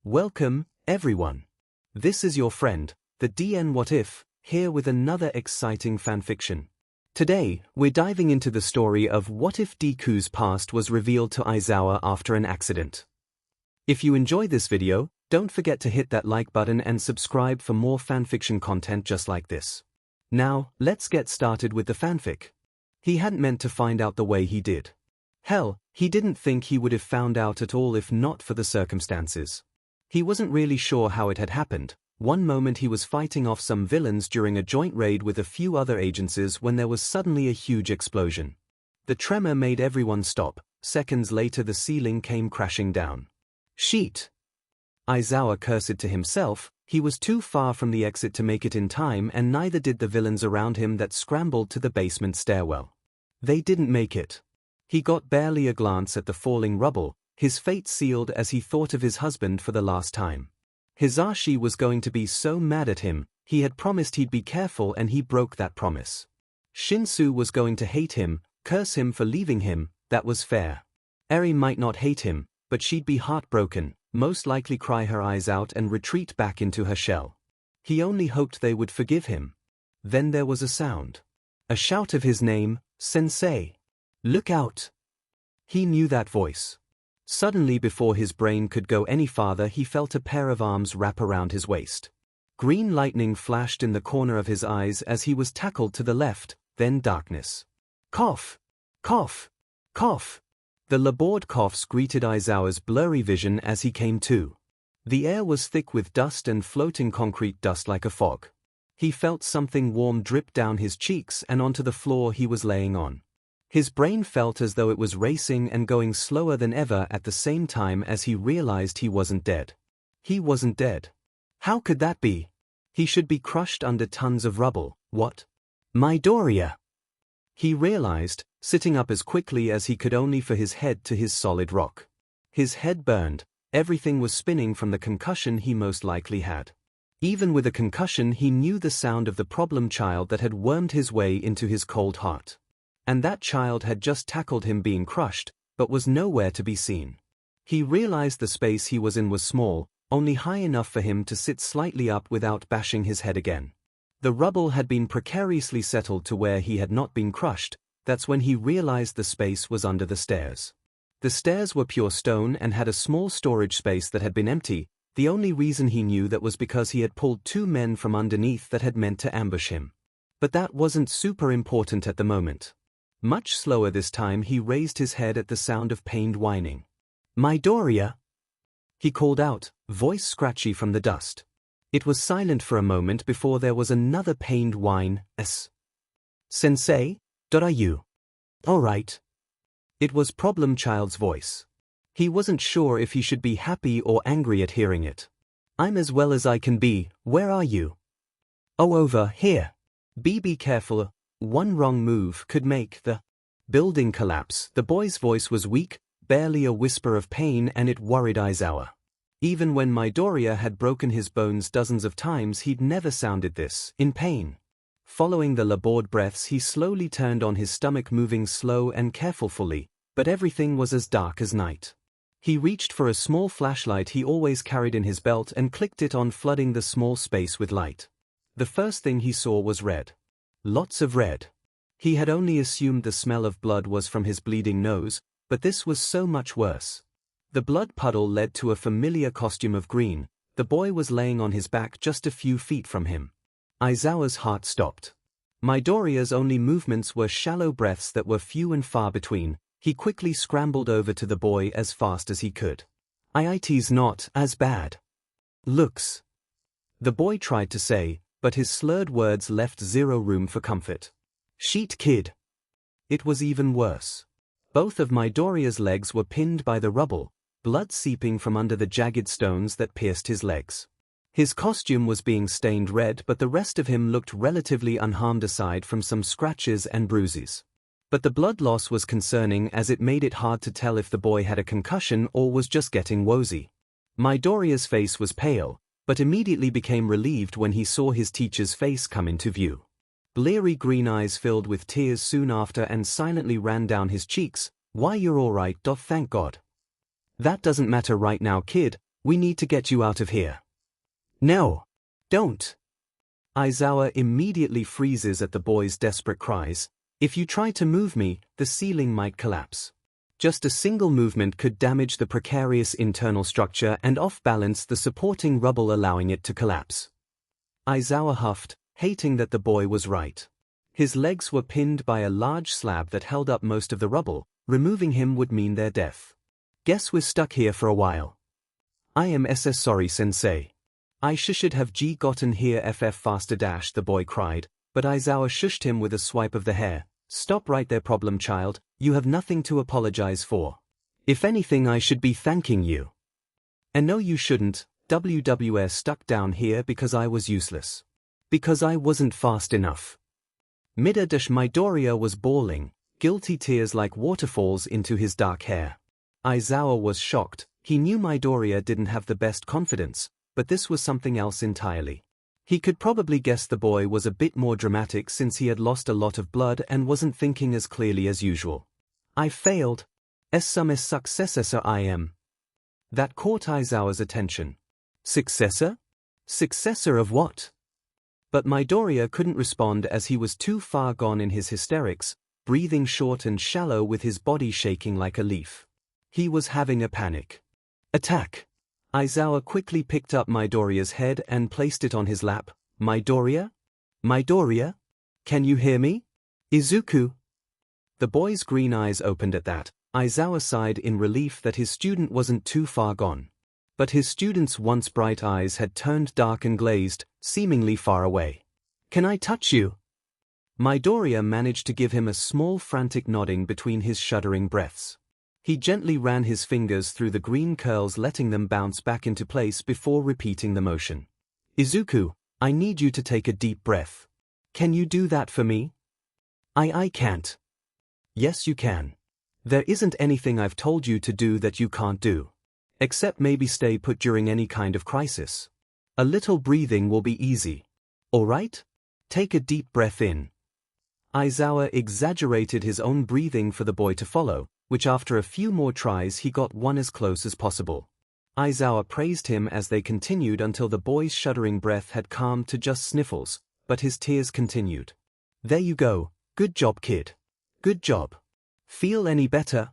Welcome, everyone. This is your friend, the DN What If, here with another exciting fanfiction. Today, we're diving into the story of what if Deku's past was revealed to Aizawa after an accident. If you enjoy this video, don't forget to hit that like button and subscribe for more fanfiction content just like this. Now, let's get started with the fanfic. He hadn't meant to find out the way he did. Hell, he didn't think he would have found out at all if not for the circumstances. He wasn't really sure how it had happened. One moment he was fighting off some villains during a joint raid with a few other agencies when there was suddenly a huge explosion. The tremor made everyone stop. Seconds later the ceiling came crashing down. Sheet! Aizawa cursed to himself. He was too far from the exit to make it in time, and neither did the villains around him that scrambled to the basement stairwell. They didn't make it. He got barely a glance at the falling rubble, his fate sealed as he thought of his husband for the last time. Hisashi was going to be so mad at him. He had promised he'd be careful and he broke that promise. Shinsu was going to hate him, curse him for leaving him. That was fair. Eri might not hate him, but she'd be heartbroken, most likely cry her eyes out and retreat back into her shell. He only hoped they would forgive him. Then there was a sound. A shout of his name, Sensei. Look out! He knew that voice. Suddenly, before his brain could go any farther, he felt a pair of arms wrap around his waist. Green lightning flashed in the corner of his eyes as he was tackled to the left, then darkness. Cough! Cough! Cough! The labored coughs greeted Aizawa's blurry vision as he came to. The air was thick with dust and floating concrete dust like a fog. He felt something warm drip down his cheeks and onto the floor he was laying on. His brain felt as though it was racing and going slower than ever at the same time as he realized he wasn't dead. He wasn't dead. How could that be? He should be crushed under tons of rubble. What? Midoriya! He realized, sitting up as quickly as he could only for his head to his solid rock. His head burned. Everything was spinning from the concussion he most likely had. Even with a concussion, he knew the sound of the problem child that had wormed his way into his cold heart. And that child had just tackled him being crushed, but was nowhere to be seen. He realized the space he was in was small, only high enough for him to sit slightly up without bashing his head again. The rubble had been precariously settled to where he had not been crushed. That's when he realized the space was under the stairs. The stairs were pure stone and had a small storage space that had been empty. The only reason he knew that was because he had pulled two men from underneath that had meant to ambush him. But that wasn't super important at the moment. Much slower this time, he raised his head at the sound of pained whining. Midoriya! He called out, voice scratchy from the dust. It was silent for a moment before there was another pained whine. Sensei? Are you all right? It was Problem Child's voice. He wasn't sure if he should be happy or angry at hearing it. I'm as well as I can be. Where are you? Oh, over here. Be careful. One wrong move could make the building collapse. The boy's voice was weak, barely a whisper of pain, and it worried Aizawa. Even when Midoriya had broken his bones dozens of times, he'd never sounded this in pain. Following the labored breaths, he slowly turned on his stomach, moving slow and carefully, but everything was as dark as night. He reached for a small flashlight he always carried in his belt and clicked it on, flooding the small space with light. The first thing he saw was red. Lots of red. He had only assumed the smell of blood was from his bleeding nose, but this was so much worse. The blood puddle led to a familiar costume of green. The boy was laying on his back just a few feet from him. Aizawa's heart stopped. Midoriya's only movements were shallow breaths that were few and far between. He quickly scrambled over to the boy as fast as he could. "It's not as bad. Looks." The boy tried to say, but his slurred words left zero room for comfort. "Sheet kid." It was even worse. Both of Midoriya's legs were pinned by the rubble, blood seeping from under the jagged stones that pierced his legs. His costume was being stained red, but the rest of him looked relatively unharmed aside from some scratches and bruises. But the blood loss was concerning, as it made it hard to tell if the boy had a concussion or was just getting woozy. Midoriya's face was pale, but immediately became relieved when he saw his teacher's face come into view. Bleary green eyes filled with tears soon after and silently ran down his cheeks. "Why, you're all right, thank God." "That doesn't matter right now, kid. We need to get you out of here. No! Don't! Aizawa immediately freezes at the boy's desperate cries. If you try to move me, the ceiling might collapse. Just a single movement could damage the precarious internal structure and off-balance the supporting rubble, allowing it to collapse. Aizawa huffed, hating that the boy was right. His legs were pinned by a large slab that held up most of the rubble. Removing him would mean their death. Guess we're stuck here for a while. I am SS sorry, sensei. I should have gotten here faster dash, the boy cried, but Aizawa shushed him with a swipe of the hair. Stop right there, problem child, you have nothing to apologize for. If anything, I should be thanking you. And no, you shouldn't. WWS stuck down here because I was useless. Because I wasn't fast enough. Midoriya was bawling, guilty tears like waterfalls into his dark hair. Aizawa was shocked. He knew Midoriya didn't have the best confidence, but this was something else entirely. He could probably guess the boy was a bit more dramatic since he had lost a lot of blood and wasn't thinking as clearly as usual. I failed. Some successor I am. That caught Aizawa's attention. Successor? Successor of what? But Midoriya couldn't respond as he was too far gone in his hysterics, breathing short and shallow with his body shaking like a leaf. He was having a panic attack. Aizawa quickly picked up Midoriya's head and placed it on his lap. Midoriya? Midoriya? Can you hear me? Izuku? The boy's green eyes opened at that. Aizawa sighed in relief that his student wasn't too far gone. But his student's once bright eyes had turned dark and glazed, seemingly far away. Can I touch you? Midoriya managed to give him a small frantic nodding between his shuddering breaths. He gently ran his fingers through the green curls, letting them bounce back into place before repeating the motion. Izuku, I need you to take a deep breath. Can you do that for me? I can't. Yes, you can. There isn't anything I've told you to do that you can't do. Except maybe stay put during any kind of crisis. A little breathing will be easy. All right? Take a deep breath in. Aizawa exaggerated his own breathing for the boy to follow, which after a few more tries he got one as close as possible. Aizawa praised him as they continued until the boy's shuddering breath had calmed to just sniffles, but his tears continued. There you go, good job, kid. Good job. Feel any better?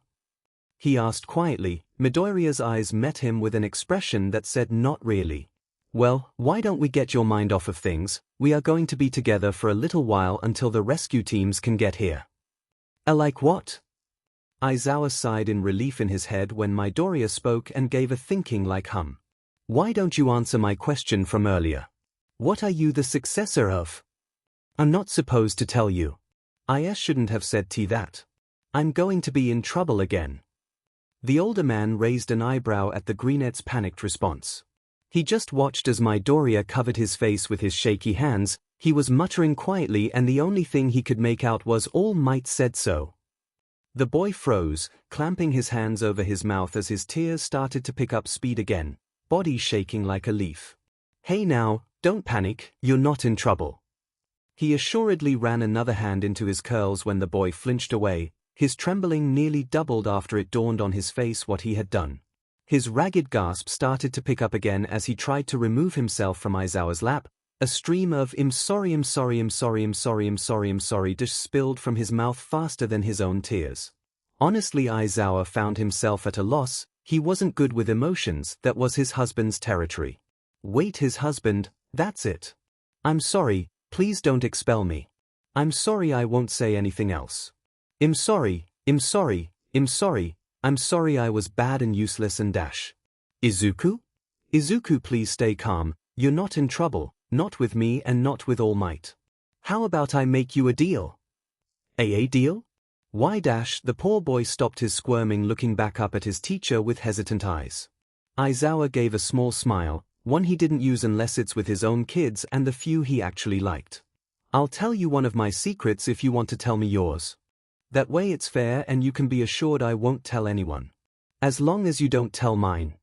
He asked quietly. Midoriya's eyes met him with an expression that said not really. Well, why don't we get your mind off of things? We are going to be together for a little while until the rescue teams can get here. Like what? Aizawa sighed in relief in his head when Midoriya spoke and gave a thinking-like hum. Why don't you answer my question from earlier? What are you the successor of? I'm not supposed to tell you. I shouldn't have said that. I'm going to be in trouble again. The older man raised an eyebrow at the greenette's panicked response. He just watched as Midoriya covered his face with his shaky hands. He was muttering quietly and the only thing he could make out was All Might said so. The boy froze, clamping his hands over his mouth as his tears started to pick up speed again, body shaking like a leaf. Hey now, don't panic, you're not in trouble. He assuredly ran another hand into his curls when the boy flinched away, his trembling nearly doubled after it dawned on his face what he had done. His ragged gasp started to pick up again as he tried to remove himself from Aizawa's lap. A stream of I'm sorry just spilled from his mouth faster than his own tears. Honestly, Aizawa found himself at a loss. He wasn't good with emotions. That was his husband's territory. Wait, his husband? That's it. I'm sorry, please don't expel me. I'm sorry, I won't say anything else. I'm sorry I was bad and useless and dash. Izuku? Izuku, please stay calm. You're not in trouble. Not with me and not with All Might. How about I make you a deal? A deal? Why dash? The poor boy stopped his squirming, looking back up at his teacher with hesitant eyes. Aizawa gave a small smile, one he didn't use unless it's with his own kids and the few he actually liked. I'll tell you one of my secrets if you want to tell me yours. That way it's fair and you can be assured I won't tell anyone. As long as you don't tell mine.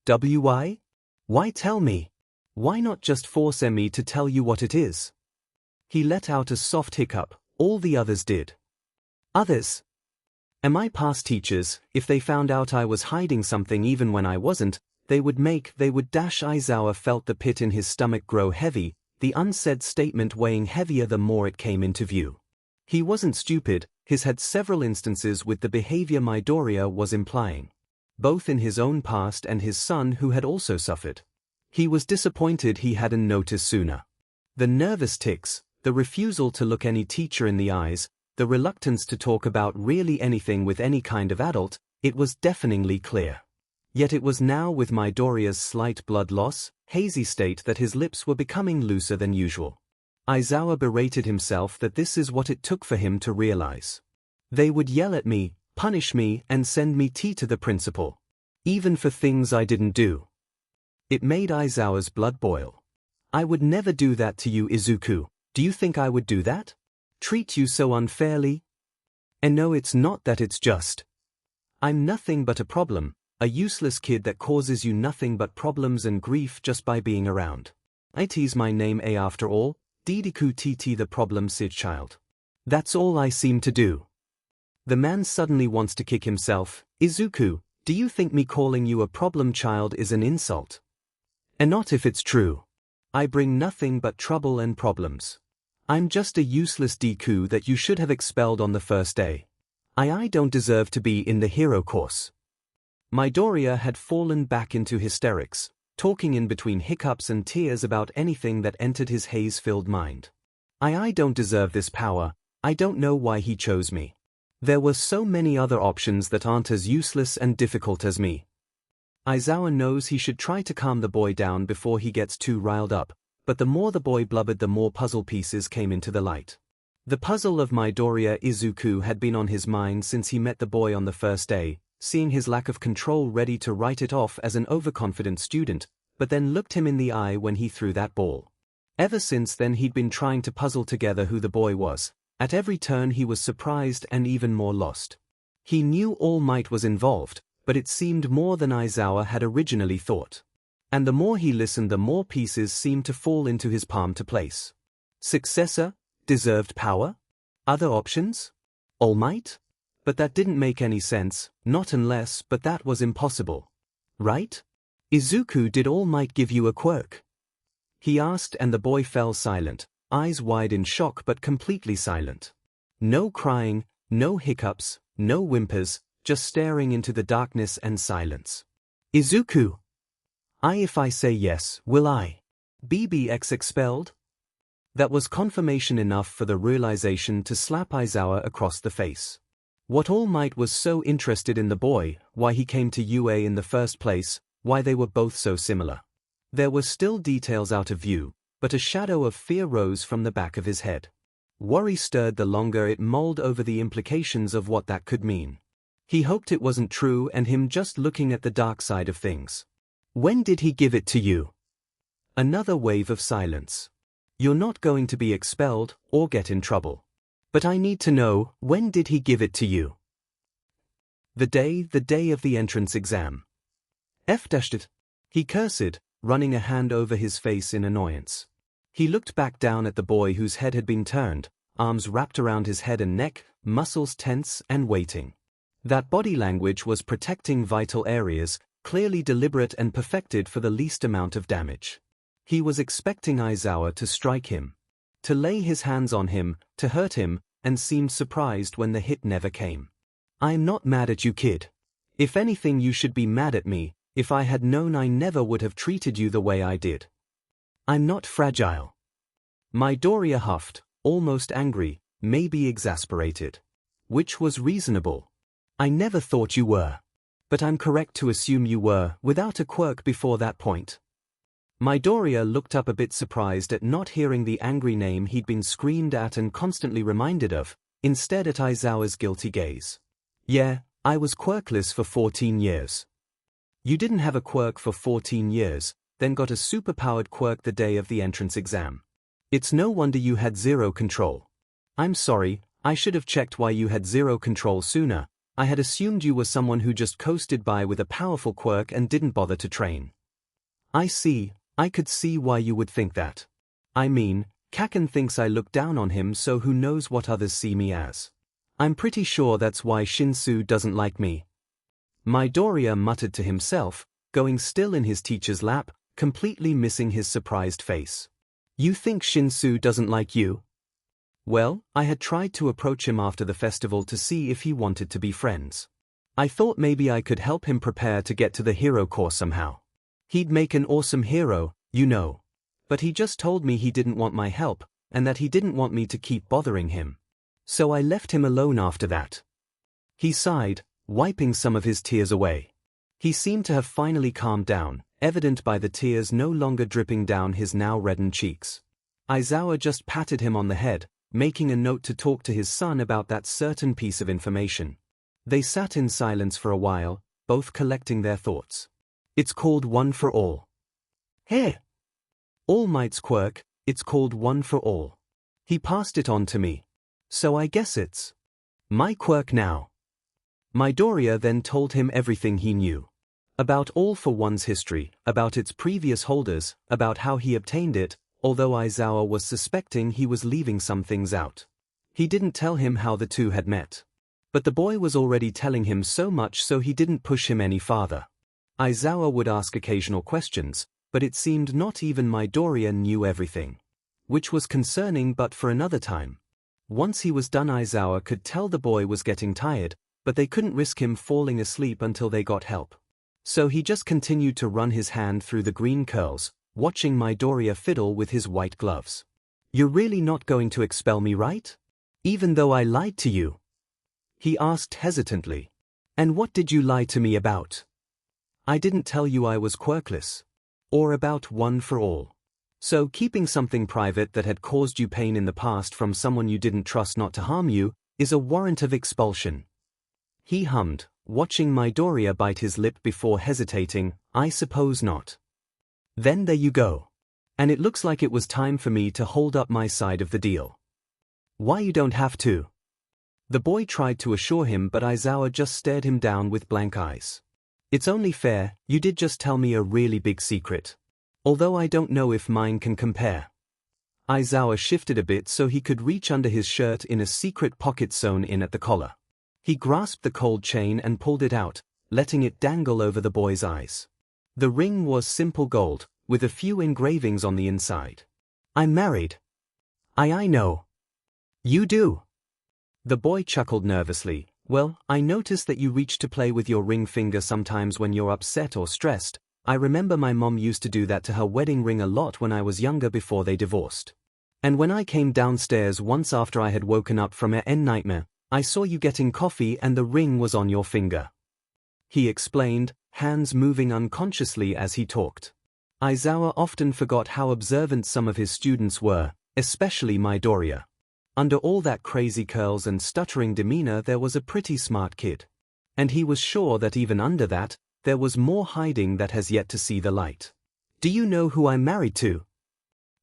Why? Why tell me? Why not just force me to tell you what it is? He let out a soft hiccup. All the others did. Others? Am I past teachers? If they found out I was hiding something even when I wasn't, they would dash. Aizawa felt the pit in his stomach grow heavy, the unsaid statement weighing heavier the more it came into view. He wasn't stupid, he's had several instances with the behavior Midoriya was implying, both in his own past and his son who had also suffered. He was disappointed he hadn't noticed sooner. The nervous tics, the refusal to look any teacher in the eyes, the reluctance to talk about really anything with any kind of adult, it was deafeningly clear. Yet it was now with Midoriya's slight blood loss, hazy state that his lips were becoming looser than usual. Aizawa berated himself that this is what it took for him to realize. They would yell at me, punish me, and send me to the principal. Even for things I didn't do. It made Aizawa's blood boil. I would never do that to you, Izuku. Do you think I would do that? Treat you so unfairly? And no, it's not that, it's just. I'm nothing but a problem, a useless kid that causes you nothing but problems and grief just by being around. It's my name after all, Deku the problem Sid child. That's all I seem to do. The man suddenly wants to kick himself. Izuku, do you think me calling you a problem child is an insult? And not if it's true. I bring nothing but trouble and problems. I'm just a useless Deku that you should have expelled on the first day. I don't deserve to be in the hero course. Midoriya had fallen back into hysterics, talking in between hiccups and tears about anything that entered his haze-filled mind. I don't deserve this power, I don't know why he chose me. There were so many other options that aren't as useless and difficult as me. Aizawa knows he should try to calm the boy down before he gets too riled up, but the more the boy blubbered, the more puzzle pieces came into the light. The puzzle of Midoriya Izuku had been on his mind since he met the boy on the first day, seeing his lack of control, ready to write it off as an overconfident student, but then looked him in the eye when he threw that ball. Ever since then he'd been trying to puzzle together who the boy was. At every turn he was surprised and even more lost. He knew All Might was involved, but it seemed more than Aizawa had originally thought. And the more he listened, the more pieces seemed to fall into his palm to place. Successor? Deserved power? Other options? All Might? But that didn't make any sense, not unless, but that was impossible. Right? Izuku, did All Might give you a quirk? He asked, and the boy fell silent, eyes wide in shock but completely silent. No crying, no hiccups, no whimpers, just staring into the darkness and silence. Izuku! If I say yes, will I BBX expelled? That was confirmation enough for the realization to slap Aizawa across the face. What All Might was so interested in the boy, why he came to UA in the first place, why they were both so similar. There were still details out of view, but a shadow of fear rose from the back of his head. Worry stirred the longer it mulled over the implications of what that could mean. He hoped it wasn't true and him just looking at the dark side of things. When did he give it to you? Another wave of silence. You're not going to be expelled or get in trouble. But I need to know, when did he give it to you? The day of the entrance exam. F-it. He cursed, running a hand over his face in annoyance. He looked back down at the boy whose head had been turned, arms wrapped around his head and neck, muscles tense and waiting. That body language was protecting vital areas, clearly deliberate and perfected for the least amount of damage. He was expecting Aizawa to strike him, to lay his hands on him, to hurt him, and seemed surprised when the hit never came. I'm not mad at you, kid. If anything, you should be mad at me. If I had known, I never would have treated you the way I did. I'm not fragile. Midoriya huffed, almost angry, maybe exasperated. Which was reasonable. I never thought you were. But I'm correct to assume you were, without a quirk before that point. Midoriya looked up a bit surprised at not hearing the angry name he'd been screamed at and constantly reminded of, instead at Aizawa's guilty gaze. Yeah, I was quirkless for 14 years. You didn't have a quirk for 14 years, then got a superpowered quirk the day of the entrance exam. It's no wonder you had zero control. I'm sorry, I should have checked why you had zero control sooner. I had assumed you were someone who just coasted by with a powerful quirk and didn't bother to train. I see, I could see why you would think that. I mean, Kaken thinks I look down on him, so who knows what others see me as. I'm pretty sure that's why Shinsu doesn't like me. Midoriya muttered to himself, going still in his teacher's lap, completely missing his surprised face. You think Shinsu doesn't like you? Well, I had tried to approach him after the festival to see if he wanted to be friends. I thought maybe I could help him prepare to get to the hero course somehow. He'd make an awesome hero, you know. But he just told me he didn't want my help, and that he didn't want me to keep bothering him. So I left him alone after that. He sighed, wiping some of his tears away. He seemed to have finally calmed down, evident by the tears no longer dripping down his now reddened cheeks. Aizawa just patted him on the head, making a note to talk to his son about that certain piece of information. They sat in silence for a while, both collecting their thoughts. It's called One for All. Hey! All Might's quirk, it's called One for All. He passed it on to me. So I guess it's my quirk now. Midoriya then told him everything he knew. About All for One's history, about its previous holders, about how he obtained it, although Aizawa was suspecting he was leaving some things out. He didn't tell him how the two had met. But the boy was already telling him so much, so he didn't push him any farther. Aizawa would ask occasional questions, but it seemed not even Midoriya knew everything. Which was concerning, but for another time. Once he was done, Aizawa could tell the boy was getting tired, but they couldn't risk him falling asleep until they got help. So he just continued to run his hand through the green curls, watching Midoriya fiddle with his white gloves. You're really not going to expel me, right? Even though I lied to you? He asked hesitantly. And what did you lie to me about? I didn't tell you I was quirkless. Or about One for All. So keeping something private that had caused you pain in the past from someone you didn't trust not to harm you is a warrant of expulsion. He hummed, watching Midoriya bite his lip before hesitating. I suppose not. Then there you go. And it looks like it was time for me to hold up my side of the deal. Why, you don't have to. The boy tried to assure him, but Aizawa just stared him down with blank eyes. It's only fair, you did just tell me a really big secret. Although I don't know if mine can compare. Aizawa shifted a bit so he could reach under his shirt in a secret pocket sewn in at the collar. He grasped the cold chain and pulled it out, letting it dangle over the boy's eyes. The ring was simple gold, with a few engravings on the inside. I'm married. I know. You do. The boy chuckled nervously. Well, I noticed that you reach to play with your ring finger sometimes when you're upset or stressed. I remember my mom used to do that to her wedding ring a lot when I was younger before they divorced. And when I came downstairs once after I had woken up from a nightmare, I saw you getting coffee and the ring was on your finger. He explained, hands moving unconsciously as he talked. Aizawa often forgot how observant some of his students were, especially Midoriya. Under all that crazy curls and stuttering demeanor there was a pretty smart kid. And he was sure that even under that, there was more hiding that has yet to see the light. Do you know who I'm married to?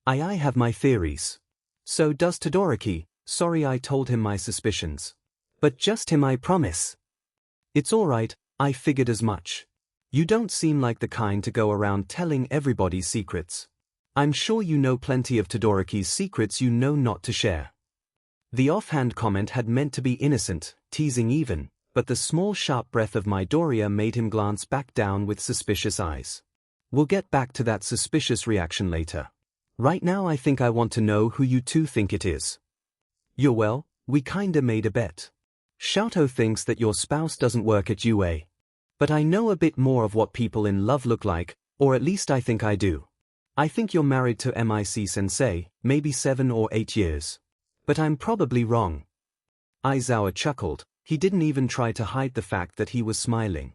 I have my theories. So does Todoroki. Sorry, I told him my suspicions. But just him, I promise. It's alright, I figured as much. You don't seem like the kind to go around telling everybody's secrets. I'm sure you know plenty of Todoroki's secrets you know not to share. The offhand comment had meant to be innocent, teasing even, but the small sharp breath of Midoriya made him glance back down with suspicious eyes. We'll get back to that suspicious reaction later. Right now I think I want to know who you two think it is. Well, we kinda made a bet. Shoto thinks that your spouse doesn't work at UA. But I know a bit more of what people in love look like, or at least I think I do. I think you're married to MIC-sensei, maybe 7 or 8 years. But I'm probably wrong. Aizawa chuckled. He didn't even try to hide the fact that he was smiling.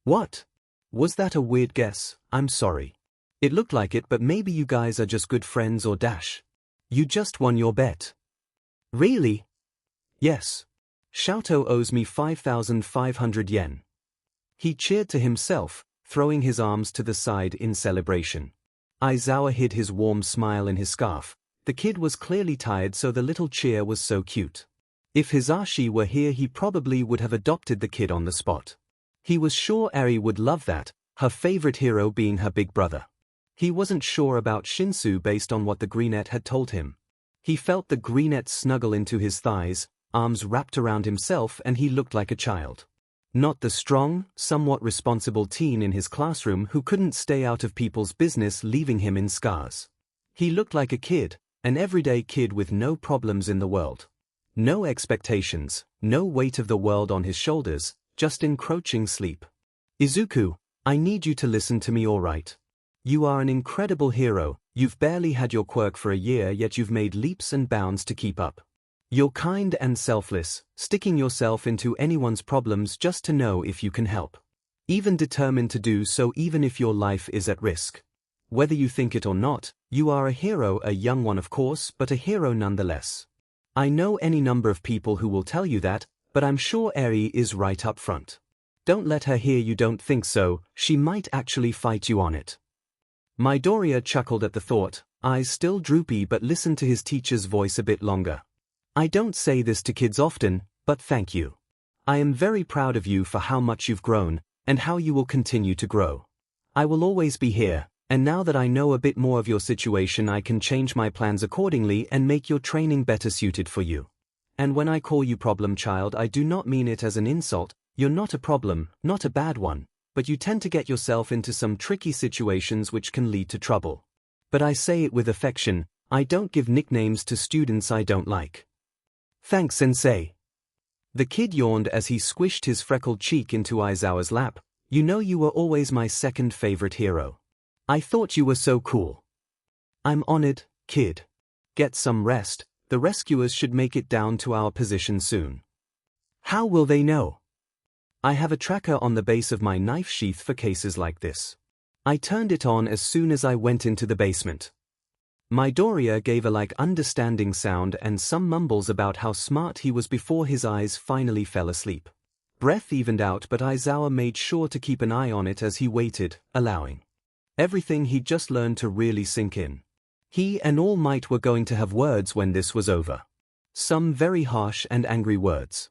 What? Was that a weird guess? I'm sorry. It looked like it, but maybe you guys are just good friends or dash. You just won your bet. Really? Yes. Shoto owes me 5,500 yen. He cheered to himself, throwing his arms to the side in celebration. Aizawa hid his warm smile in his scarf. The kid was clearly tired, so the little cheer was so cute. If Hisashi were here he probably would have adopted the kid on the spot. He was sure Eri would love that, her favorite hero being her big brother. He wasn't sure about Shinsu based on what the greenette had told him. He felt the greenette snuggle into his thighs, arms wrapped around himself, and he looked like a child. Not the strong, somewhat responsible teen in his classroom who couldn't stay out of people's business, leaving him in scars. He looked like a kid, an everyday kid with no problems in the world. No expectations, no weight of the world on his shoulders, just encroaching sleep. Izuku, I need you to listen to me, alright? You are an incredible hero. You've barely had your quirk for a year, yet you've made leaps and bounds to keep up. You're kind and selfless, sticking yourself into anyone's problems just to know if you can help. Even determined to do so even if your life is at risk. Whether you think it or not, you are a hero, a young one of course, but a hero nonetheless. I know any number of people who will tell you that, but I'm sure Eri is right up front. Don't let her hear you don't think so, she might actually fight you on it. Midoriya chuckled at the thought, eyes still droopy, but listened to his teacher's voice a bit longer. I don't say this to kids often, but thank you. I am very proud of you for how much you've grown, and how you will continue to grow. I will always be here, and now that I know a bit more of your situation, I can change my plans accordingly and make your training better suited for you. And when I call you problem child, I do not mean it as an insult. You're not a problem, not a bad one, but you tend to get yourself into some tricky situations which can lead to trouble. But I say it with affection, I don't give nicknames to students I don't like. Thanks, sensei. The kid yawned as he squished his freckled cheek into Aizawa's lap. You know, you were always my second favorite hero. I thought you were so cool. I'm honored, kid. Get some rest, the rescuers should make it down to our position soon. How will they know? I have a tracker on the base of my knife sheath for cases like this. I turned it on as soon as I went into the basement. Midoriya gave a understanding sound and some mumbles about how smart he was before his eyes finally fell asleep. Breath evened out, but Aizawa made sure to keep an eye on it as he waited, allowing everything he'd just learned to really sink in. He and All Might were going to have words when this was over. Some very harsh and angry words.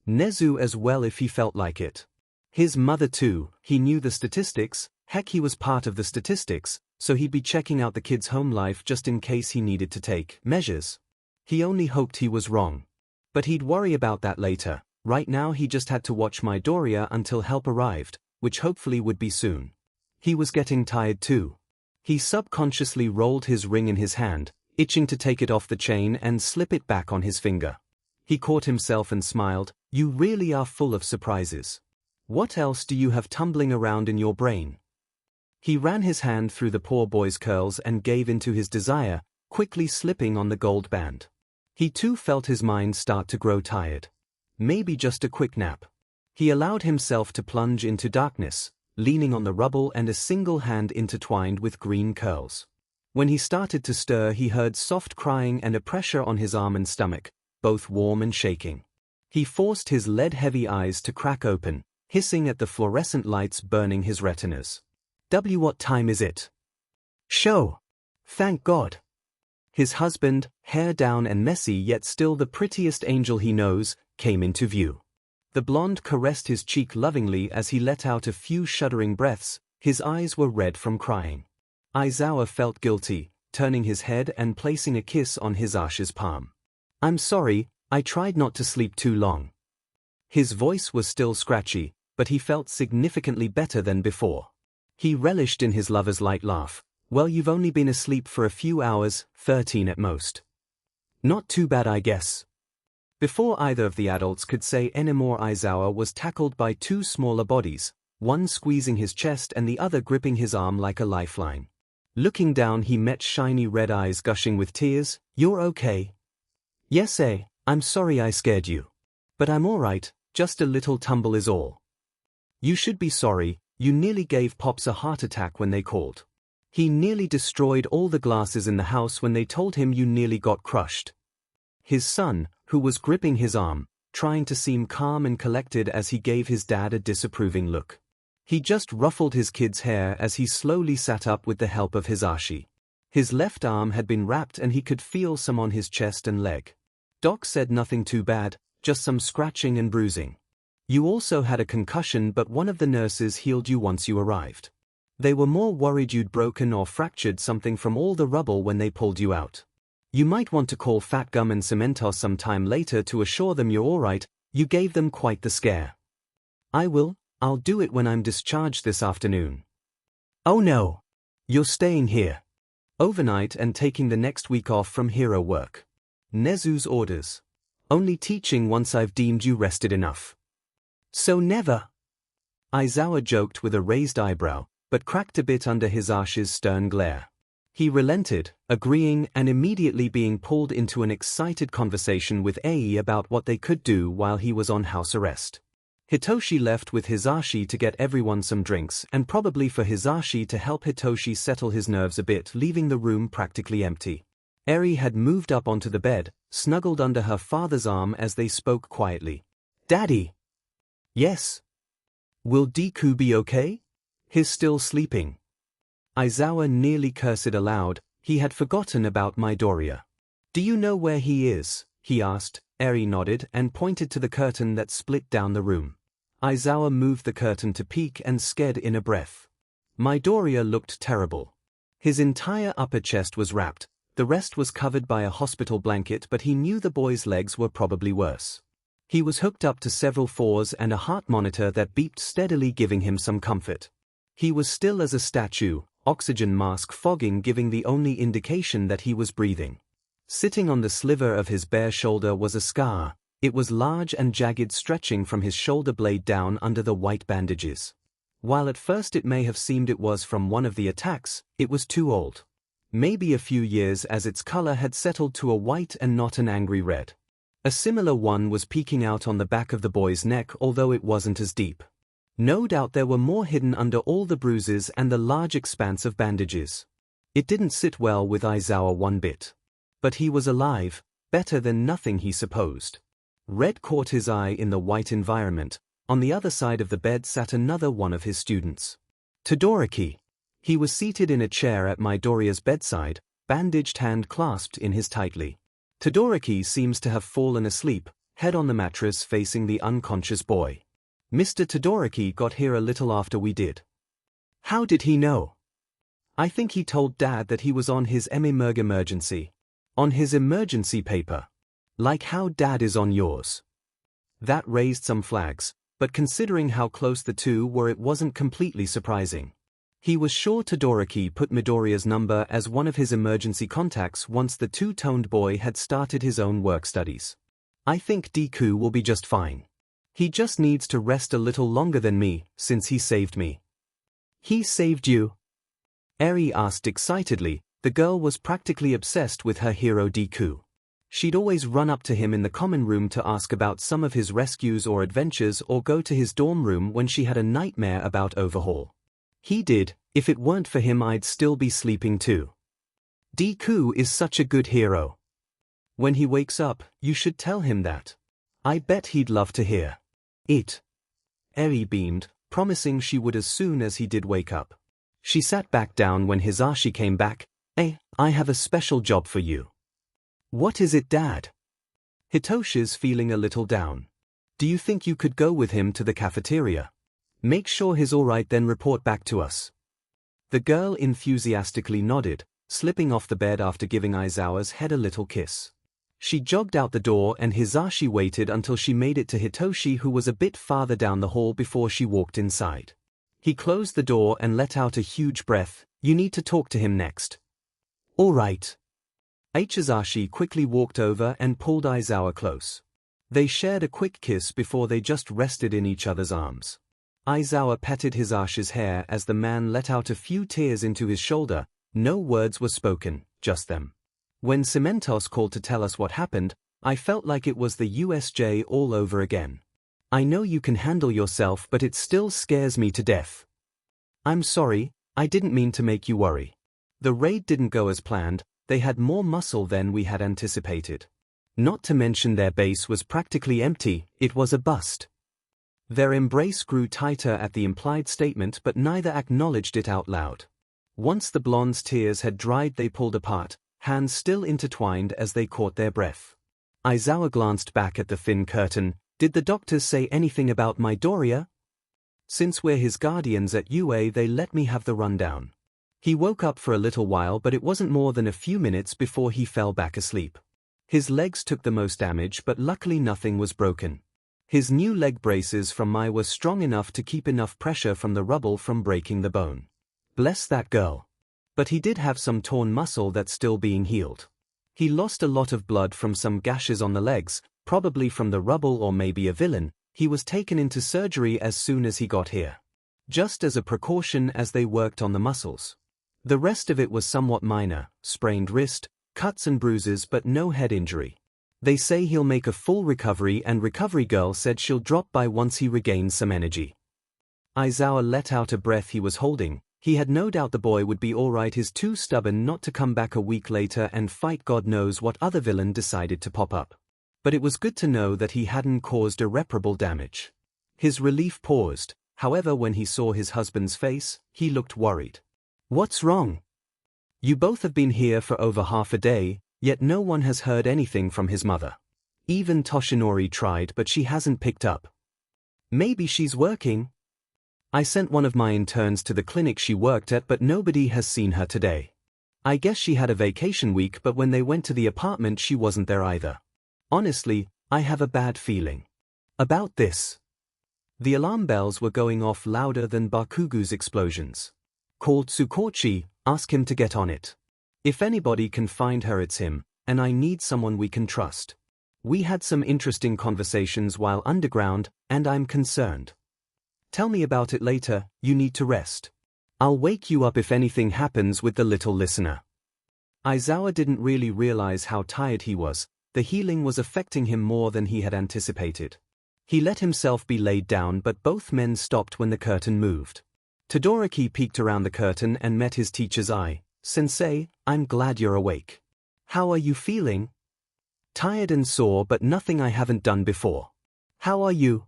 Nezu as well if he felt like it. His mother too. He knew the statistics, heck, he was part of the statistics, so he'd be checking out the kid's home life just in case he needed to take measures. He only hoped he was wrong. But he'd worry about that later. Right now he just had to watch Midoriya until help arrived, which hopefully would be soon. He was getting tired too. He subconsciously rolled his ring in his hand, itching to take it off the chain and slip it back on his finger. He caught himself and smiled. You really are full of surprises. What else do you have tumbling around in your brain? He ran his hand through the poor boy's curls and gave in to his desire, quickly slipping on the gold band. He too felt his mind start to grow tired. Maybe just a quick nap. He allowed himself to plunge into darkness, leaning on the rubble and a single hand intertwined with green curls. When he started to stir, he heard soft crying and a pressure on his arm and stomach, both warm and shaking. He forced his lead-heavy eyes to crack open, hissing at the fluorescent lights burning his retinas. What time is it? Show. Thank God. His husband, hair down and messy yet still the prettiest angel he knows, came into view. The blonde caressed his cheek lovingly as he let out a few shuddering breaths. His eyes were red from crying. Aizawa felt guilty, turning his head and placing a kiss on Hisashi's palm. I'm sorry, I tried not to sleep too long. His voice was still scratchy, but he felt significantly better than before. He relished in his lover's light laugh. Well, you've only been asleep for a few hours, 13 at most. Not too bad, I guess. Before either of the adults could say any more, Aizawa was tackled by two smaller bodies, one squeezing his chest and the other gripping his arm like a lifeline. Looking down, he met shiny red eyes gushing with tears. You're okay? Yes, I'm sorry I scared you. But I'm alright, just a little tumble is all. You should be sorry, you nearly gave Pops a heart attack when they called. He nearly destroyed all the glasses in the house when they told him you nearly got crushed. His son, who was gripping his arm, trying to seem calm and collected as he gave his dad a disapproving look. He just ruffled his kid's hair as he slowly sat up with the help of Hisashi. His left arm had been wrapped and he could feel some on his chest and leg. Doc said nothing too bad, just some scratching and bruising. You also had a concussion, but one of the nurses healed you once you arrived. They were more worried you'd broken or fractured something from all the rubble when they pulled you out. You might want to call Fat Gum and Cementos sometime later to assure them you're alright. You gave them quite the scare. I'll do it when I'm discharged this afternoon. Oh no! You're staying here overnight and taking the next week off from hero work. Nezu's orders. Only teaching once I've deemed you rested enough. So never. Aizawa joked with a raised eyebrow, but cracked a bit under Hisashi's stern glare. He relented, agreeing and immediately being pulled into an excited conversation with Ai about what they could do while he was on house arrest. Hitoshi left with Hisashi to get everyone some drinks and probably for Hisashi to help Hitoshi settle his nerves a bit, leaving the room practically empty. Eri had moved up onto the bed, snuggled under her father's arm as they spoke quietly. Daddy! Yes? Will Deku be okay? He's still sleeping. Aizawa nearly cursed aloud. He had forgotten about Midoriya. Do you know where he is? He asked. Eri nodded and pointed to the curtain that split down the room. Aizawa moved the curtain to peek and scared in a breath. Midoriya looked terrible. His entire upper chest was wrapped, the rest was covered by a hospital blanket, but he knew the boy's legs were probably worse. He was hooked up to several fours and a heart monitor that beeped steadily, giving him some comfort. He was still as a statue, oxygen mask fogging, giving the only indication that he was breathing. Sitting on the sliver of his bare shoulder was a scar. It was large and jagged, stretching from his shoulder blade down under the white bandages. While at first it may have seemed it was from one of the attacks, it was too old. Maybe a few years, as its color had settled to a white and not an angry red. A similar one was peeking out on the back of the boy's neck, although it wasn't as deep. No doubt there were more hidden under all the bruises and the large expanse of bandages. It didn't sit well with Aizawa one bit. But he was alive, better than nothing, he supposed. Red caught his eye in the white environment. On the other side of the bed sat another one of his students. Todoroki. He was seated in a chair at Midoriya's bedside, bandaged hand clasped in his tightly. Todoroki seems to have fallen asleep, head on the mattress facing the unconscious boy. Mr. Todoroki got here a little after we did. How did he know? I think he told Dad that he was on his emergency. On his emergency paper. Like how Dad is on yours. That raised some flags, but considering how close the two were, it wasn't completely surprising. He was sure Todoroki put Midoriya's number as one of his emergency contacts once the two-toned boy had started his own work studies. I think Deku will be just fine. He just needs to rest a little longer than me, since he saved me. He saved you? Eri asked excitedly. The girl was practically obsessed with her hero Deku. She'd always run up to him in the common room to ask about some of his rescues or adventures, or go to his dorm room when she had a nightmare about Overhaul. He did. If it weren't for him, I'd still be sleeping too. Deku is such a good hero. When he wakes up, you should tell him that. I bet he'd love to hear it. Eri beamed, promising she would as soon as he did wake up. She sat back down when Hisashi came back. I have a special job for you. What is it, Dad? Hitoshi's feeling a little down. Do you think you could go with him to the cafeteria? Make sure he's alright, then report back to us. The girl enthusiastically nodded, slipping off the bed after giving Aizawa's head a little kiss. She jogged out the door and Hisashi waited until she made it to Hitoshi, who was a bit farther down the hall, before she walked inside. He closed the door and let out a huge breath. You need to talk to him next. All right. Aizawa quickly walked over and pulled Aizawa close. They shared a quick kiss before they just rested in each other's arms. Aizawa petted Hisashi's hair as the man let out a few tears into his shoulder. No words were spoken, just them. When Cementos called to tell us what happened, I felt like it was the USJ all over again. I know you can handle yourself, but it still scares me to death. I'm sorry, I didn't mean to make you worry. The raid didn't go as planned. They had more muscle than we had anticipated. Not to mention their base was practically empty. It was a bust. Their embrace grew tighter at the implied statement, but neither acknowledged it out loud. Once the blonde's tears had dried, they pulled apart, hands still intertwined as they caught their breath. Aizawa glanced back at the thin curtain. Did the doctors say anything about Midoriya? Since we're his guardians at UA, they let me have the rundown. He woke up for a little while, but it wasn't more than a few minutes before he fell back asleep. His legs took the most damage, but luckily nothing was broken. His new leg braces from Mai were strong enough to keep enough pressure from the rubble from breaking the bone. Bless that girl. But he did have some torn muscle that's still being healed. He lost a lot of blood from some gashes on the legs, probably from the rubble or maybe a villain. He was taken into surgery as soon as he got here. Just as a precaution as they worked on the muscles. The rest of it was somewhat minor, sprained wrist, cuts and bruises but no head injury. They say he'll make a full recovery and recovery girl said she'll drop by once he regains some energy. Aizawa let out a breath he was holding. He had no doubt the boy would be alright. He's too stubborn not to come back a week later and fight God knows what other villain decided to pop up. But it was good to know that he hadn't caused irreparable damage. His relief paused, however when he saw his husband's face, he looked worried. What's wrong? You both have been here for over half a day, yet no one has heard anything from his mother. Even Toshinori tried but she hasn't picked up. Maybe she's working. I sent one of my interns to the clinic she worked at but nobody has seen her today. I guess she had a vacation week but when they went to the apartment she wasn't there either. Honestly, I have a bad feeling. About this. The alarm bells were going off louder than Bakugu's explosions. Call Tsukochi, ask him to get on it. If anybody can find her it's him, and I need someone we can trust. We had some interesting conversations while underground, and I'm concerned. Tell me about it later, you need to rest. I'll wake you up if anything happens with the little listener. Aizawa didn't really realize how tired he was. The healing was affecting him more than he had anticipated. He let himself be laid down but both men stopped when the curtain moved. Todoroki peeked around the curtain and met his teacher's eye. Sensei, I'm glad you're awake. How are you feeling? Tired and sore but nothing I haven't done before. How are you?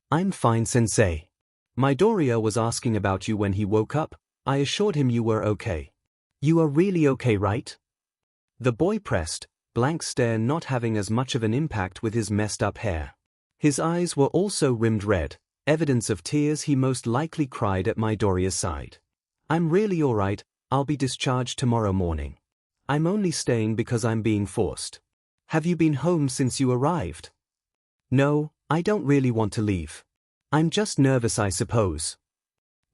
I'm fine, Sensei. Midoriya was asking about you when he woke up. I assured him you were okay. You are really okay, right? The boy pressed, blank stare not having as much of an impact with his messed up hair. His eyes were also rimmed red, evidence of tears. He most likely cried at Midoriya's side. I'm really alright, I'll be discharged tomorrow morning. I'm only staying because I'm being forced. Have you been home since you arrived? No, I don't really want to leave. I'm just nervous I suppose.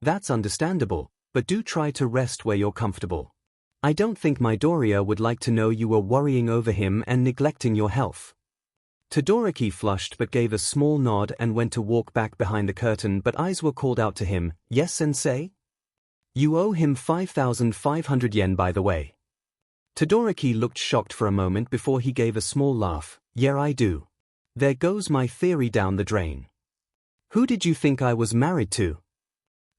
That's understandable, but do try to rest where you're comfortable. I don't think Midoriya would like to know you were worrying over him and neglecting your health. Todoroki flushed but gave a small nod and went to walk back behind the curtain but eyes were called out to him. Yes, Sensei? You owe him 5,500 yen by the way. Todoroki looked shocked for a moment before he gave a small laugh. Yeah, I do. There goes my theory down the drain. Who did you think I was married to?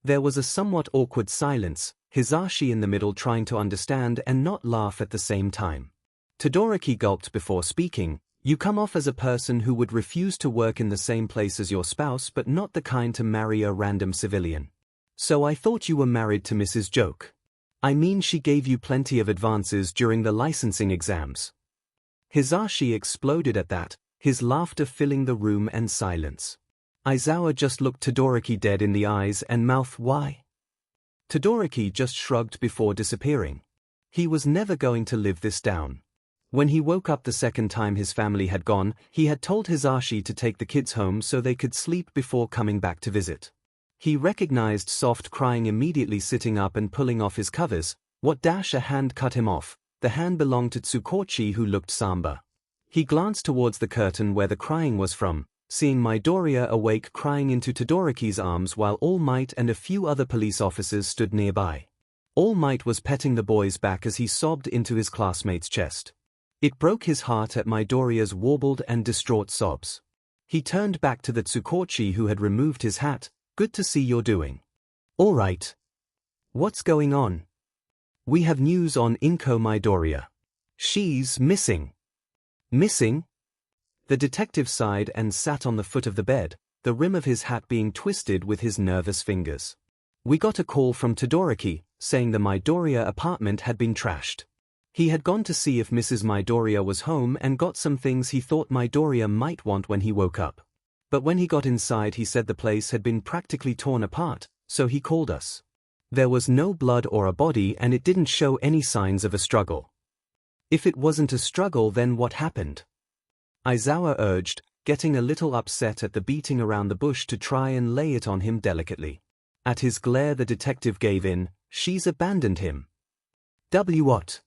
There was a somewhat awkward silence, Hisashi in the middle trying to understand and not laugh at the same time. Todoroki gulped before speaking. You come off as a person who would refuse to work in the same place as your spouse but not the kind to marry a random civilian. So I thought you were married to Mrs. Joke. I mean she gave you plenty of advances during the licensing exams. Hisashi exploded at that, his laughter filling the room and silence. Aizawa just looked Todoroki dead in the eyes and mouth. Why? Todoroki just shrugged before disappearing. He was never going to live this down. When he woke up the second time his family had gone, he had told Hisashi to take the kids home so they could sleep before coming back to visit. He recognized soft crying immediately sitting up and pulling off his covers. What dash a hand cut him off. The hand belonged to Tsukochi who looked somber. He glanced towards the curtain where the crying was from, seeing Midoriya awake crying into Todoroki's arms while All Might and a few other police officers stood nearby. All Might was petting the boy's back as he sobbed into his classmate's chest. It broke his heart at Midoriya's warbled and distraught sobs. He turned back to the Tsukochi who had removed his hat. Good to see you're doing. All right. What's going on? We have news on Inko Midoriya. She's missing. Missing? The detective sighed and sat on the foot of the bed, the rim of his hat being twisted with his nervous fingers. We got a call from Todoroki, saying the Midoriya apartment had been trashed. He had gone to see if Mrs. Midoriya was home and got some things he thought Midoriya might want when he woke up. But when he got inside he said the place had been practically torn apart, so he called us. There was no blood or a body and it didn't show any signs of a struggle. If it wasn't a struggle then what happened? Aizawa urged, getting a little upset at the beating around the bush to try and lay it on him delicately. At his glare the detective gave in. She's abandoned him. What?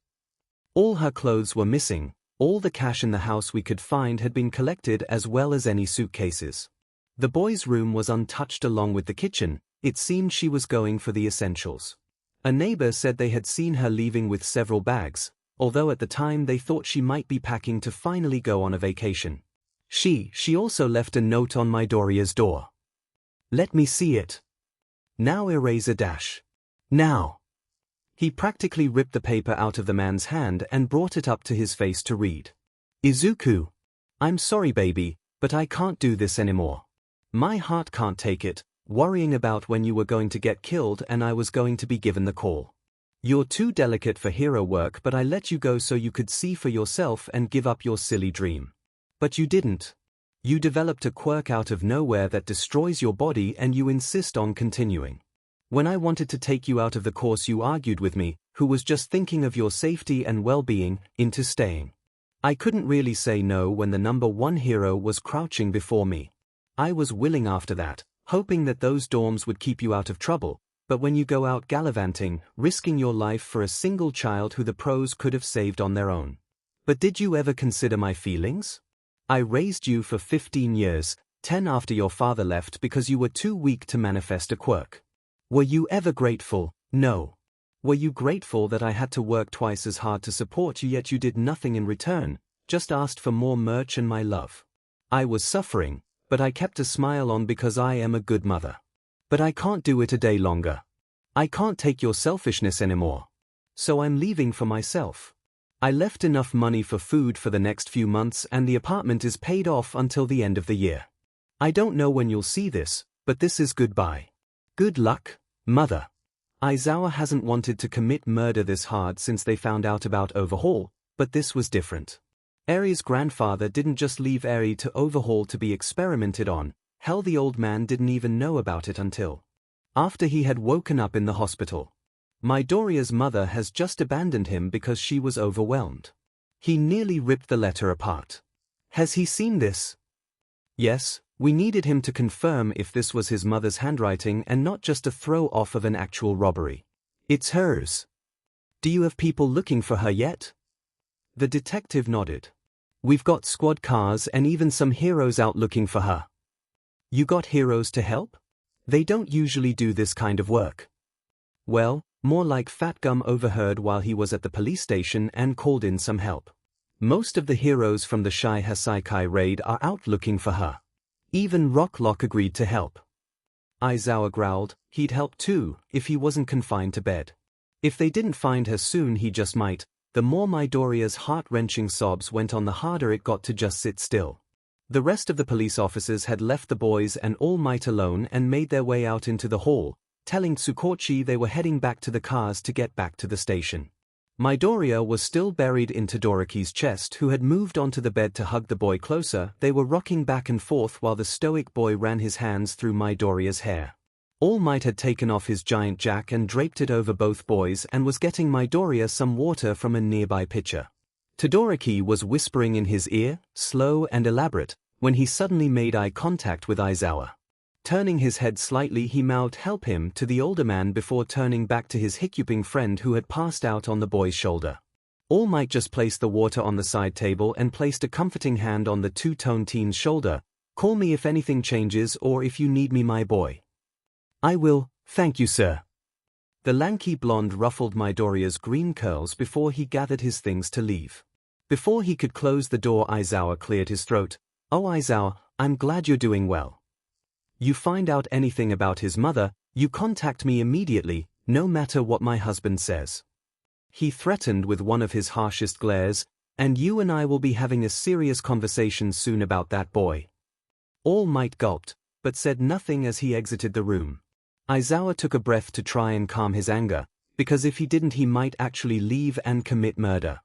All her clothes were missing, all the cash in the house we could find had been collected as well as any suitcases. The boy's room was untouched along with the kitchen. It seemed she was going for the essentials. A neighbor said they had seen her leaving with several bags, although at the time they thought she might be packing to finally go on a vacation. She also left a note on Midoriya's door. Let me see it. Now erase a dash. Now. He practically ripped the paper out of the man's hand and brought it up to his face to read. Izuku. I'm sorry baby, but I can't do this anymore. My heart can't take it, worrying about when you were going to get killed and I was going to be given the call. You're too delicate for hero work, but I let you go so you could see for yourself and give up your silly dream. But you didn't. You developed a quirk out of nowhere that destroys your body and you insist on continuing. When I wanted to take you out of the course you argued with me, who was just thinking of your safety and well-being, into staying. I couldn't really say no when the number one hero was crouching before me. I was willing after that, hoping that those dorms would keep you out of trouble, but when you go out gallivanting, risking your life for a single child who the pros could have saved on their own. But did you ever consider my feelings? I raised you for 15 years, 10 after your father left because you were too weak to manifest a quirk. Were you ever grateful? No. Were you grateful that I had to work twice as hard to support you yet you did nothing in return, just asked for more merch and my love? I was suffering, but I kept a smile on because I am a good mother. But I can't do it a day longer. I can't take your selfishness anymore. So I'm leaving for myself. I left enough money for food for the next few months and the apartment is paid off until the end of the year. I don't know when you'll see this, but this is goodbye. Good luck, mother. Aizawa hasn't wanted to commit murder this hard since they found out about Overhaul, but this was different. Eri's grandfather didn't just leave Eri to Overhaul to be experimented on, hell the old man didn't even know about it until after he had woken up in the hospital. Midoriya's mother has just abandoned him because she was overwhelmed. He nearly ripped the letter apart. Has he seen this? Yes, we needed him to confirm if this was his mother's handwriting and not just a throw-off of an actual robbery. It's hers. Do you have people looking for her yet? The detective nodded. We've got squad cars and even some heroes out looking for her. You got heroes to help? They don't usually do this kind of work. Well, more like Fat Gum overheard while he was at the police station and called in some help. Most of the heroes from the Shai Hasaikai raid are out looking for her. Even Rocklock agreed to help. Aizawa growled, he'd help too, if he wasn't confined to bed. If they didn't find her soon he just might. The more Midoriya's heart-wrenching sobs went on the harder it got to just sit still. The rest of the police officers had left the boys and All Might alone and made their way out into the hall, telling Tsukochi they were heading back to the cars to get back to the station. Midoriya was still buried in Todoroki's chest, who had moved onto the bed to hug the boy closer. They were rocking back and forth while the stoic boy ran his hands through Midoriya's hair. All Might had taken off his giant jack and draped it over both boys and was getting Midoriya some water from a nearby pitcher. Todoroki was whispering in his ear, slow and elaborate, when he suddenly made eye contact with Aizawa. Turning his head slightly he mouthed help him to the older man before turning back to his hiccuping friend who had passed out on the boy's shoulder. All Might just placed the water on the side table and placed a comforting hand on the two-tone teen's shoulder. Call me if anything changes or if you need me, my boy. I will, thank you, sir. The lanky blonde ruffled Midoriya's green curls before he gathered his things to leave. Before he could close the door, Aizawa cleared his throat. Oh Aizawa, I'm glad you're doing well. You find out anything about his mother, you contact me immediately, no matter what my husband says. He threatened with one of his harshest glares, and you and I will be having a serious conversation soon about that boy. All Might gulped, but said nothing as he exited the room. Aizawa took a breath to try and calm his anger, because if he didn't he might actually leave and commit murder.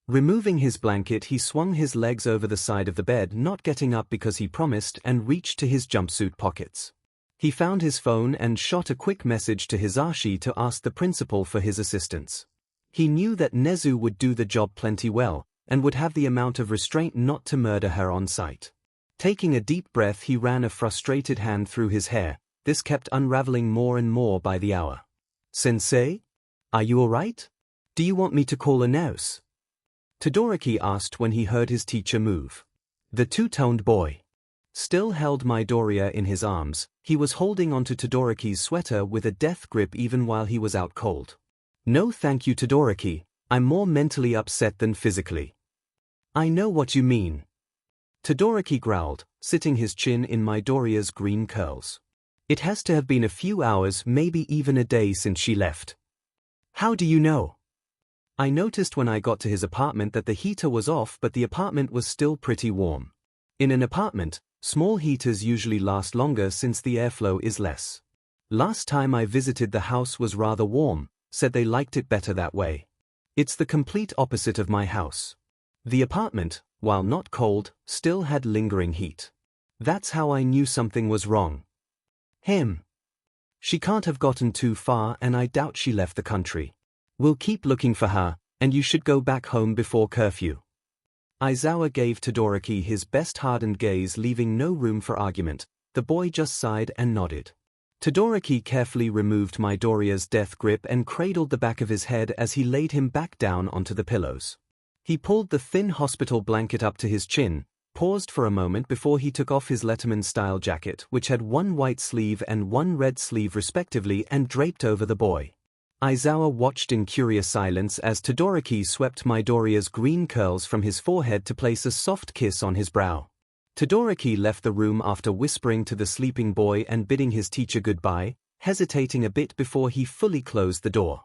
Removing his blanket he swung his legs over the side of the bed, not getting up because he promised, and reached to his jumpsuit pockets. He found his phone and shot a quick message to Hisashi to ask the principal for his assistance. He knew that Nezu would do the job plenty well, and would have the amount of restraint not to murder her on sight. Taking a deep breath, he ran a frustrated hand through his hair. This kept unraveling more and more by the hour. Sensei? Are you alright? Do you want me to call a nurse? Todoroki asked when he heard his teacher move. The two-toned boy still held Midoriya in his arms. He was holding onto Todoroki's sweater with a death grip even while he was out cold. No thank you, Todoroki. I'm more mentally upset than physically. I know what you mean. Todoroki growled, sitting his chin in Midoriya's green curls. It has to have been a few hours, maybe even a day since she left. How do you know? I noticed when I got to his apartment that the heater was off, but the apartment was still pretty warm. In an apartment, small heaters usually last longer since the airflow is less. Last time I visited the house was rather warm, said they liked it better that way. It's the complete opposite of my house. The apartment, while not cold, still had lingering heat. That's how I knew something was wrong. She can't have gotten too far, and I doubt she left the country. We'll keep looking for her, and you should go back home before curfew. Aizawa gave Todoroki his best hardened gaze, leaving no room for argument. The boy just sighed and nodded. Todoroki carefully removed Midoriya's death grip and cradled the back of his head as he laid him back down onto the pillows. He pulled the thin hospital blanket up to his chin, paused for a moment before he took off his Letterman-style jacket, which had one white sleeve and one red sleeve respectively, and draped over the boy. Aizawa watched in curious silence as Todoroki swept Midoriya's green curls from his forehead to place a soft kiss on his brow. Todoroki left the room after whispering to the sleeping boy and bidding his teacher goodbye, hesitating a bit before he fully closed the door.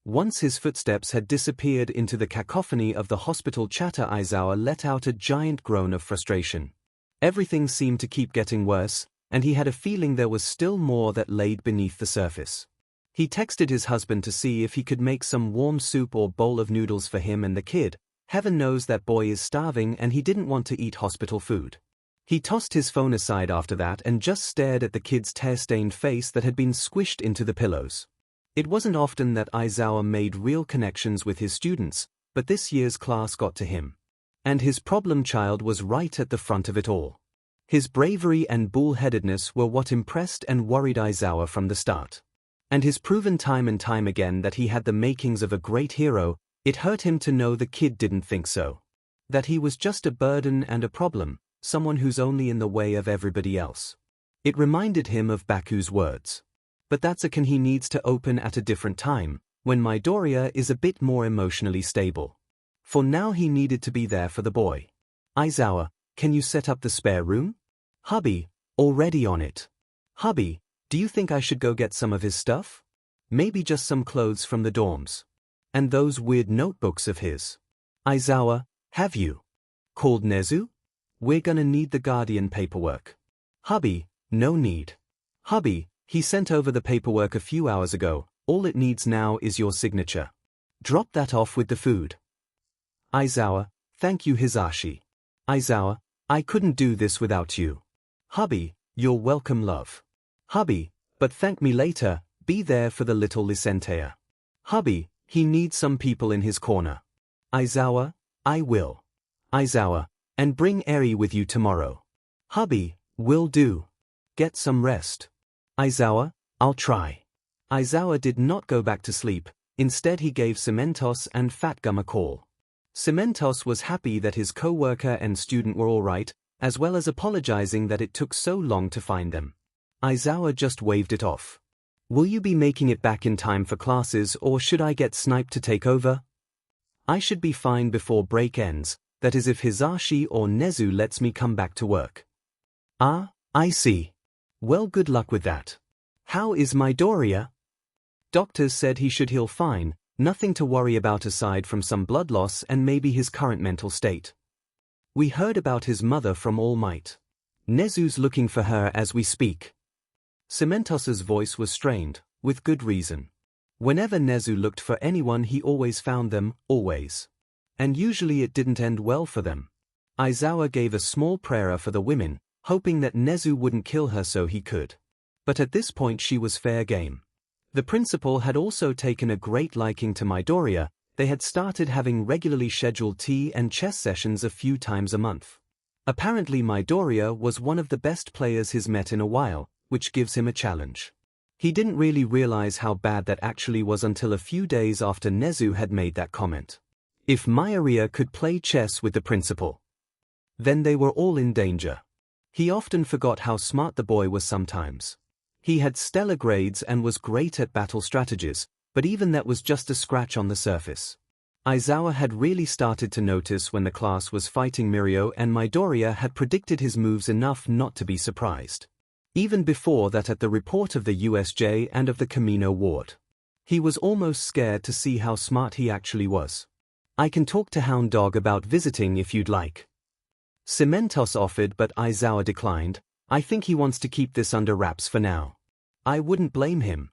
Once his footsteps had disappeared into the cacophony of the hospital chatter, Aizawa let out a giant groan of frustration. Everything seemed to keep getting worse, and he had a feeling there was still more that laid beneath the surface. He texted his husband to see if he could make some warm soup or bowl of noodles for him and the kid. Heaven knows that boy is starving and he didn't want to eat hospital food. He tossed his phone aside after that and just stared at the kid's tear-stained face that had been squished into the pillows. It wasn't often that Aizawa made real connections with his students, but this year's class got to him. And his problem child was right at the front of it all. His bravery and bullheadedness were what impressed and worried Aizawa from the start. And his proven time and time again that he had the makings of a great hero, it hurt him to know the kid didn't think so. That he was just a burden and a problem, someone who's only in the way of everybody else. It reminded him of Baku's words. But that's a can he needs to open at a different time, when Midoriya is a bit more emotionally stable. For now he needed to be there for the boy. Aizawa, can you set up the spare room? Hubby, already on it. Hubby, do you think I should go get some of his stuff? Maybe just some clothes from the dorms. And those weird notebooks of his. Aizawa, have you called Nezu? We're gonna need the Guardian paperwork. Hubby, no need. Hubby, he sent over the paperwork a few hours ago. All it needs now is your signature. Drop that off with the food. Aizawa, thank you Hisashi. Aizawa, I couldn't do this without you. Hubby, you're welcome love. Hubby, but thank me later, be there for the little Licentea. Hubby, he needs some people in his corner. Aizawa, I will. Aizawa, and bring Eri with you tomorrow. Hubby, will do. Get some rest. Aizawa, I'll try. Aizawa did not go back to sleep, instead he gave Cementos and Fat Gum a call. Cementos was happy that his co-worker and student were all right, as well as apologizing that it took so long to find them. Aizawa just waved it off. Will you be making it back in time for classes, or should I get Snipe to take over? I should be fine before break ends, that is if Hisashi or Nezu lets me come back to work. Ah, I see. Well, good luck with that. How is Midoriya? Doctors said he should heal fine, nothing to worry about aside from some blood loss and maybe his current mental state. We heard about his mother from All Might. Nezu's looking for her as we speak. Cementos's voice was strained, with good reason. Whenever Nezu looked for anyone he always found them, always. And usually it didn't end well for them. Aizawa gave a small prayer for the women, hoping that Nezu wouldn't kill her so he could. But at this point she was fair game. The principal had also taken a great liking to Midoriya. They had started having regularly scheduled tea and chess sessions a few times a month. Apparently Midoriya was one of the best players he's met in a while, which gives him a challenge. He didn't really realize how bad that actually was until a few days after Nezu had made that comment. If Midoriya could play chess with the principal, then they were all in danger. He often forgot how smart the boy was sometimes. He had stellar grades and was great at battle strategies, but even that was just a scratch on the surface. Aizawa had really started to notice when the class was fighting Mirio, and Midoriya had predicted his moves enough not to be surprised. Even before that, at the report of the USJ and of the Camino Ward, he was almost scared to see how smart he actually was. I can talk to Hound Dog about visiting if you'd like. Cementos offered, but Aizawa declined. I think he wants to keep this under wraps for now. I wouldn't blame him.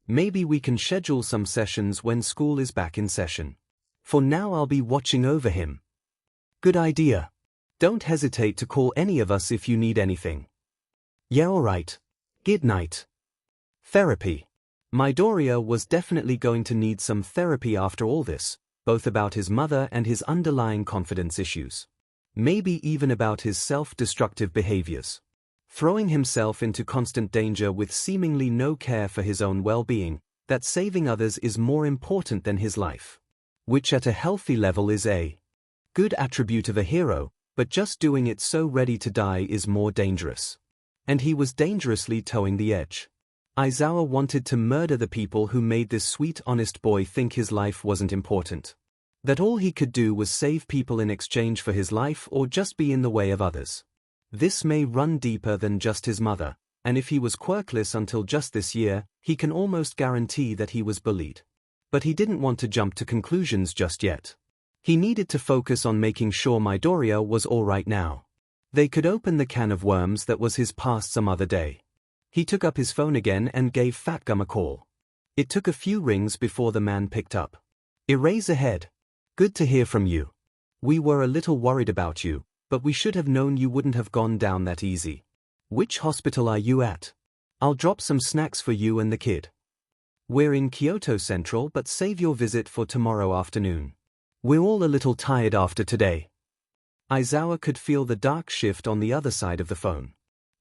Maybe we can schedule some sessions when school is back in session. For now I'll be watching over him. Good idea. Don't hesitate to call any of us if you need anything. Yeah, alright. Good night. Therapy. Midoriya was definitely going to need some therapy after all this, both about his mother and his underlying confidence issues. Maybe even about his self-destructive behaviors. Throwing himself into constant danger with seemingly no care for his own well-being, that saving others is more important than his life. Which at a healthy level is a good attribute of a hero, but just doing it so ready to die is more dangerous. And he was dangerously towing the edge. Aizawa wanted to murder the people who made this sweet honest boy think his life wasn't important. That all he could do was save people in exchange for his life or just be in the way of others. This may run deeper than just his mother, and if he was quirkless until just this year, he can almost guarantee that he was bullied. But he didn't want to jump to conclusions just yet. He needed to focus on making sure Midoriya was all right now. They could open the can of worms that was his past some other day. He took up his phone again and gave Fatgum a call. It took a few rings before the man picked up. Eraserhead. Good to hear from you. We were a little worried about you, but we should have known you wouldn't have gone down that easy. Which hospital are you at? I'll drop some snacks for you and the kid. We're in Kyoto Central, but save your visit for tomorrow afternoon. We're all a little tired after today. Aizawa could feel the dark shift on the other side of the phone.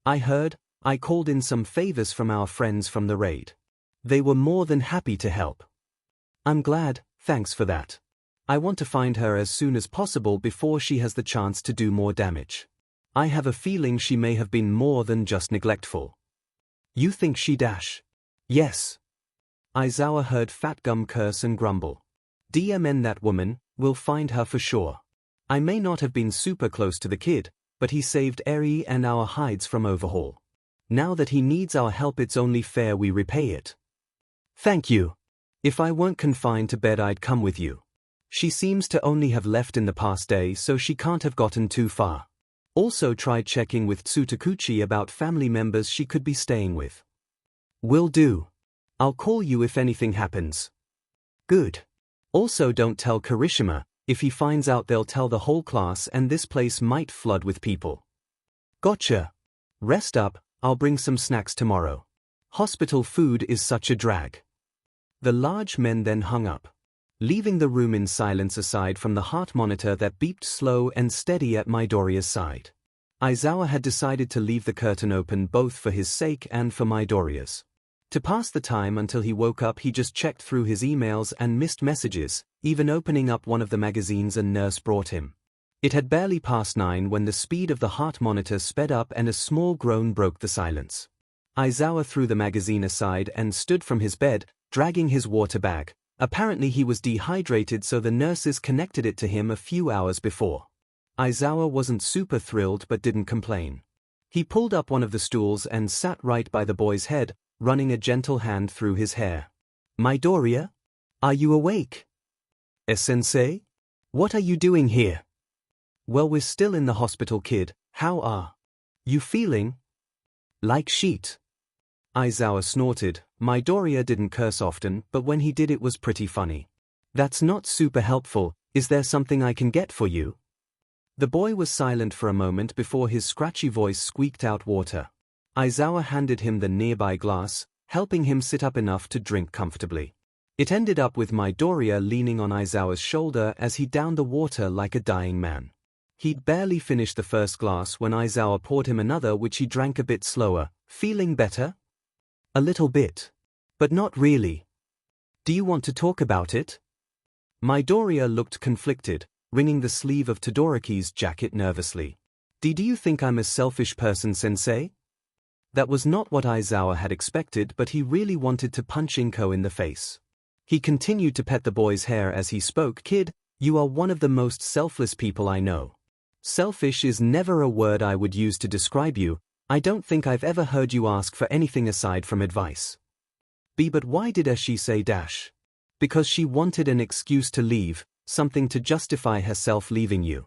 I called in some favors from our friends from the raid. They were more than happy to help. I'm glad, thanks for that. I want to find her as soon as possible before she has the chance to do more damage. I have a feeling she may have been more than just neglectful. You think she dash? Yes. Aizawa heard Fatgum curse and grumble. DMN that woman, we'll find her for sure. I may not have been super close to the kid, but he saved Eri and our hides from overhaul. Now that he needs our help, it's only fair we repay it. Thank you. If I weren't confined to bed, I'd come with you. She seems to only have left in the past day, so she can't have gotten too far. Also tried checking with Tsutakuchi about family members she could be staying with. Will do. I'll call you if anything happens. Good. Also don't tell Kirishima. If he finds out, they'll tell the whole class and this place might flood with people. Gotcha. Rest up, I'll bring some snacks tomorrow. Hospital food is such a drag. The large men then hung up, leaving the room in silence aside from the heart monitor that beeped slow and steady at Midoriya's side. Aizawa had decided to leave the curtain open both for his sake and for Midoriya's. To pass the time until he woke up, he just checked through his emails and missed messages, even opening up one of the magazines a nurse brought him. It had barely passed 9 when the speed of the heart monitor sped up and a small groan broke the silence. Aizawa threw the magazine aside and stood from his bed, dragging his water bag. Apparently he was dehydrated, so the nurses connected it to him a few hours before. Aizawa wasn't super thrilled but didn't complain. He pulled up one of the stools and sat right by the boy's head, running a gentle hand through his hair. Midoriya? Are you awake? Sensei? What are you doing here? Well, we're still in the hospital, kid. How are you feeling? Like shit. Aizawa snorted. Midoriya didn't curse often, but when he did it was pretty funny. That's not super helpful. Is there something I can get for you? The boy was silent for a moment before his scratchy voice squeaked out water. Aizawa handed him the nearby glass, helping him sit up enough to drink comfortably. It ended up with Midoriya leaning on Aizawa's shoulder as he downed the water like a dying man. He'd barely finished the first glass when Aizawa poured him another, which he drank a bit slower. Feeling better? A little bit. But not really. Do you want to talk about it? Midoriya looked conflicted, wringing the sleeve of Todoroki's jacket nervously. Do you think I'm a selfish person, sensei? That was not what Aizawa had expected, but he really wanted to punch Inko in the face. He continued to pet the boy's hair as he spoke. Kid, you are one of the most selfless people I know. Selfish is never a word I would use to describe you. I don't think I've ever heard you ask for anything aside from advice. But why did she say dash? Because she wanted an excuse to leave, something to justify herself leaving you.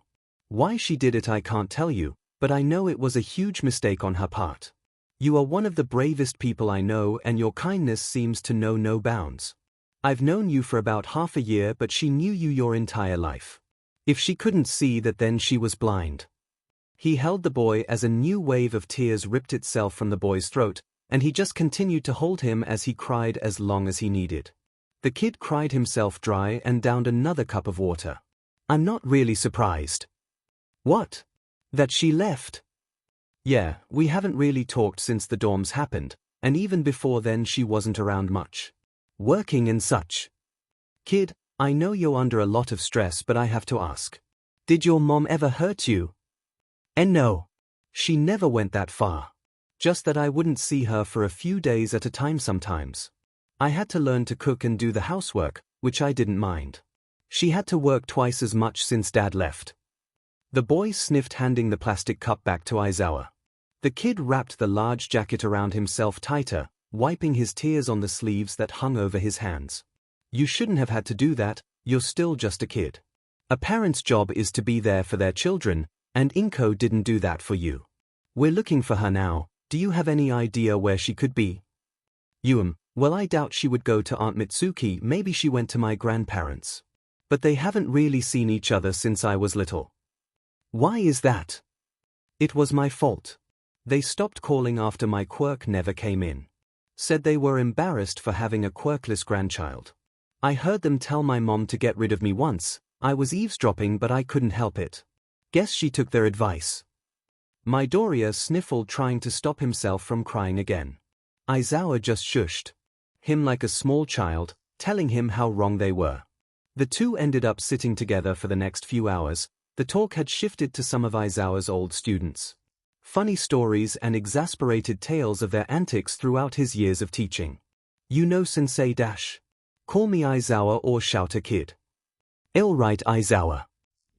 Why she did it I can't tell you, but I know it was a huge mistake on her part. You are one of the bravest people I know, and your kindness seems to know no bounds. I've known you for about half a year, but she knew you your entire life. If she couldn't see that, then she was blind. He held the boy as a new wave of tears ripped itself from the boy's throat, and he just continued to hold him as he cried as long as he needed. The kid cried himself dry and downed another cup of water. I'm not really surprised. What? That she left? Yeah, we haven't really talked since the dorms happened, and even before then she wasn't around much. Working and such. Kid, I know you're under a lot of stress, but I have to ask. Did your mom ever hurt you? And no. She never went that far. Just that I wouldn't see her for a few days at a time sometimes. I had to learn to cook and do the housework, which I didn't mind. She had to work twice as much since Dad left. The boy sniffed, handing the plastic cup back to Aizawa. The kid wrapped the large jacket around himself tighter, wiping his tears on the sleeves that hung over his hands. You shouldn't have had to do that, you're still just a kid. A parent's job is to be there for their children, and Inko didn't do that for you. We're looking for her now. Do you have any idea where she could be? Well, I doubt she would go to Aunt Mitsuki. Maybe she went to my grandparents. But they haven't really seen each other since I was little. Why is that? It was my fault. They stopped calling after my quirk never came in. Said they were embarrassed for having a quirkless grandchild. I heard them tell my mom to get rid of me once. I was eavesdropping, but I couldn't help it. Guess she took their advice. Midoriya sniffled, trying to stop himself from crying again. Aizawa just shushed him like a small child, telling him how wrong they were. The two ended up sitting together for the next few hours. The talk had shifted to some of Aizawa's old students. Funny stories and exasperated tales of their antics throughout his years of teaching. You know, Sensei Dash. Call me Aizawa or shout a kid. Ill right, Aizawa.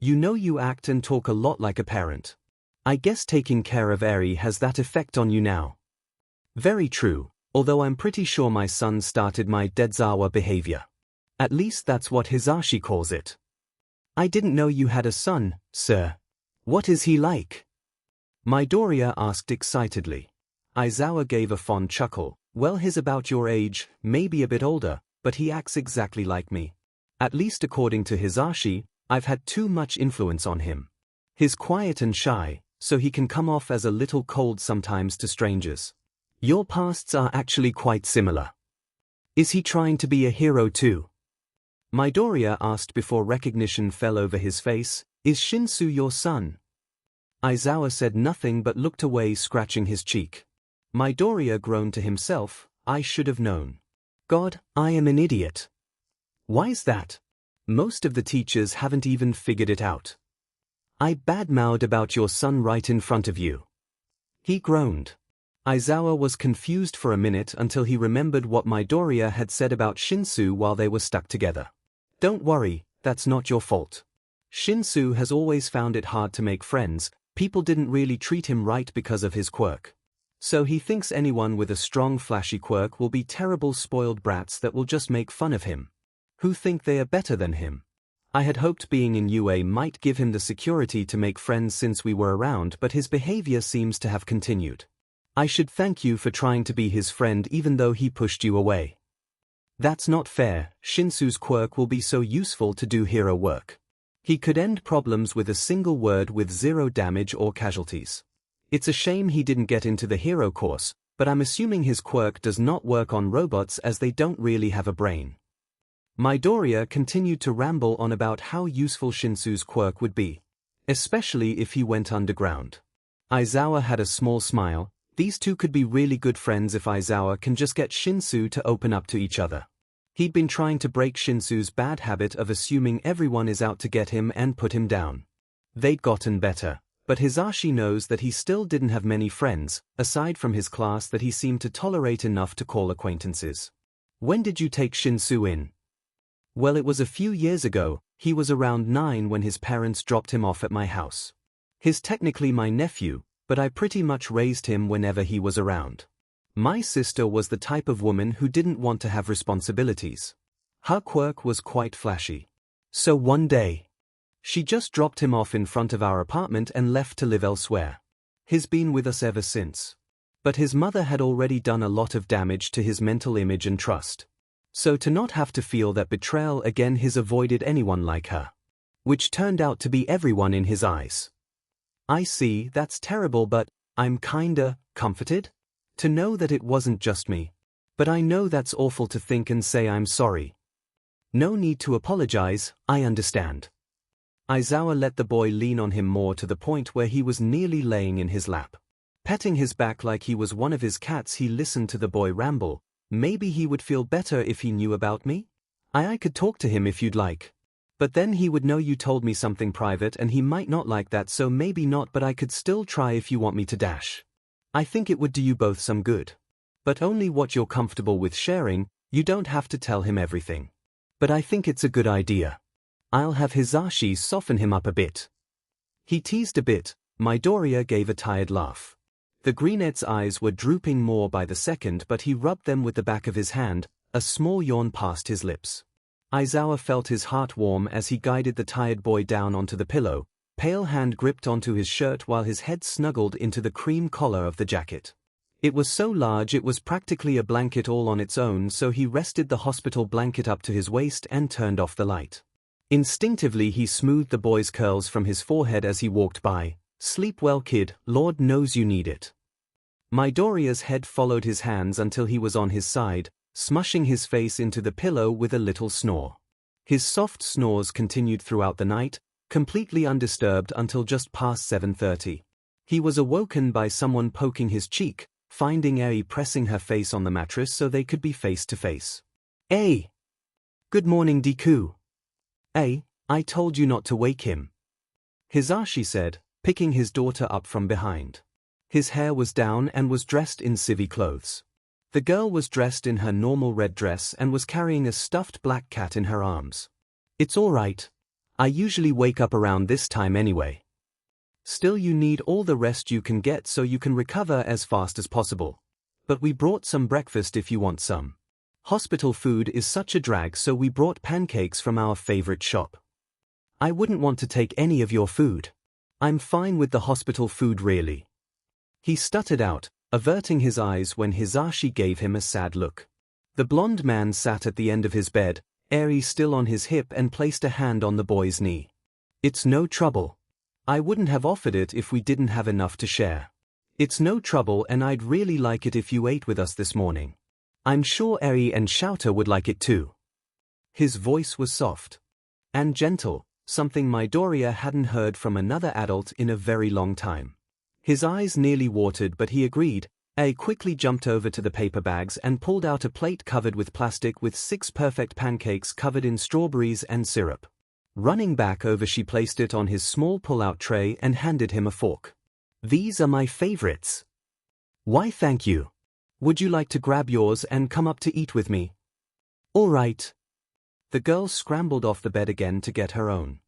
You know you act and talk a lot like a parent. I guess taking care of Eri has that effect on you now. Very true, although I'm pretty sure my son started my Dezawa behavior. At least that's what Hisashi calls it. I didn't know you had a son, sir. What is he like? Midoriya asked excitedly. Aizawa gave a fond chuckle. Well, he's about your age, maybe a bit older, but he acts exactly like me. At least according to Hisashi, I've had too much influence on him. He's quiet and shy, so he can come off as a little cold sometimes to strangers. Your pasts are actually quite similar. Is he trying to be a hero too? Midoriya asked before recognition fell over his face. Is Shinsu your son? Aizawa said nothing but looked away, scratching his cheek. Midoriya groaned to himself. I should have known. God, I am an idiot. Why's that? Most of the teachers haven't even figured it out. I badmouthed about your son right in front of you. He groaned. Aizawa was confused for a minute until he remembered what Midoriya had said about Shinsu while they were stuck together. Don't worry, that's not your fault. Shinsu has always found it hard to make friends. People didn't really treat him right because of his quirk. So he thinks anyone with a strong flashy quirk will be terrible spoiled brats that will just make fun of him. Who think they are better than him. I had hoped being in UA might give him the security to make friends since we were around, but his behavior seems to have continued. I should thank you for trying to be his friend even though he pushed you away. That's not fair. Shinsu's quirk will be so useful to do hero work. He could end problems with a single word with 0 damage or casualties. It's a shame he didn't get into the hero course, but I'm assuming his quirk does not work on robots as they don't really have a brain. Midoriya continued to ramble on about how useful Shinsu's quirk would be. especially if he went underground. Aizawa had a small smile. These two could be really good friends if Aizawa can just get Shinsu to open up to each other. He'd been trying to break Shinsu's bad habit of assuming everyone is out to get him and put him down. They'd gotten better, but Hisashi knows that he still didn't have many friends, aside from his class that he seemed to tolerate enough to call acquaintances. When did you take Shinsu in? Well, it was a few years ago. He was around 9 when his parents dropped him off at my house. He's technically my nephew, but I pretty much raised him whenever he was around. My sister was the type of woman who didn't want to have responsibilities. Her quirk was quite flashy. So one day, she just dropped him off in front of our apartment and left to live elsewhere. He's been with us ever since. But his mother had already done a lot of damage to his mental image and trust. So to not have to feel that betrayal again, he's avoided anyone like her. Which turned out to be everyone in his eyes. I see, that's terrible, but I'm kinda comforted to know that it wasn't just me. But I know that's awful to think and say I'm sorry. No need to apologize, I understand. Aizawa let the boy lean on him more to the point where he was nearly laying in his lap. Petting his back like he was one of his cats, he listened to the boy ramble. Maybe he would feel better if he knew about me? I could talk to him if you'd like. But then he would know you told me something private and he might not like that, so maybe not, but I could still try if you want me to dash. I think it would do you both some good. But only what you're comfortable with sharing, you don't have to tell him everything. But I think it's a good idea. I'll have Hisashi soften him up a bit. He teased a bit. Midoriya gave a tired laugh. The greenette's eyes were drooping more by the second, but he rubbed them with the back of his hand. A small yawn passed his lips. Aizawa felt his heart warm as he guided the tired boy down onto the pillow. Pale hand gripped onto his shirt while his head snuggled into the cream collar of the jacket. It was so large it was practically a blanket all on its own, so he rested the hospital blanket up to his waist and turned off the light. Instinctively he smoothed the boy's curls from his forehead as he walked by. Sleep well, kid, Lord knows you need it. Midoriya's head followed his hands until he was on his side, smushing his face into the pillow with a little snore. His soft snores continued throughout the night, completely undisturbed until just past 7:30. He was awoken by someone poking his cheek, finding Eri pressing her face on the mattress so they could be face to face. Hey! Good morning, Deku. Hey, I told you not to wake him. Hisashi said, picking his daughter up from behind. His hair was down and was dressed in civvy clothes. The girl was dressed in her normal red dress and was carrying a stuffed black cat in her arms. It's all right. I usually wake up around this time anyway. Still, you need all the rest you can get so you can recover as fast as possible. But we brought some breakfast if you want some. Hospital food is such a drag, so we brought pancakes from our favorite shop. I wouldn't want to take any of your food. I'm fine with the hospital food, really. He stuttered out, averting his eyes when Hisashi gave him a sad look. The blond man sat at the end of his bed, Eri still on his hip, and placed a hand on the boy's knee. It's no trouble. I wouldn't have offered it if we didn't have enough to share. It's no trouble, and I'd really like it if you ate with us this morning. I'm sure Eri and Shouter would like it too. His voice was soft and gentle, something Midoriya hadn't heard from another adult in a very long time. His eyes nearly watered, but he agreed. A quickly jumped over to the paper bags and pulled out a plate covered with plastic with 6 perfect pancakes covered in strawberries and syrup. Running back over, she placed it on his small pull-out tray and handed him a fork. These are my favorites. Why, thank you. Would you like to grab yours and come up to eat with me? All right. The girl scrambled off the bed again to get her own.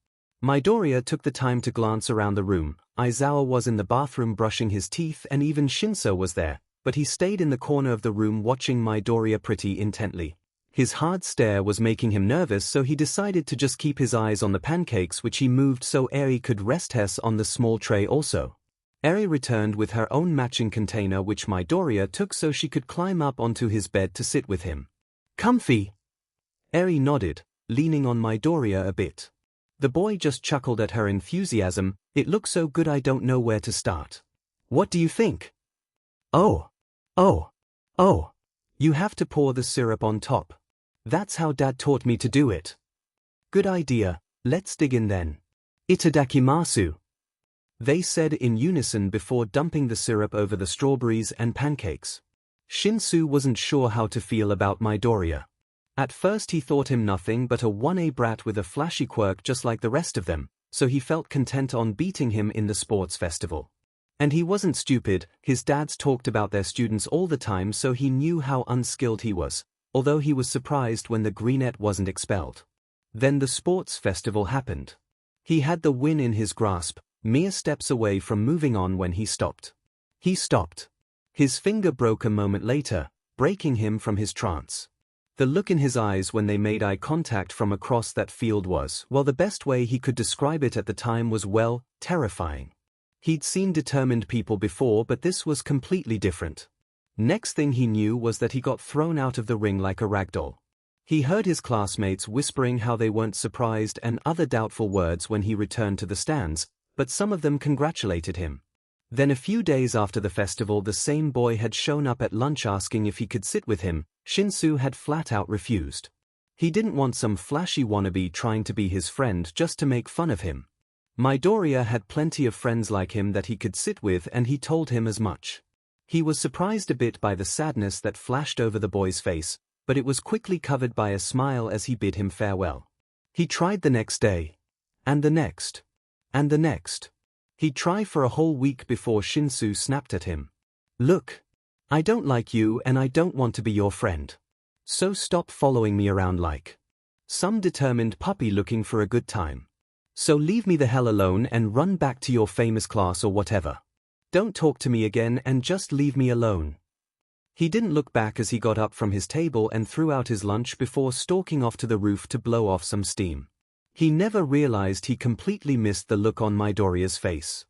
Midoriya took the time to glance around the room. Aizawa was in the bathroom brushing his teeth and even Shinso was there, but he stayed in the corner of the room watching Midoriya pretty intently. His hard stare was making him nervous, so he decided to just keep his eyes on the pancakes, which he moved so Eri could rest his on the small tray also. Eri returned with her own matching container, which Midoriya took so she could climb up onto his bed to sit with him. Comfy? Eri nodded, leaning on Midoriya a bit. The boy just chuckled at her enthusiasm. It looks so good I don't know where to start. What do you think? Oh. You have to pour the syrup on top. That's how Dad taught me to do it. Good idea, let's dig in then. Itadakimasu. they said in unison before dumping the syrup over the strawberries and pancakes. Shinsu wasn't sure how to feel about Midoriya. At first he thought him nothing but a 1A brat with a flashy quirk just like the rest of them, so he felt content on beating him in the sports festival. And he wasn't stupid, his dads talked about their students all the time so he knew how unskilled he was, although he was surprised when the Greenette wasn't expelled. Then the sports festival happened. He had the win in his grasp, mere steps away from moving on when he stopped. He stopped. His finger broke a moment later, breaking him from his trance. The look in his eyes when they made eye contact from across that field was, well, the best way he could describe it at the time was, well, terrifying. He'd seen determined people before, but this was completely different. Next thing he knew was that he got thrown out of the ring like a ragdoll. He heard his classmates whispering how they weren't surprised and other doubtful words when he returned to the stands, but some of them congratulated him. Then a few days after the festival, the same boy had shown up at lunch asking if he could sit with him. Shinsu had flat out refused. He didn't want some flashy wannabe trying to be his friend just to make fun of him. Midoriya had plenty of friends like him that he could sit with, and he told him as much. He was surprised a bit by the sadness that flashed over the boy's face, but it was quickly covered by a smile as he bid him farewell. He tried the next day. And the next. And the next. He'd try for a whole week before Shinsu snapped at him. Look. I don't like you and I don't want to be your friend. So stop following me around like some determined puppy looking for a good time. So leave me the hell alone and run back to your famous class or whatever. Don't talk to me again and just leave me alone. He didn't look back as he got up from his table and threw out his lunch before stalking off to the roof to blow off some steam. He never realized he completely missed the look on Midoriya's face.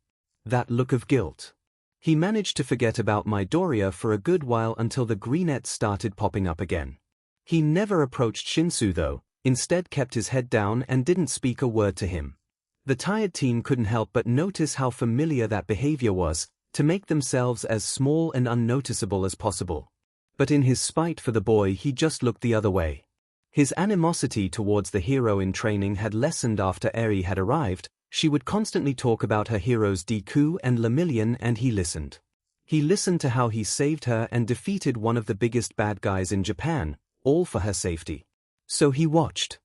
That look of guilt. He managed to forget about Midoriya for a good while until the Greenette started popping up again. He never approached Shinsu though, instead kept his head down and didn't speak a word to him. The tired teen couldn't help but notice how familiar that behavior was, to make themselves as small and unnoticeable as possible. But in his spite for the boy, he just looked the other way. His animosity towards the hero in training had lessened after Eri had arrived. She would constantly talk about her heroes Deku and Lemillion, and he listened. He listened to how he saved her and defeated one of the biggest bad guys in Japan, all for her safety. So he watched.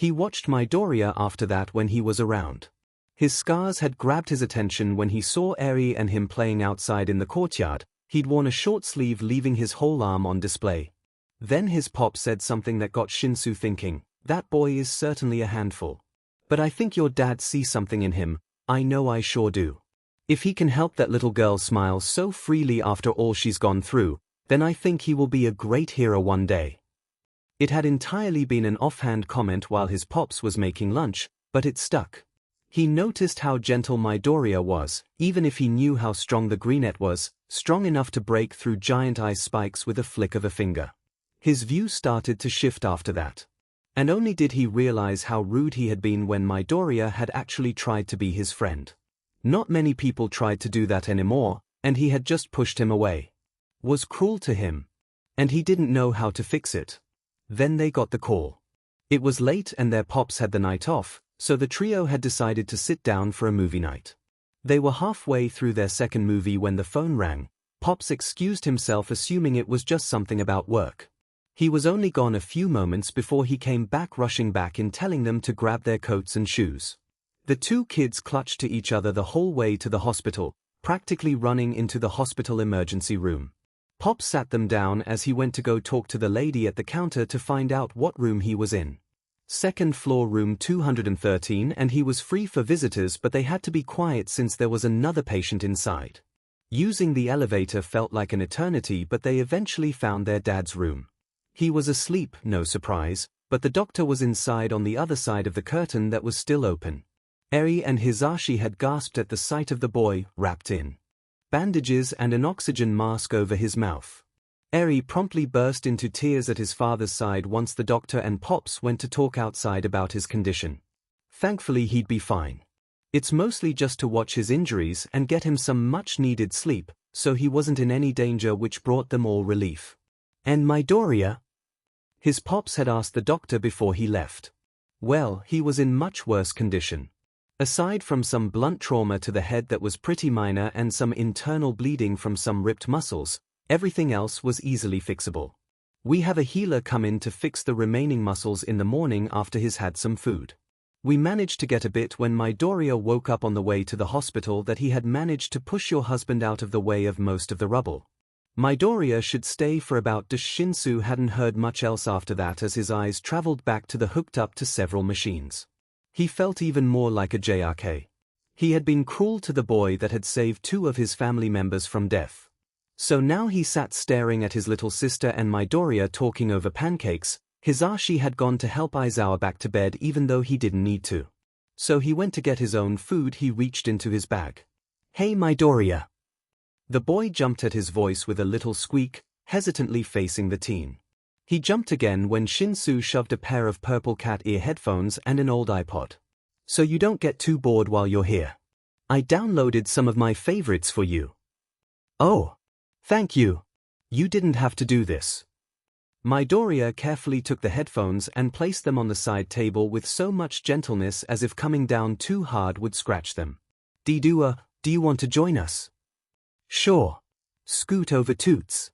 He watched Midoriya after that when he was around. His scars had grabbed his attention when he saw Eri and him playing outside in the courtyard. He'd worn a short sleeve, leaving his whole arm on display. Then his pop said something that got Shinsu thinking, that boy is certainly a handful. But I think your dad sees something in him. I know I sure do. If he can help that little girl smile so freely after all she's gone through, then I think he will be a great hero one day. It had entirely been an offhand comment while his pops was making lunch, but it stuck. He noticed how gentle Midoriya was, even if he knew how strong the Greenette was, strong enough to break through giant ice spikes with a flick of a finger. His view started to shift after that. And only did he realize how rude he had been when Midoriya had actually tried to be his friend. Not many people tried to do that anymore, and he had just pushed him away. Was cruel to him. And he didn't know how to fix it. Then they got the call. It was late and their pops had the night off, so the trio had decided to sit down for a movie night. They were halfway through their second movie when the phone rang. Pops excused himself, assuming it was just something about work. He was only gone a few moments before he came back, rushing back in, telling them to grab their coats and shoes. The two kids clutched to each other the whole way to the hospital, practically running into the hospital emergency room. Pop sat them down as he went to go talk to the lady at the counter to find out what room he was in. Second floor, room 213, and he was free for visitors, but they had to be quiet since there was another patient inside. Using the elevator felt like an eternity, but they eventually found their dad's room. He was asleep, no surprise, but the doctor was inside on the other side of the curtain that was still open. Eri and Hisashi had gasped at the sight of the boy, wrapped in bandages and an oxygen mask over his mouth. Eri promptly burst into tears at his father's side once the doctor and Pops went to talk outside about his condition. Thankfully he'd be fine. It's mostly just to watch his injuries and get him some much-needed sleep, so he wasn't in any danger, which brought them all relief. And Midoriya? His Pops had asked the doctor before he left. Well, he was in much worse condition. Aside from some blunt trauma to the head that was pretty minor and some internal bleeding from some ripped muscles, everything else was easily fixable. We have a healer come in to fix the remaining muscles in the morning after he's had some food. We managed to get a bit when Midoriya woke up on the way to the hospital that he had managed to push your husband out of the way of most of the rubble. Midoriya should stay for about Shinsu hadn't heard much else after that as his eyes traveled back to the hooked up to several machines. He felt even more like a JRK. He had been cruel to the boy that had saved 2 of his family members from death. So now he sat staring at his little sister and Midoriya talking over pancakes. Hisashi had gone to help Aizawa back to bed even though he didn't need to. So he went to get his own food. He reached into his bag. "Hey Midoriya." The boy jumped at his voice with a little squeak, hesitantly facing the teen. He jumped again when Shinsu shoved a pair of purple cat ear headphones and an old iPod. "So you don't get too bored while you're here. I downloaded some of my favorites for you." "Oh. Thank you. You didn't have to do this." Midoriya carefully took the headphones and placed them on the side table with so much gentleness as if coming down too hard would scratch them. "Do you want to join us?" "Sure. Scoot over toots."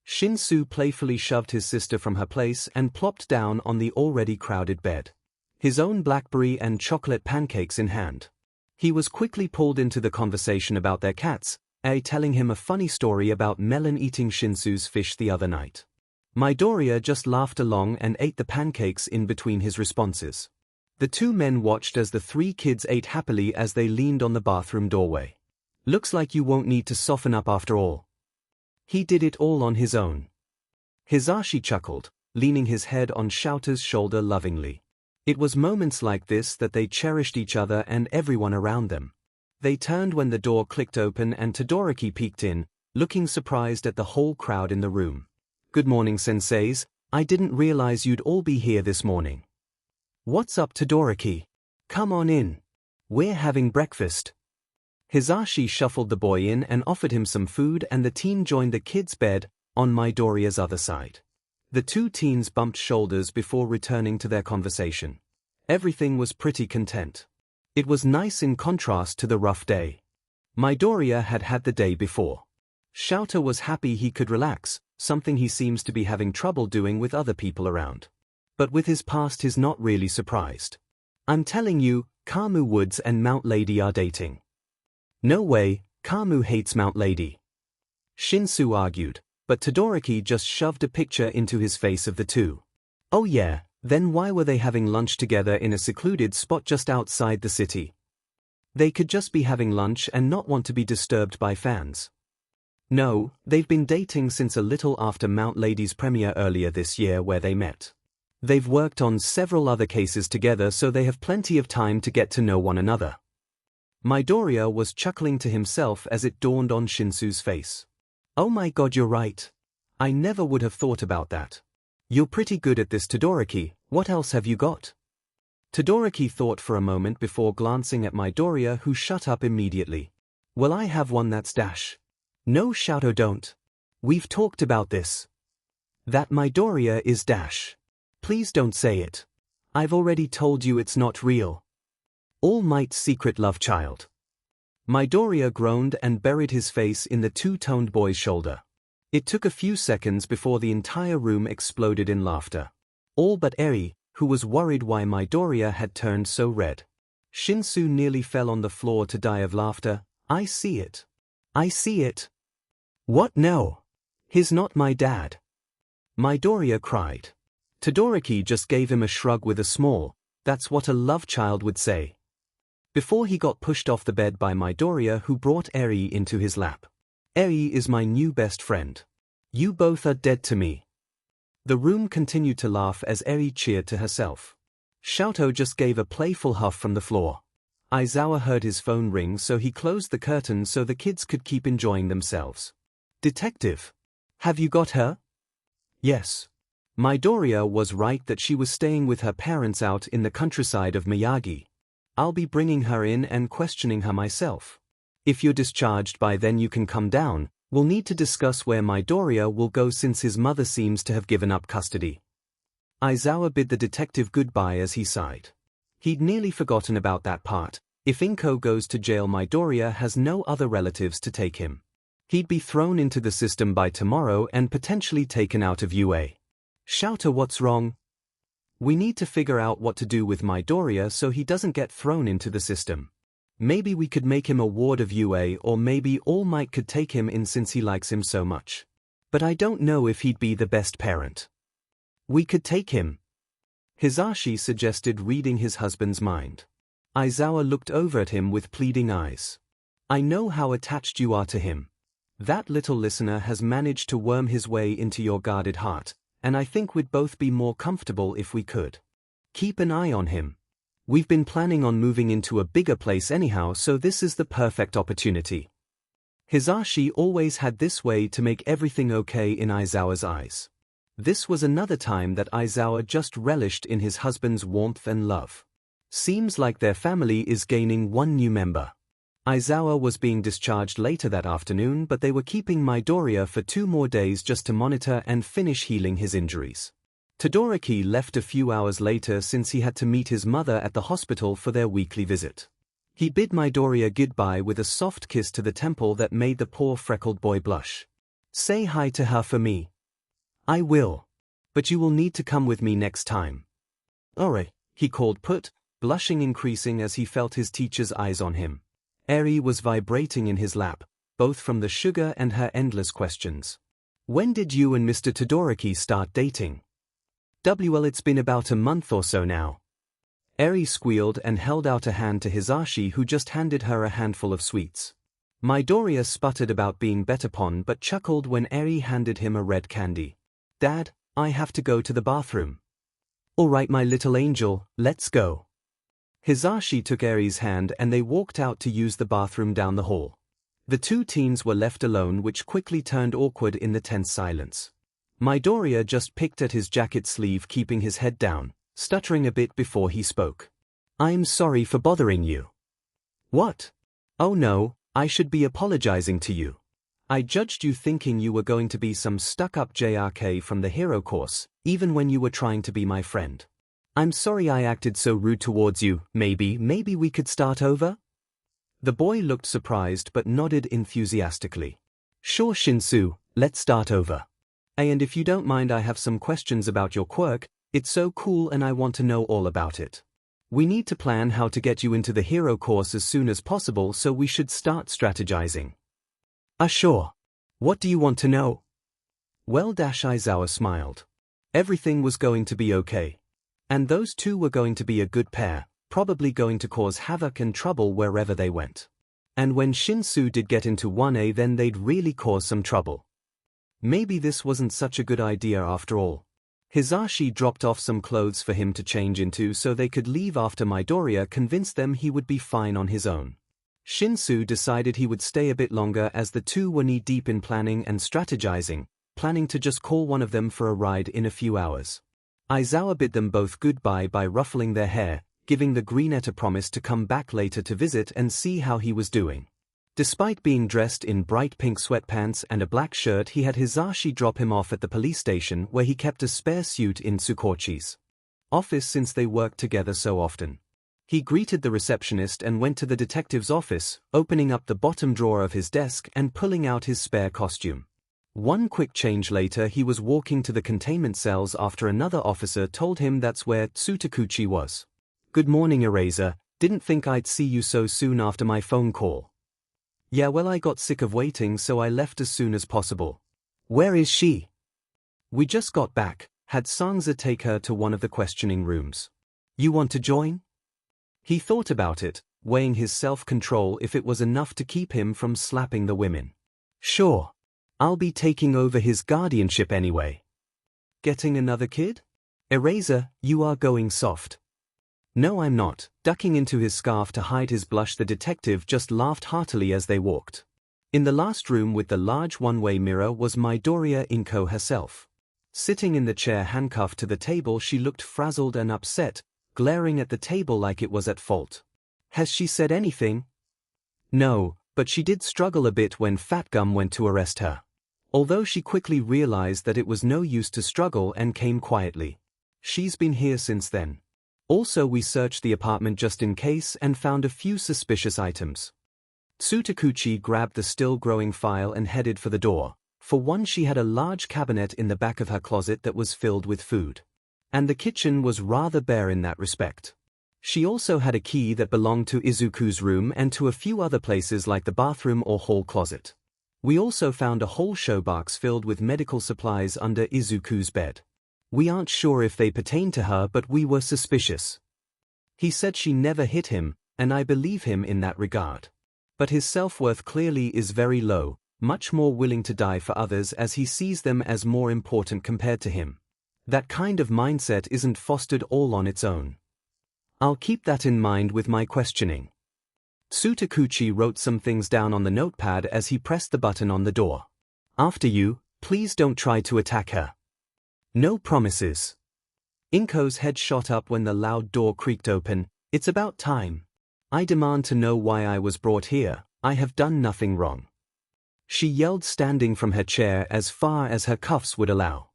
Shinsu playfully shoved his sister from her place and plopped down on the already crowded bed, his own blackberry and chocolate pancakes in hand. He was quickly pulled into the conversation about their cats, telling him a funny story about Melon eating Shinsu's fish the other night. Midoriya just laughed along and ate the pancakes in between his responses. The 2 men watched as the 3 kids ate happily as they leaned on the bathroom doorway. "Looks like you won't need to soften up after all. He did it all on his own." Hisashi chuckled, leaning his head on Shouter's shoulder lovingly. It was moments like this that they cherished each other and everyone around them. They turned when the door clicked open and Todoroki peeked in, looking surprised at the whole crowd in the room. "Good morning, senseis. I didn't realize you'd all be here this morning." "What's up, Todoroki? Come on in. We're having breakfast." Hisashi shuffled the boy in and offered him some food, and the teen joined the kid's bed on Midoriya's other side. The 2 teens bumped shoulders before returning to their conversation. Everything was pretty content. It was nice in contrast to the rough day Midoriya had had the day before. Shouter was happy he could relax, something he seems to be having trouble doing with other people around. But with his past he's not really surprised. "I'm telling you, Kamu Woods and Mount Lady are dating." "No way, Kamu hates Mount Lady," Shinsu argued, but Todoroki just shoved a picture into his face of the 2. "Oh yeah, then why were they having lunch together in a secluded spot just outside the city? They could just be having lunch and not want to be disturbed by fans." "No, they've been dating since a little after Mount Lady's premiere earlier this year where they met. They've worked on several other cases together so they have plenty of time to get to know one another." Midoriya was chuckling to himself as it dawned on Shinsu's face. "Oh my god, you're right. I never would have thought about that. You're pretty good at this, Todoroki. What else have you got?" Todoroki thought for a moment before glancing at Midoriya, who shut up immediately. "Well, I have one that's dash." "No, Shouto, don't. We've talked about this. That Midoriya is dash. Please don't say it. I've already told you it's not real. All Might's secret love child." Midoriya groaned and buried his face in the 2-toned boy's shoulder. It took a few seconds before the entire room exploded in laughter. All but Eri, who was worried why Midoriya had turned so red. Shinsu nearly fell on the floor to die of laughter. "I see it. I see it." "What? No. He's not my dad," Midoriya cried. Todoroki just gave him a shrug with a small, "That's what a love child would say," before he got pushed off the bed by Midoriya, who brought Eri into his lap. "Eri is my new best friend. You both are dead to me." The room continued to laugh as Eri cheered to herself. Shouto just gave a playful huff from the floor. Aizawa heard his phone ring, so he closed the curtain so the kids could keep enjoying themselves. "Detective, have you got her?" "Yes." Midoriya was right that she was staying with her parents out in the countryside of Miyagi. "I'll be bringing her in and questioning her myself. If you're discharged by then you can come down. We'll need to discuss where Midoriya will go since his mother seems to have given up custody." Aizawa bid the detective goodbye as he sighed. He'd nearly forgotten about that part. If Inko goes to jail, Midoriya has no other relatives to take him. He'd be thrown into the system by tomorrow and potentially taken out of UA. Shouter, what's wrong? We need to figure out what to do with Midoriya so he doesn't get thrown into the system. Maybe we could make him a ward of UA, or maybe All Might could take him in since he likes him so much. But I don't know if he'd be the best parent. We could take him. Hisashi suggested, reading his husband's mind. Aizawa looked over at him with pleading eyes. I know how attached you are to him. That little listener has managed to worm his way into your guarded heart, and I think we'd both be more comfortable if we could. Keep an eye on him. We've been planning on moving into a bigger place anyhow, so this is the perfect opportunity. Hisashi always had this way to make everything okay in Aizawa's eyes. This was another time that Aizawa just relished in his husband's warmth and love. Seems like their family is gaining one new member. Aizawa was being discharged later that afternoon, but they were keeping Midoriya for 2 more days just to monitor and finish healing his injuries. Todoroki left a few hours later since he had to meet his mother at the hospital for their weekly visit. He bid Midoriya goodbye with a soft kiss to the temple that made the poor freckled boy blush. Say hi to her for me. I will. But you will need to come with me next time. Ore, he called, blushing increasing as he felt his teacher's eyes on him. Eri was vibrating in his lap, both from the sugar and her endless questions. When did you and Mr. Todoroki start dating? Well, it's been about a month or so now. Eri squealed and held out a hand to Hisashi, who just handed her a handful of sweets. Midoriya sputtered about being bet upon but chuckled when Eri handed him a red candy. Dad, I have to go to the bathroom. All right, my little angel, let's go. Hisashi took Eri's hand and they walked out to use the bathroom down the hall. The 2 teens were left alone, which quickly turned awkward in the tense silence. Midoriya just picked at his jacket sleeve, keeping his head down, stuttering a bit before he spoke. I'm sorry for bothering you. What? Oh no, I should be apologizing to you. I judged you thinking you were going to be some stuck-up JRK from the hero course, even when you were trying to be my friend. I'm sorry I acted so rude towards you. Maybe we could start over? The boy looked surprised but nodded enthusiastically. Sure, Shinsu, let's start over. And if you don't mind, I have some questions about your quirk. It's so cool and I want to know all about it. We need to plan how to get you into the hero course as soon as possible, so we should start strategizing. Sure. What do you want to know? Well, Aizawa smiled. Everything was going to be okay. And those 2 were going to be a good pair, probably going to cause havoc and trouble wherever they went. And when Shinsu did get into 1A, then they'd really cause some trouble. Maybe this wasn't such a good idea after all. Hisashi dropped off some clothes for him to change into so they could leave after Midoriya convinced them he would be fine on his own. Shinsu decided he would stay a bit longer as the 2 were knee-deep in planning and strategizing, planning to just call one of them for a ride in a few hours. Aizawa bid them both goodbye by ruffling their hair, giving the greenette a promise to come back later to visit and see how he was doing. Despite being dressed in bright pink sweatpants and a black shirt, he had Hisashi drop him off at the police station, where he kept a spare suit in Tsukochi's office since they worked together so often. He greeted the receptionist and went to the detective's office, opening up the bottom drawer of his desk and pulling out his spare costume. One quick change later, he was walking to the containment cells after another officer told him that's where Tsutakuchi was. Good morning, Eraser. Didn't think I'd see you so soon after my phone call. Yeah, well, I got sick of waiting, so I left as soon as possible. Where is she? We just got back. Had Sangza take her to one of the questioning rooms. You want to join? He thought about it, weighing his self-control if it was enough to keep him from slapping the women. Sure. I'll be taking over his guardianship anyway. Getting another kid? Eraser, you are going soft. No, I'm not. Ducking into his scarf to hide his blush, the detective just laughed heartily as they walked. In the last room with the large one-way mirror was Midoriya Inko herself. Sitting in the chair handcuffed to the table, she looked frazzled and upset, glaring at the table like it was at fault. Has she said anything? No, but she did struggle a bit when Fat Gum went to arrest her. Although she quickly realized that it was no use to struggle and came quietly. She's been here since then. Also, we searched the apartment just in case and found a few suspicious items. Tsutakuchi grabbed the still-growing file and headed for the door. For one, she had a large cabinet in the back of her closet that was filled with food. And the kitchen was rather bare in that respect. She also had a key that belonged to Izuku's room and to a few other places like the bathroom or hall closet. We also found a whole showbox filled with medical supplies under Izuku's bed. We aren't sure if they pertain to her, but we were suspicious. He said she never hit him, and I believe him in that regard. But his self-worth clearly is very low, much more willing to die for others as he sees them as more important compared to him. That kind of mindset isn't fostered all on its own. I'll keep that in mind with my questioning. Tsutakuchi wrote some things down on the notepad as he pressed the button on the door. After you, please don't try to attack her. No promises. Inko's head shot up when the loud door creaked open. It's about time. I demand to know why I was brought here. I have done nothing wrong. She yelled, standing from her chair as far as her cuffs would allow.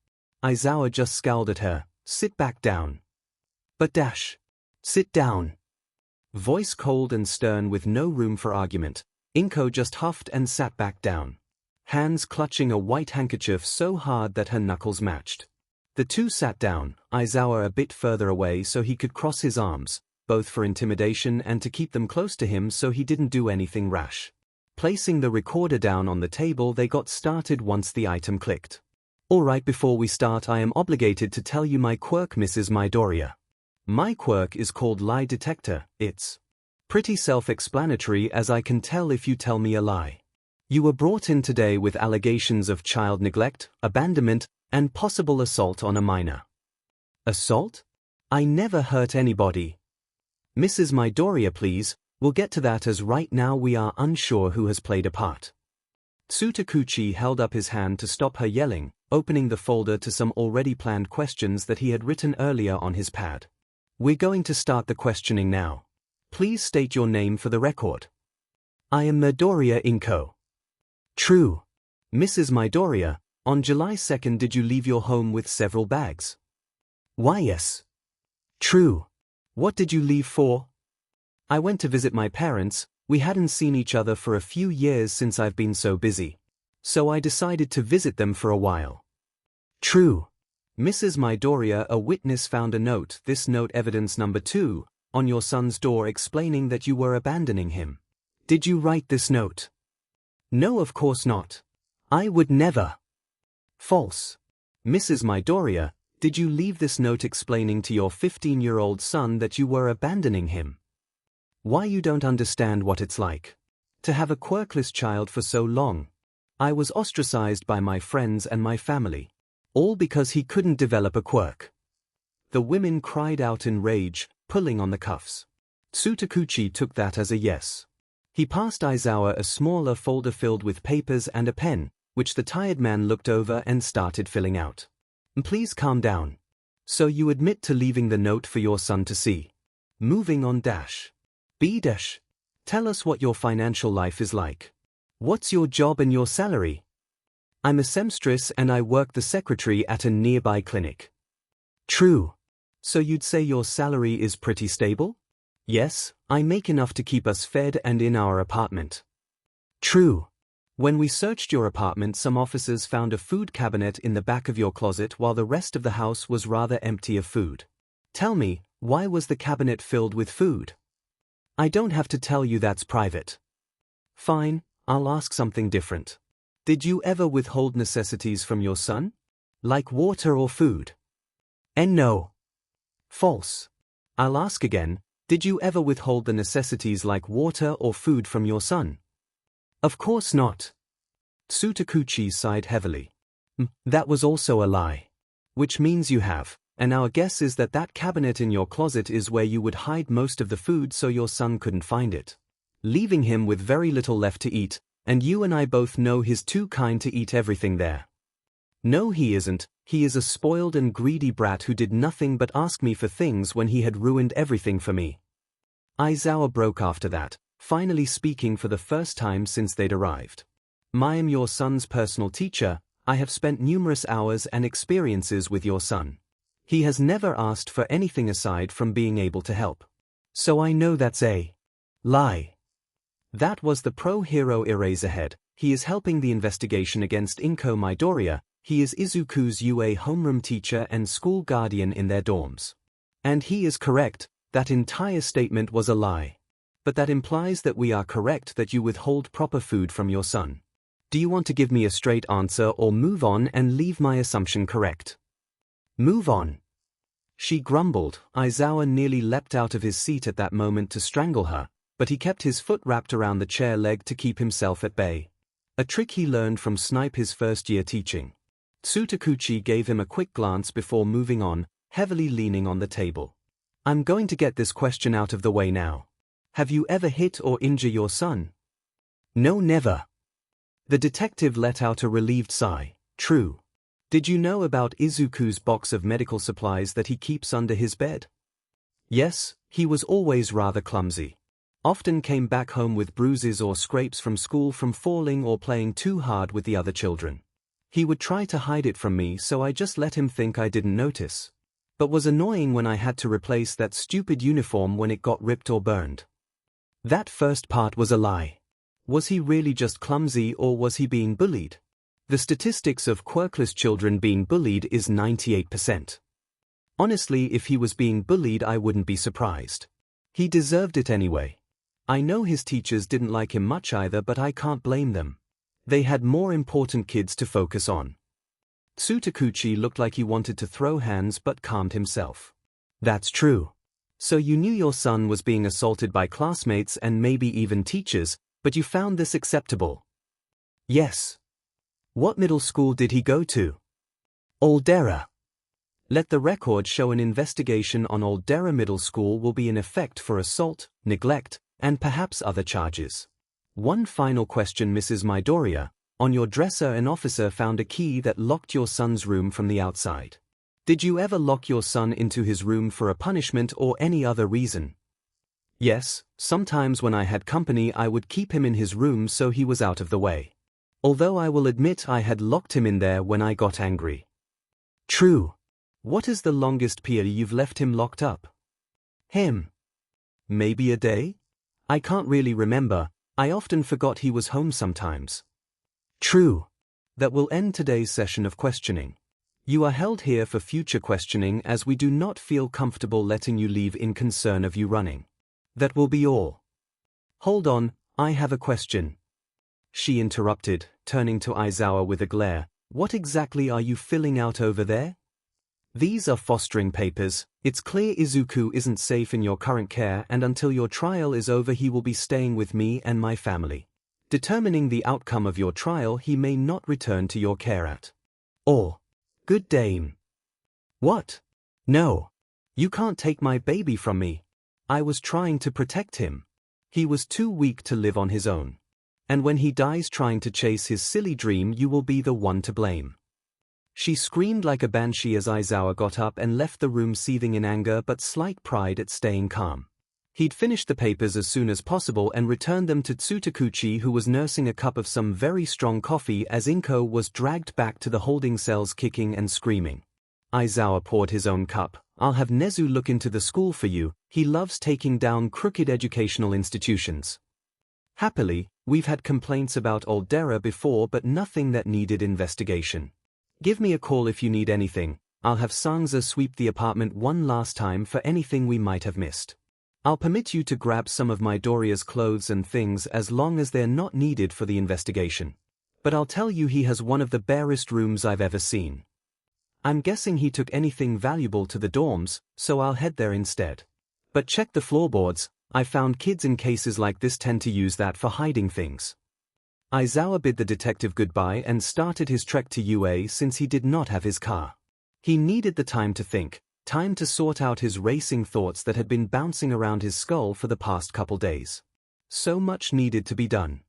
Aizawa just scowled at her. Sit back down. But dash. Sit down. Voice cold and stern with no room for argument, Inko just huffed and sat back down. Hands clutching a white handkerchief so hard that her knuckles matched. The two sat down, Aizawa a bit further away so he could cross his arms, both for intimidation and to keep them close to him so he didn't do anything rash. Placing the recorder down on the table, they got started once the item clicked. Alright, before we start, I am obligated to tell you my quirk, Mrs. Midoriya. My quirk is called lie detector. It's pretty self-explanatory, as I can tell if you tell me a lie. You were brought in today with allegations of child neglect, abandonment, and possible assault on a minor. Assault? I never hurt anybody. Mrs. Midoriya, please, we'll get to that, as right now we are unsure who has played a part. Tsutakuchi held up his hand to stop her yelling, opening the folder to some already planned questions that he had written earlier on his pad. We're going to start the questioning now. Please state your name for the record. I am Midoriya Inko. True. Mrs. Midoriya, on July 2nd did you leave your home with several bags? Why, yes. True. What did you leave for? I went to visit my parents. We hadn't seen each other for a few years since I've been so busy. So I decided to visit them for a while. True. Mrs. Midoriya, a witness found a note, this note evidence number 2, on your son's door explaining that you were abandoning him. Did you write this note? No, of course not. I would never. False. Mrs. Midoriya, did you leave this note explaining to your 15-year-old son that you were abandoning him? Why, you don't understand what it's like to have a quirkless child for so long. I was ostracized by my friends and my family. All because he couldn't develop a quirk. The women cried out in rage, pulling on the cuffs. Tsutakuchi took that as a yes. He passed Aizawa a smaller folder filled with papers and a pen, which the tired man looked over and started filling out. Please calm down. So you admit to leaving the note for your son to see. Moving on dash. B dash. Tell us what your financial life is like. What's your job and your salary? I'm a seamstress and I work the secretary at a nearby clinic. True. So you'd say your salary is pretty stable? Yes, I make enough to keep us fed and in our apartment. True. When we searched your apartment, some officers found a food cabinet in the back of your closet while the rest of the house was rather empty of food. Tell me, why was the cabinet filled with food? I don't have to tell you, that's private. Fine, I'll ask something different. Did you ever withhold necessities from your son? Like water or food? And no. False. I'll ask again, did you ever withhold the necessities like water or food from your son? Of course not. Tsutakuchi sighed heavily. That was also a lie. Which means you have, and our guess is that that cabinet in your closet is where you would hide most of the food so your son couldn't find it. Leaving him with very little left to eat, and you and I both know he's too kind to eat everything there. No, he isn't. He is a spoiled and greedy brat who did nothing but ask me for things when he had ruined everything for me. Aizawa broke after that, finally speaking for the first time since they'd arrived. I am your son's personal teacher. I have spent numerous hours and experiences with your son. He has never asked for anything aside from being able to help. So I know that's a lie. That was the pro-hero Eraserhead. He is helping the investigation against Inko Midoriya. He is Izuku's UA homeroom teacher and school guardian in their dorms. And he is correct, that entire statement was a lie. But that implies that we are correct that you withhold proper food from your son. Do you want to give me a straight answer or move on and leave my assumption correct? Move on. She grumbled. Aizawa nearly leapt out of his seat at that moment to strangle her, but he kept his foot wrapped around the chair leg to keep himself at bay. A trick he learned from Snipe his first year teaching. Tsutakuchi gave him a quick glance before moving on, heavily leaning on the table. I'm going to get this question out of the way now. Have you ever hit or injured your son? No, never. The detective let out a relieved sigh. True. Did you know about Izuku's box of medical supplies that he keeps under his bed? Yes, he was always rather clumsy. Often came back home with bruises or scrapes from school from falling or playing too hard with the other children. He would try to hide it from me, so I just let him think I didn't notice. But was annoying when I had to replace that stupid uniform when it got ripped or burned. That first part was a lie. Was he really just clumsy or was he being bullied? The statistics of quirkless children being bullied is 98%. Honestly, if he was being bullied, I wouldn't be surprised. He deserved it anyway. I know his teachers didn't like him much either, but I can't blame them. They had more important kids to focus on. Tsutakuchi looked like he wanted to throw hands but calmed himself. That's true. So you knew your son was being assaulted by classmates and maybe even teachers, but you found this acceptable? Yes. What middle school did he go to? Aldera. Let the record show an investigation on Aldera Middle School will be in effect for assault, neglect, and perhaps other charges. One final question, Mrs. Midoriya. On your dresser, an officer found a key that locked your son's room from the outside. Did you ever lock your son into his room for a punishment or any other reason? Yes, sometimes when I had company I would keep him in his room so he was out of the way. Although I will admit I had locked him in there when I got angry. True. What is the longest period you've left him locked up? Him. Maybe a day? I can't really remember. I often forgot he was home sometimes. True. That will end today's session of questioning. You are held here for future questioning as we do not feel comfortable letting you leave in concern of you running. That will be all. Hold on, I have a question. She interrupted, turning to Aizawa with a glare. What exactly are you filling out over there? These are fostering papers. It's clear Izuku isn't safe in your current care, and until your trial is over he will be staying with me and my family. Determining the outcome of your trial, he may not return to your care at. Or, good dame. What? No. You can't take my baby from me. I was trying to protect him. He was too weak to live on his own. And when he dies trying to chase his silly dream, you will be the one to blame. She screamed like a banshee as Aizawa got up and left the room, seething in anger but slight pride at staying calm. He'd finished the papers as soon as possible and returned them to Tsutakuchi, who was nursing a cup of some very strong coffee as Inko was dragged back to the holding cells kicking and screaming. Aizawa poured his own cup. I'll have Nezu look into the school for you. He loves taking down crooked educational institutions. Happily, we've had complaints about Aldera before, but nothing that needed investigation. Give me a call if you need anything. I'll have Sangza sweep the apartment one last time for anything we might have missed. I'll permit you to grab some of Midoriya's clothes and things as long as they're not needed for the investigation. But I'll tell you, he has one of the barest rooms I've ever seen. I'm guessing he took anything valuable to the dorms, so I'll head there instead. But check the floorboards. I found kids in cases like this tend to use that for hiding things. Aizawa bid the detective goodbye and started his trek to UA since he did not have his car. He needed the time to think, time to sort out his racing thoughts that had been bouncing around his skull for the past couple days. So much needed to be done.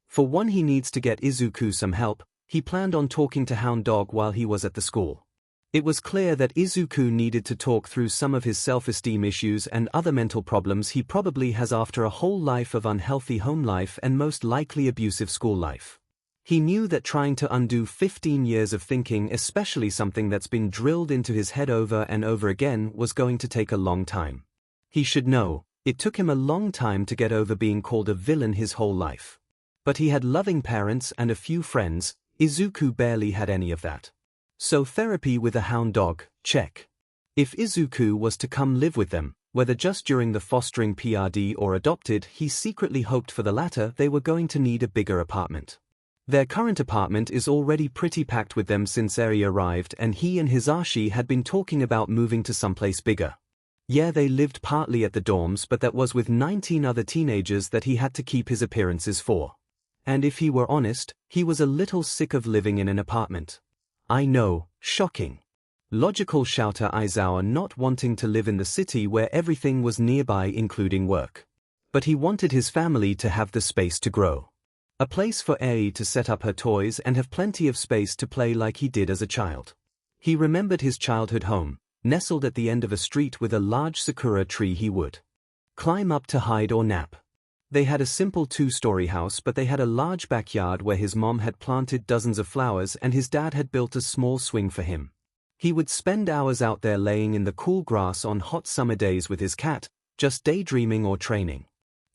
For one, he needs to get Izuku some help. He planned on talking to Hound Dog while he was at the school. It was clear that Izuku needed to talk through some of his self-esteem issues and other mental problems he probably has after a whole life of unhealthy home life and most likely abusive school life. He knew that trying to undo 15 years of thinking, especially something that's been drilled into his head over and over again, was going to take a long time. He should know, it took him a long time to get over being called a villain his whole life. But he had loving parents and a few friends. Izuku barely had any of that. So therapy with a hound dog, check. If Izuku was to come live with them, whether just during the fostering PRD or adopted, he secretly hoped for the latter. They were going to need a bigger apartment. Their current apartment is already pretty packed with them since Eri arrived, and he and Hisashi had been talking about moving to someplace bigger. Yeah, they lived partly at the dorms, but that was with 19 other teenagers that he had to keep his appearances for. And if he were honest, he was a little sick of living in an apartment. I know, shocking. Logical shouter Aizawa, not wanting to live in the city where everything was nearby including work. But he wanted his family to have the space to grow. A place for Ei to set up her toys and have plenty of space to play like he did as a child. He remembered his childhood home, nestled at the end of a street with a large sakura tree he would climb up to hide or nap. They had a simple 2-story house, but they had a large backyard where his mom had planted dozens of flowers and his dad had built a small swing for him. He would spend hours out there laying in the cool grass on hot summer days with his cat, just daydreaming or training.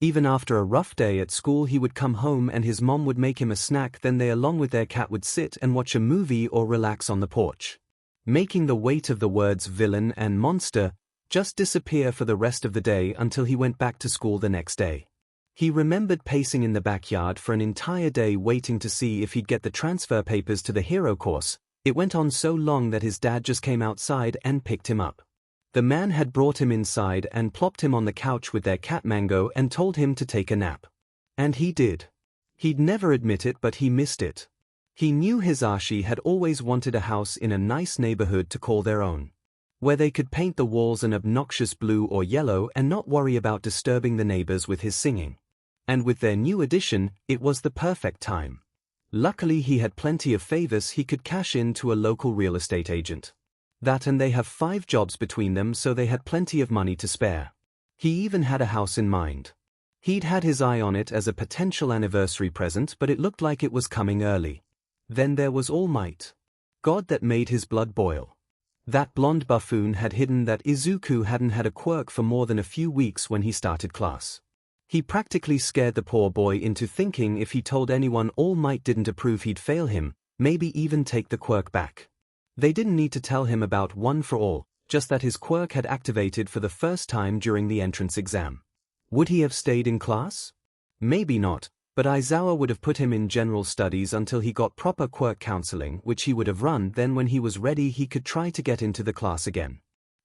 Even after a rough day at school, he would come home and his mom would make him a snack, then they along with their cat would sit and watch a movie or relax on the porch, making the weight of the words villain and monster just disappear for the rest of the day until he went back to school the next day. He remembered pacing in the backyard for an entire day waiting to see if he'd get the transfer papers to the hero course. It went on so long that his dad just came outside and picked him up. The man had brought him inside and plopped him on the couch with their cat Mango and told him to take a nap. And he did. He'd never admit it, but he missed it. He knew Hisashi had always wanted a house in a nice neighborhood to call their own, where they could paint the walls an obnoxious blue or yellow and not worry about disturbing the neighbors with his singing. And with their new addition, it was the perfect time. Luckily he had plenty of favors he could cash in to a local real estate agent. That and they have 5 jobs between them, so they had plenty of money to spare. He even had a house in mind. He'd had his eye on it as a potential anniversary present, but it looked like it was coming early. Then there was All Might. God, that made his blood boil. That blonde buffoon had hidden that Izuku hadn't had a quirk for more than a few weeks when he started class. He practically scared the poor boy into thinking if he told anyone All Might didn't approve he'd fail him, maybe even take the quirk back. They didn't need to tell him about One for All, just that his quirk had activated for the first time during the entrance exam. Would he have stayed in class? Maybe not, but Aizawa would have put him in general studies until he got proper quirk counseling, which he would have run. Then when he was ready he could try to get into the class again.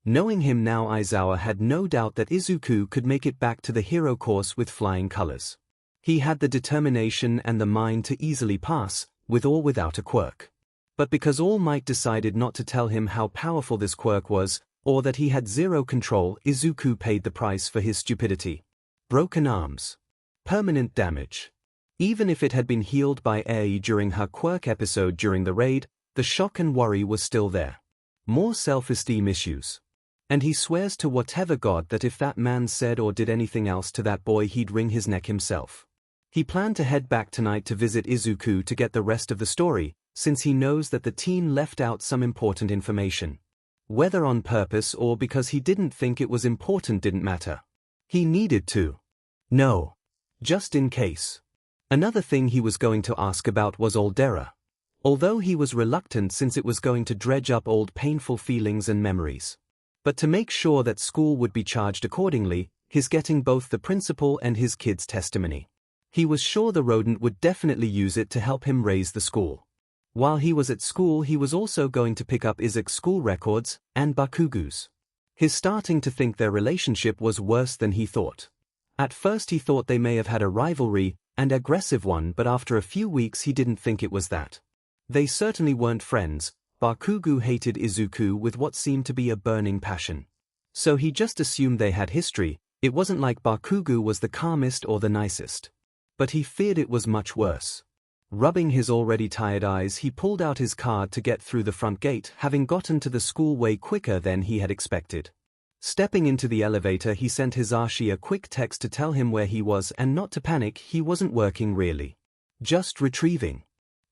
Knowing him now, Aizawa had no doubt that Izuku could make it back to the hero course with flying colors. He had the determination and the mind to easily pass, with or without a quirk. But because All Might decided not to tell him how powerful this quirk was, or that he had zero control, Izuku paid the price for his stupidity. Broken arms. Permanent damage. Even if it had been healed by Ei during her quirk episode during the raid, the shock and worry was still there. More self-esteem issues. And he swears to whatever god that if that man said or did anything else to that boy he'd wring his neck himself. He planned to head back tonight to visit Izuku to get the rest of the story, since he knows that the teen left out some important information. Whether on purpose or because he didn't think it was important didn't matter. He needed to know, just in case. Another thing he was going to ask about was Aldera. Although he was reluctant since it was going to dredge up old painful feelings and memories. But to make sure that school would be charged accordingly, his getting both the principal and his kid's testimony. He was sure the rodent would definitely use it to help him raise the school. While he was at school he was also going to pick up Isaac's school records, and Bakugu's. His starting to think their relationship was worse than he thought. At first he thought they may have had a rivalry, and aggressive one, but after a few weeks he didn't think it was that. They certainly weren't friends. Bakugu hated Izuku with what seemed to be a burning passion. So he just assumed they had history. It wasn't like Bakugu was the calmest or the nicest. But he feared it was much worse. Rubbing his already tired eyes, he pulled out his card to get through the front gate, having gotten to the school way quicker than he had expected. Stepping into the elevator he sent Hisashi a quick text to tell him where he was and not to panic. He wasn't working really. Just retrieving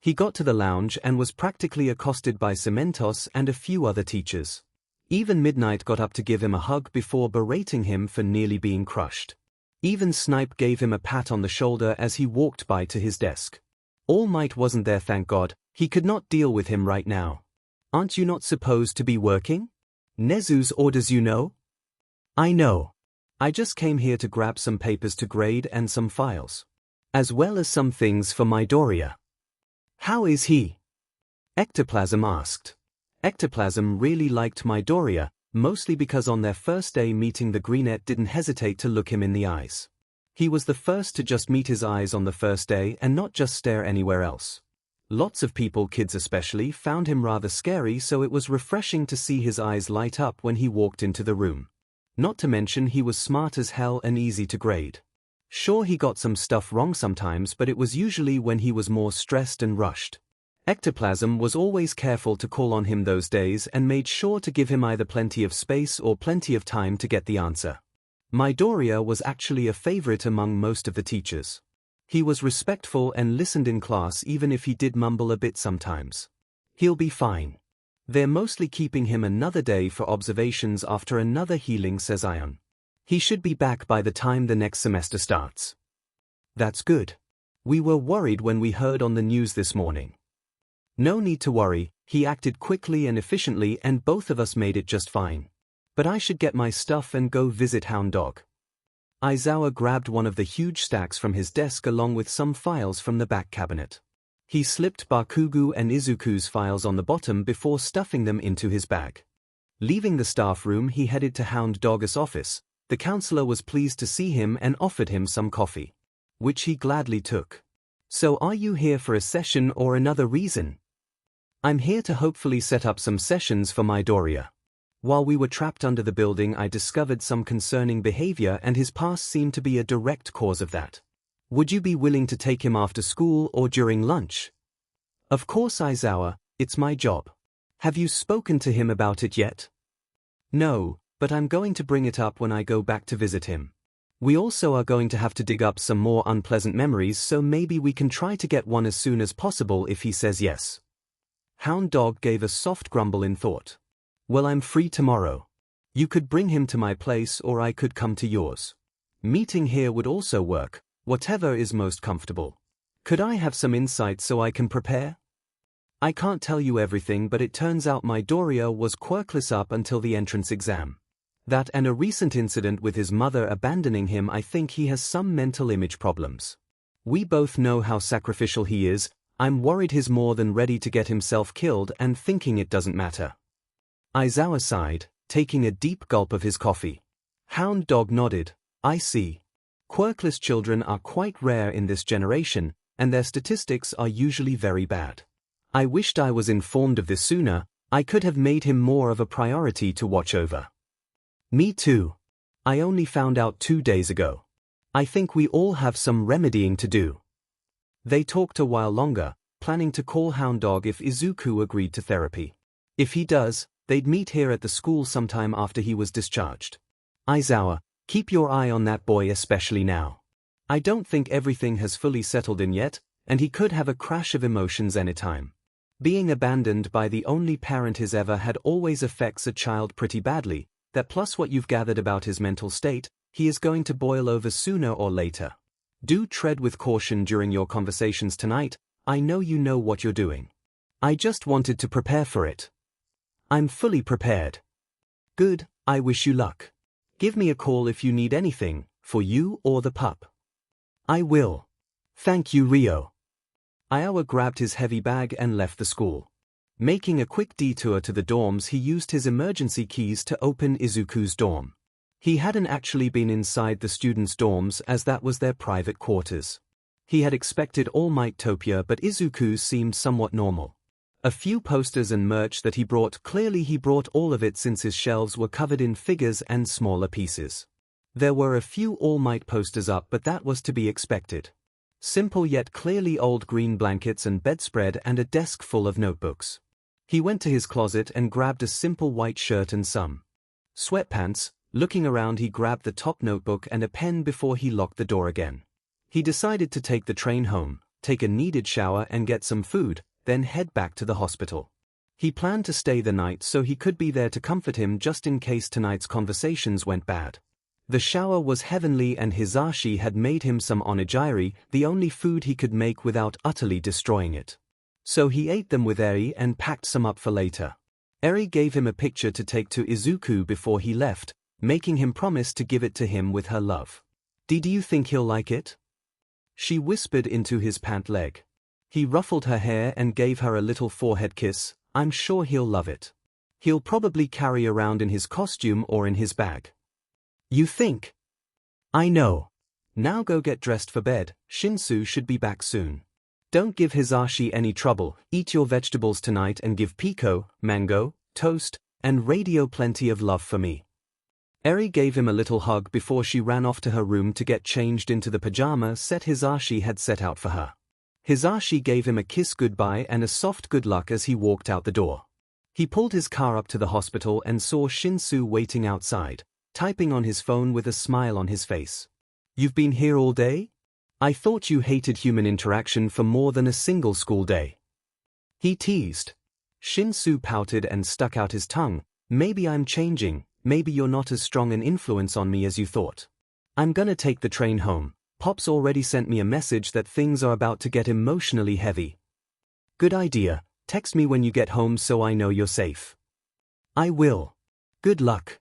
He got to the lounge and was practically accosted by Cementos and a few other teachers. Even Midnight got up to give him a hug before berating him for nearly being crushed. Even Snipe gave him a pat on the shoulder as he walked by to his desk. All Might wasn't there, thank God. He could not deal with him right now. Aren't you not supposed to be working? Nezu's orders, you know? I know. I just came here to grab some papers to grade and some files. As well as some things for Midoriya. How is he? Ectoplasm asked. Ectoplasm really liked Midoriya, mostly because on their first day meeting the Greenette didn't hesitate to look him in the eyes. He was the first to just meet his eyes on the first day and not just stare anywhere else. Lots of people, kids especially, found him rather scary, so it was refreshing to see his eyes light up when he walked into the room. Not to mention he was smart as hell and easy to grade. Sure, he got some stuff wrong sometimes, but it was usually when he was more stressed and rushed. Ectoplasm was always careful to call on him those days and made sure to give him either plenty of space or plenty of time to get the answer. Midoriya was actually a favorite among most of the teachers. He was respectful and listened in class even if he did mumble a bit sometimes. He'll be fine. They're mostly keeping him another day for observations after another healing, says Ion. He should be back by the time the next semester starts. That's good. We were worried when we heard on the news this morning. No need to worry, he acted quickly and efficiently and both of us made it just fine. But I should get my stuff and go visit Hound Dog. Aizawa grabbed one of the huge stacks from his desk along with some files from the back cabinet. He slipped Bakugo and Izuku's files on the bottom before stuffing them into his bag. Leaving the staff room, he headed to Hound Dog's office. The counselor was pleased to see him and offered him some coffee, which he gladly took. So are you here for a session or another reason? I'm here to hopefully set up some sessions for Midoriya. While we were trapped under the building, I discovered some concerning behavior and his past seemed to be a direct cause of that. Would you be willing to take him after school or during lunch? Of course, Aizawa, it's my job. Have you spoken to him about it yet? No, but I'm going to bring it up when I go back to visit him. We also are going to have to dig up some more unpleasant memories, so maybe we can try to get one as soon as possible if he says yes. Hound Dog gave a soft grumble in thought. Well, I'm free tomorrow. You could bring him to my place or I could come to yours. Meeting here would also work, whatever is most comfortable. Could I have some insight so I can prepare? I can't tell you everything, but it turns out Midoriya was quirkless up until the entrance exam. That and a recent incident with his mother abandoning him, I think he has some mental image problems. We both know how sacrificial he is. I'm worried he's more than ready to get himself killed and thinking it doesn't matter. Aizawa sighed, taking a deep gulp of his coffee. Hound Dog nodded. I see. Quirkless children are quite rare in this generation, and their statistics are usually very bad. I wished I was informed of this sooner. I could have made him more of a priority to watch over. Me too. I only found out 2 days ago. I think we all have some remedying to do. They talked a while longer, planning to call Hound Dog if Izuku agreed to therapy. If he does, they'd meet here at the school sometime after he was discharged. Aizawa, keep your eye on that boy especially now. I don't think everything has fully settled in yet, and he could have a crash of emotions anytime. Being abandoned by the only parent he's ever had always affects a child pretty badly. That plus what you've gathered about his mental state, he is going to boil over sooner or later. Do tread with caution during your conversations tonight. I know you know what you're doing. I just wanted to prepare for it. I'm fully prepared. Good, I wish you luck. Give me a call if you need anything, for you or the pup. I will. Thank you, Rio. Aizawa grabbed his heavy bag and left the school. Making a quick detour to the dorms, he used his emergency keys to open Izuku's dorm. He hadn't actually been inside the students' dorms as that was their private quarters. He had expected All Might-topia, but Izuku's seemed somewhat normal. A few posters and merch that he brought, clearly he brought all of it since his shelves were covered in figures and smaller pieces. There were a few All Might posters up, but that was to be expected. Simple yet clearly old green blankets and bedspread and a desk full of notebooks. He went to his closet and grabbed a simple white shirt and some sweatpants. Looking around, he grabbed the top notebook and a pen before he locked the door again. He decided to take the train home. take a needed shower and get some food, then head back to the hospital. He planned to stay the night so he could be there to comfort him just in case tonight's conversations went bad. The shower was heavenly and Hisashi had made him some onigiri, the only food he could make without utterly destroying it. So he ate them with Eri and packed some up for later. Eri gave him a picture to take to Izuku before he left, making him promise to give it to him with her love. Do you think he'll like it?" she whispered into his pant leg. He ruffled her hair and gave her a little forehead kiss. "I'm sure he'll love it. He'll probably carry around in his costume or in his bag." "You think?" "I know. Now go get dressed for bed, Shinsu should be back soon. Don't give Hisashi any trouble, eat your vegetables tonight and give Pico, mango, toast, and radio plenty of love for me." Eri gave him a little hug before she ran off to her room to get changed into the pajama set Hisashi had set out for her. Hisashi gave him a kiss goodbye and a soft good luck as he walked out the door. He pulled his car up to the hospital and saw Shinsu waiting outside, typing on his phone with a smile on his face. "You've been here all day? I thought you hated human interaction for more than a single school day," he teased. Shinsu pouted and stuck out his tongue. "Maybe I'm changing, maybe you're not as strong an influence on me as you thought. I'm gonna take the train home. Pop's already sent me a message that things are about to get emotionally heavy." "Good idea, text me when you get home so I know you're safe." "I will. Good luck."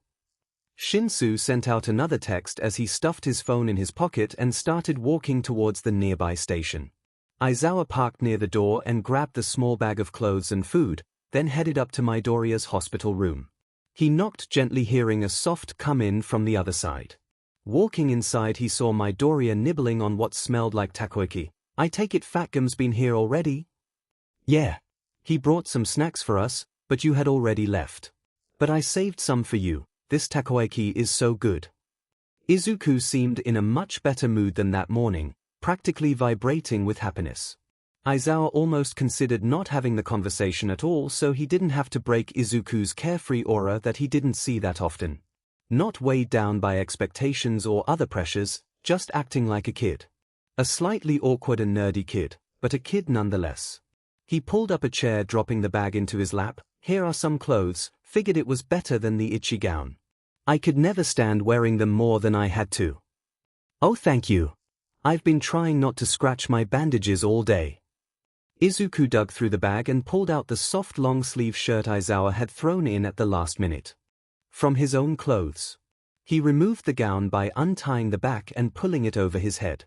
Shinsu sent out another text as he stuffed his phone in his pocket and started walking towards the nearby station. Aizawa parked near the door and grabbed the small bag of clothes and food, then headed up to Midoriya's hospital room. He knocked gently, hearing a soft come in from the other side. Walking inside, he saw Midoriya nibbling on what smelled like takoyaki. "I take it Fatgum's been here already?" "Yeah. He brought some snacks for us, but you had already left. But I saved some for you. This takoyaki is so good." Izuku seemed in a much better mood than that morning, practically vibrating with happiness. Aizawa almost considered not having the conversation at all so he didn't have to break Izuku's carefree aura that he didn't see that often. Not weighed down by expectations or other pressures, just acting like a kid. A slightly awkward and nerdy kid, but a kid nonetheless. He pulled up a chair, dropping the bag into his lap. "Here are some clothes, figured it was better than the itchy gown. I could never stand wearing them more than I had to." "Oh, thank you. I've been trying not to scratch my bandages all day." Izuku dug through the bag and pulled out the soft long-sleeve shirt Aizawa had thrown in at the last minute. From his own clothes. He removed the gown by untying the back and pulling it over his head.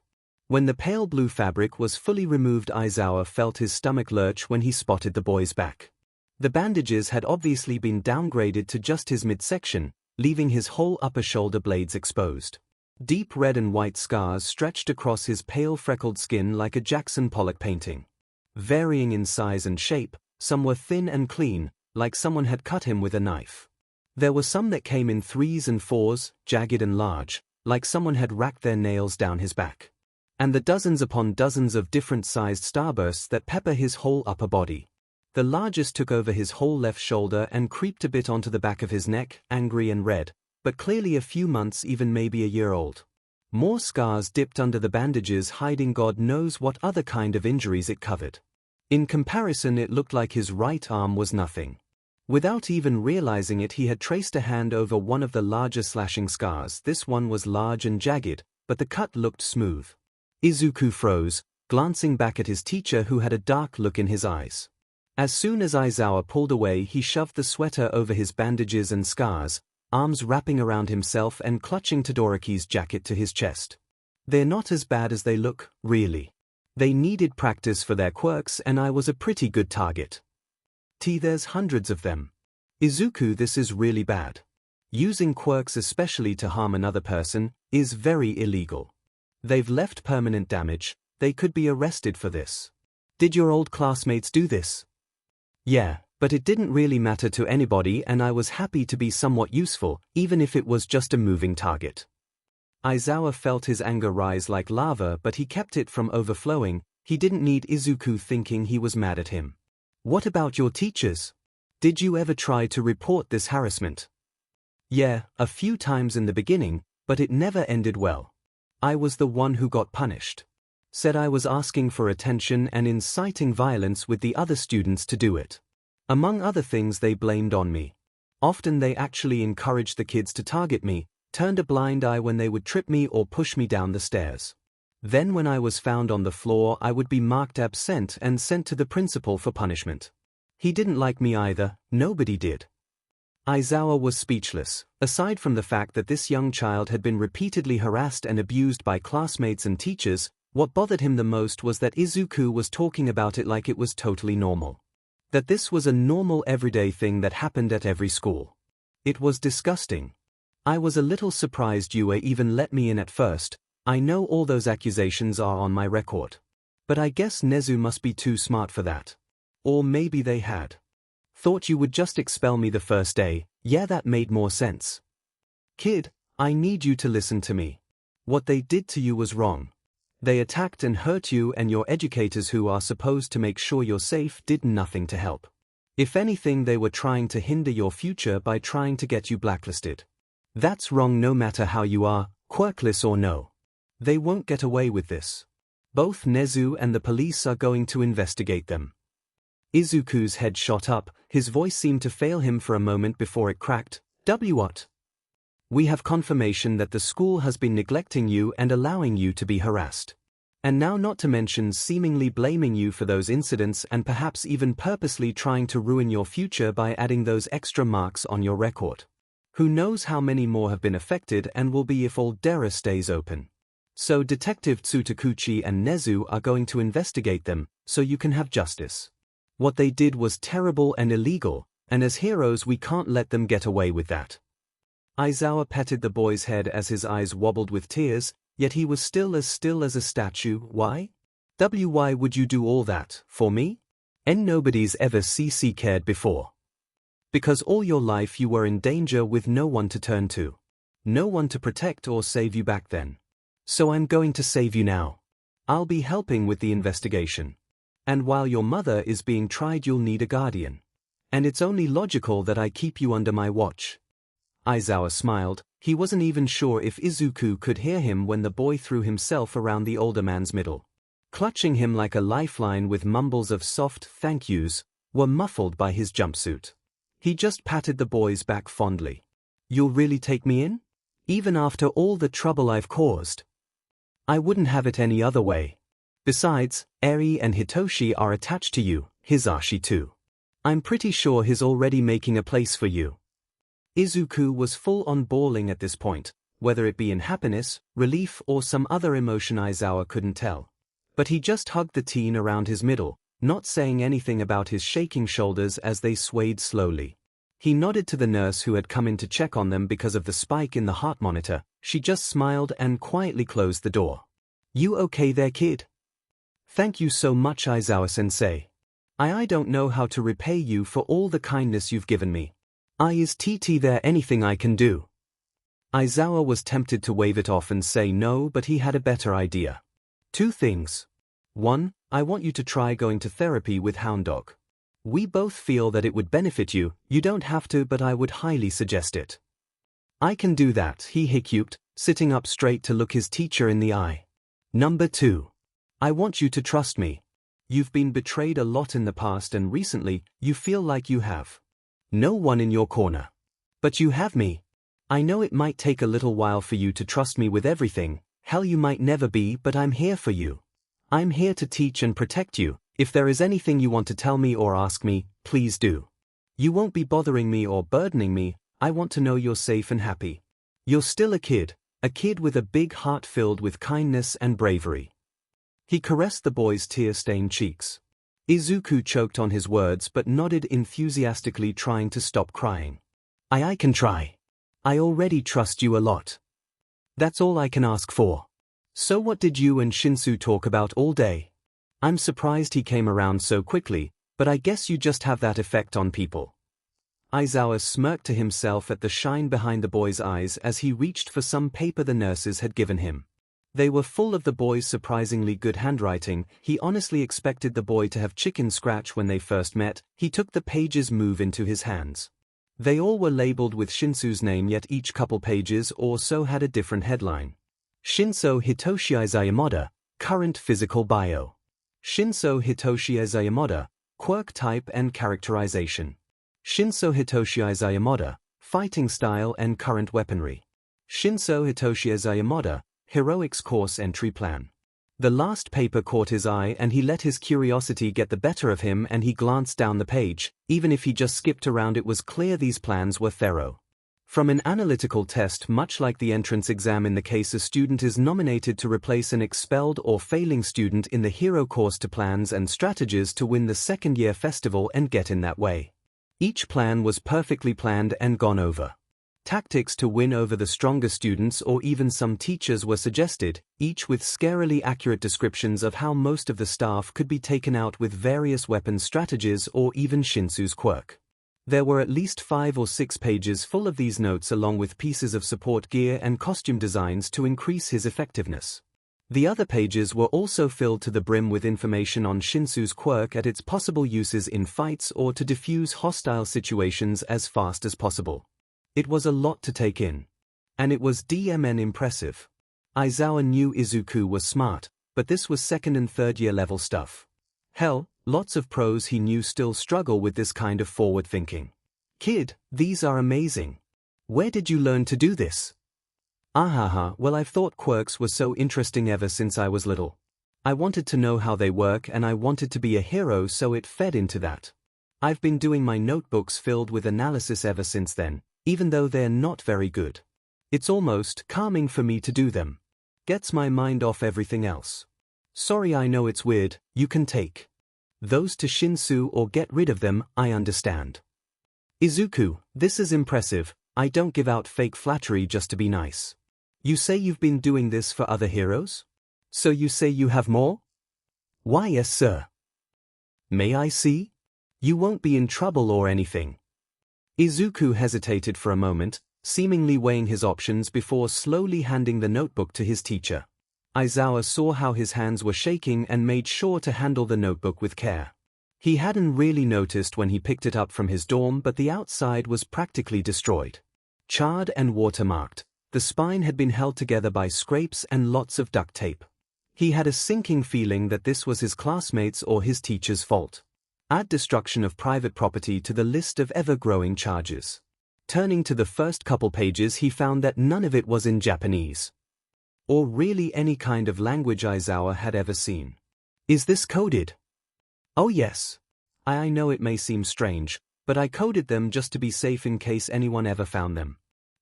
When the pale blue fabric was fully removed, Aizawa felt his stomach lurch when he spotted the boy's back. The bandages had obviously been downgraded to just his midsection, leaving his whole upper shoulder blades exposed. Deep red and white scars stretched across his pale freckled skin like a Jackson Pollock painting. Varying in size and shape, some were thin and clean, like someone had cut him with a knife. There were some that came in 3s and 4s, jagged and large, like someone had racked their nails down his back. And the dozens upon dozens of different-sized starbursts that pepper his whole upper body. The largest took over his whole left shoulder and creeped a bit onto the back of his neck, angry and red, but clearly a few months, even maybe a year old. More scars dipped under the bandages, hiding God knows what other kind of injuries it covered. In comparison, it looked like his right arm was nothing. Without even realizing it, he had traced a hand over one of the larger slashing scars. This one was large and jagged, but the cut looked smooth. Izuku froze, glancing back at his teacher who had a dark look in his eyes. As soon as Aizawa pulled away, he shoved the sweater over his bandages and scars, arms wrapping around himself and clutching Todoroki's jacket to his chest. "They're not as bad as they look, really. They needed practice for their quirks and I was a pretty good target. There's hundreds of them. Izuku, this is really bad. Using quirks, especially to harm another person, is very illegal. They've left permanent damage, they could be arrested for this." "Did your old classmates do this?" "Yeah, but it didn't really matter to anybody and I was happy to be somewhat useful, even if it was just a moving target." Aizawa felt his anger rise like lava, but he kept it from overflowing. He didn't need Izuku thinking he was mad at him. "What about your teachers? Did you ever try to report this harassment?" "Yeah, a few times in the beginning, but it never ended well. I was the one who got punished." Said I was asking for attention and inciting violence with the other students to do it. Among other things they blamed on me. Often they actually encouraged the kids to target me, turned a blind eye when they would trip me or push me down the stairs. Then when I was found on the floor I would be marked absent and sent to the principal for punishment. He didn't like me either, nobody did. Aizawa was speechless. Aside from the fact that this young child had been repeatedly harassed and abused by classmates and teachers, what bothered him the most was that Izuku was talking about it like it was totally normal. That this was a normal everyday thing that happened at every school. It was disgusting. I was a little surprised Yue even let me in at first. I know all those accusations are on my record. But I guess Nezu must be too smart for that. Or maybe they had. Thought you would just expel me the first day. Yeah, that made more sense. Kid, I need you to listen to me. What they did to you was wrong. They attacked and hurt you, and your educators who are supposed to make sure you're safe did nothing to help. If anything, they were trying to hinder your future by trying to get you blacklisted. That's wrong no matter how you are, quirkless or no. They won't get away with this. Both Nezu and the police are going to investigate them. Izuku's head shot up, his voice seemed to fail him for a moment before it cracked. What? We have confirmation that the school has been neglecting you and allowing you to be harassed. And now not to mention seemingly blaming you for those incidents and perhaps even purposely trying to ruin your future by adding those extra marks on your record. Who knows how many more have been affected and will be if Aldera stays open. So Detective Tsutakuchi and Nezu are going to investigate them, so you can have justice. What they did was terrible and illegal, and as heroes we can't let them get away with that. Aizawa petted the boy's head as his eyes wobbled with tears, yet he was still as a statue. Why? Why would you do all that, for me? And nobody's ever cared before. Because all your life you were in danger with no one to turn to. No one to protect or save you back then. So I'm going to save you now. I'll be helping with the investigation. And while your mother is being tried you'll need a guardian. And it's only logical that I keep you under my watch. Aizawa smiled. He wasn't even sure if Izuku could hear him when the boy threw himself around the older man's middle. Clutching him like a lifeline with mumbles of soft thank yous, were muffled by his jumpsuit. He just patted the boy's back fondly. You'll really take me in? Even after all the trouble I've caused? I wouldn't have it any other way. Besides, Eri and Hitoshi are attached to you, Hisashi too. I'm pretty sure he's already making a place for you. Izuku was full on bawling at this point, whether it be in happiness, relief or some other emotion Aizawa couldn't tell. But he just hugged the teen around his middle, not saying anything about his shaking shoulders as they swayed slowly. He nodded to the nurse who had come in to check on them because of the spike in the heart monitor. She just smiled and quietly closed the door. You okay there, kid? Thank you so much, Aizawa-sensei. I don't know how to repay you for all the kindness you've given me. Is there anything I can do? Aizawa was tempted to wave it off and say no, but he had a better idea. 2 things. 1, I want you to try going to therapy with Hound Dog. We both feel that it would benefit you. You don't have to, but I would highly suggest it. I can do that, he hiccupped, sitting up straight to look his teacher in the eye. Number 2. I want you to trust me. You've been betrayed a lot in the past and recently, you feel like you have no one in your corner. But you have me. I know it might take a little while for you to trust me with everything, hell you might never be, but I'm here for you. I'm here to teach and protect you. If there is anything you want to tell me or ask me, please do. You won't be bothering me or burdening me. I want to know you're safe and happy. You're still a kid with a big heart filled with kindness and bravery. He caressed the boy's tear-stained cheeks. Izuku choked on his words but nodded enthusiastically, trying to stop crying. I can try. I already trust you a lot. That's all I can ask for. So what did you and Shinsu talk about all day? I'm surprised he came around so quickly, but I guess you just have that effect on people. Aizawa smirked to himself at the shine behind the boy's eyes as he reached for some paper the nurses had given him. They were full of the boy's surprisingly good handwriting. He honestly expected the boy to have chicken scratch when they first met. He took the pages move into his hands. They all were labeled with Shinsu's name, yet each couple pages or so had a different headline. Shinso Hitoshi Aizayamoda, Current physical bio. Shinso Hitoshi Aizawa, quirk type and characterization. Shinso Hitoshi Aizawa, fighting style and current weaponry. Shinso Hitoshi Aizawa, heroics course entry plan. The last paper caught his eye and he let his curiosity get the better of him and he glanced down the page. Even if he just skipped around, it was clear these plans were thorough. From an analytical test, much like the entrance exam in the case a student is nominated to replace an expelled or failing student in the hero course, to plans and strategies to win the second-year festival and get in that way. Each plan was perfectly planned and gone over. Tactics to win over the stronger students or even some teachers were suggested, each with scarily accurate descriptions of how most of the staff could be taken out with various weapon strategies or even Shinsu's quirk. There were at least 5 or 6 pages full of these notes along with pieces of support gear and costume designs to increase his effectiveness. The other pages were also filled to the brim with information on Shinsu's quirk and its possible uses in fights or to diffuse hostile situations as fast as possible. It was a lot to take in. And it was DMN impressive. Aizawa knew Izuku was smart, but this was second and third year level stuff. Hell, lots of pros he knew still struggle with this kind of forward thinking. Kid, these are amazing. Where did you learn to do this? Ahaha, well, I've thought quirks were so interesting ever since I was little. I wanted to know how they work and I wanted to be a hero, so it fed into that. I've been doing my notebooks filled with analysis ever since then, even though they're not very good. It's almost calming for me to do them. Gets my mind off everything else. Sorry, I know it's weird, you can take those to Shinsu or get rid of them, I understand. Izuku, this is impressive. I don't give out fake flattery just to be nice. You say you've been doing this for other heroes? So you say you have more? Why, yes, sir. May I see? You won't be in trouble or anything. Izuku hesitated for a moment, seemingly weighing his options before slowly handing the notebook to his teacher. Aizawa saw how his hands were shaking and made sure to handle the notebook with care. He hadn't really noticed when he picked it up from his dorm, but the outside was practically destroyed. Charred and watermarked, the spine had been held together by scrapes and lots of duct tape. He had a sinking feeling that this was his classmates' or his teacher's fault. Add destruction of private property to the list of ever-growing charges. Turning to the first couple pages, he found that none of it was in Japanese. Or really any kind of language Aizawa had ever seen. Is this coded? Oh yes. I know it may seem strange, but I coded them just to be safe in case anyone ever found them.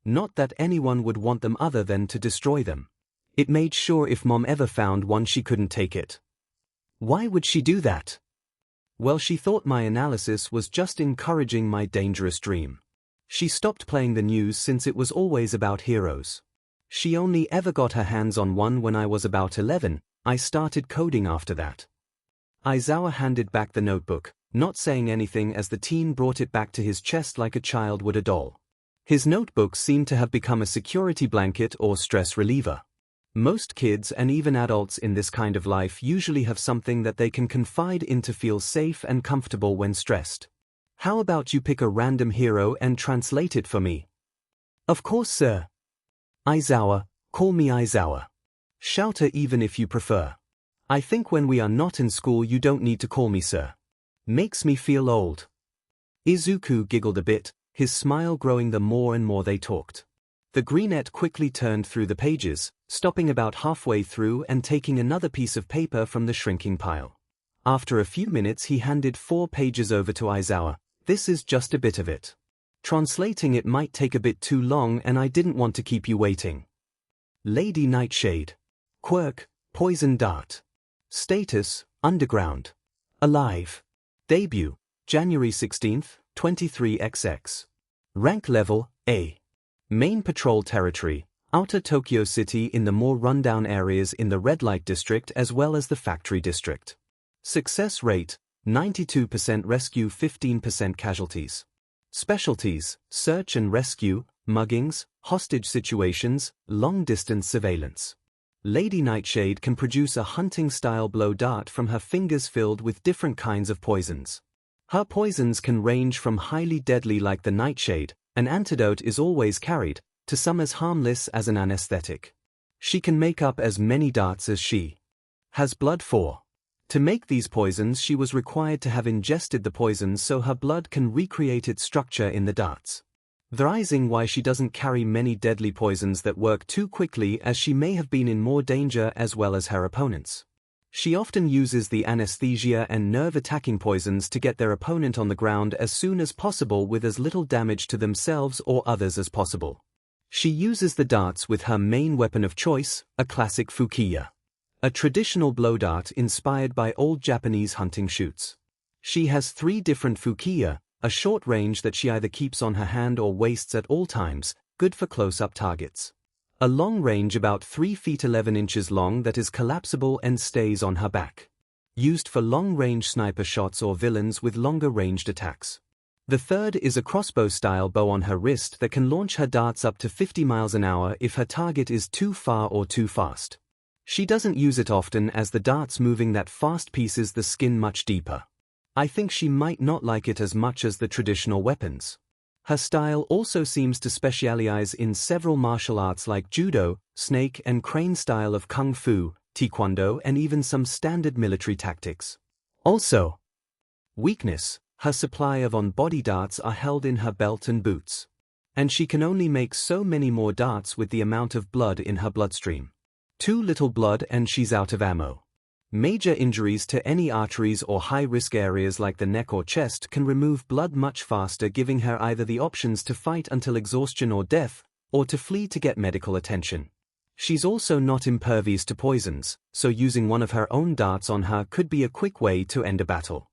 Not that anyone would want them other than to destroy them. It made sure if Mom ever found one she couldn't take it. Why would she do that? Well, she thought my analysis was just encouraging my dangerous dream. She stopped playing the news since it was always about heroes. She only ever got her hands on one when I was about 11, I started coding after that. Aizawa handed back the notebook, not saying anything as the teen brought it back to his chest like a child would a doll. His notebook seemed to have become a security blanket or stress reliever. Most kids and even adults in this kind of life usually have something that they can confide in to feel safe and comfortable when stressed. How about you pick a random hero and translate it for me? Of course, sir. Aizawa, call me Aizawa. Shouter even if you prefer. I think when we are not in school you don't need to call me sir. Makes me feel old. Izuku giggled a bit, his smile growing the more and more they talked. The greenette quickly turned through the pages, stopping about halfway through and taking another piece of paper from the shrinking pile. After a few minutes he handed 4 pages over to Aizawa. This is just a bit of it. Translating it might take a bit too long and I didn't want to keep you waiting. Lady Nightshade. Quirk, Poison Dart. Status, Underground. Alive. Debut, January 16th, 23XX. Rank level, A. Main patrol territory, Outer Tokyo City in the more rundown areas in the red light district as well as the factory district. Success rate, 92% rescue, 15% casualties. Specialties, search and rescue, muggings, hostage situations, long-distance surveillance. Lady Nightshade can produce a hunting-style blow dart from her fingers filled with different kinds of poisons. Her poisons can range from highly deadly like the Nightshade, an antidote is always carried, to some as harmless as an anesthetic. She can make up as many darts as she Has blood for. To make these poisons she was required to have ingested the poisons so her blood can recreate its structure in the darts. The reason why she doesn't carry many deadly poisons that work too quickly, as she may have been in more danger as well as her opponents. She often uses the anesthesia and nerve-attacking poisons to get their opponent on the ground as soon as possible with as little damage to themselves or others as possible. She uses the darts with her main weapon of choice, a classic fukiya. A traditional blow dart inspired by old Japanese hunting shoots. She has 3 different fukiya, a short range that she either keeps on her hand or waists at all times, good for close-up targets. A long range about 3 feet 11 inches long that is collapsible and stays on her back. Used for long-range sniper shots or villains with longer-ranged attacks. The third is a crossbow-style bow on her wrist that can launch her darts up to 50 miles an hour if her target is too far or too fast. She doesn't use it often as the darts moving that fast pieces the skin much deeper. I think she might not like it as much as the traditional weapons. Her style also seems to specialize in several martial arts like judo, snake and crane style of kung fu, taekwondo and even some standard military tactics. Also, weakness, her supply of on-body darts are held in her belt and boots. And she can only make so many more darts with the amount of blood in her bloodstream. Too little blood and she's out of ammo. Major injuries to any arteries or high-risk areas like the neck or chest can remove blood much faster, giving her either the options to fight until exhaustion or death, or to flee to get medical attention. She's also not impervious to poisons, so using one of her own darts on her could be a quick way to end a battle.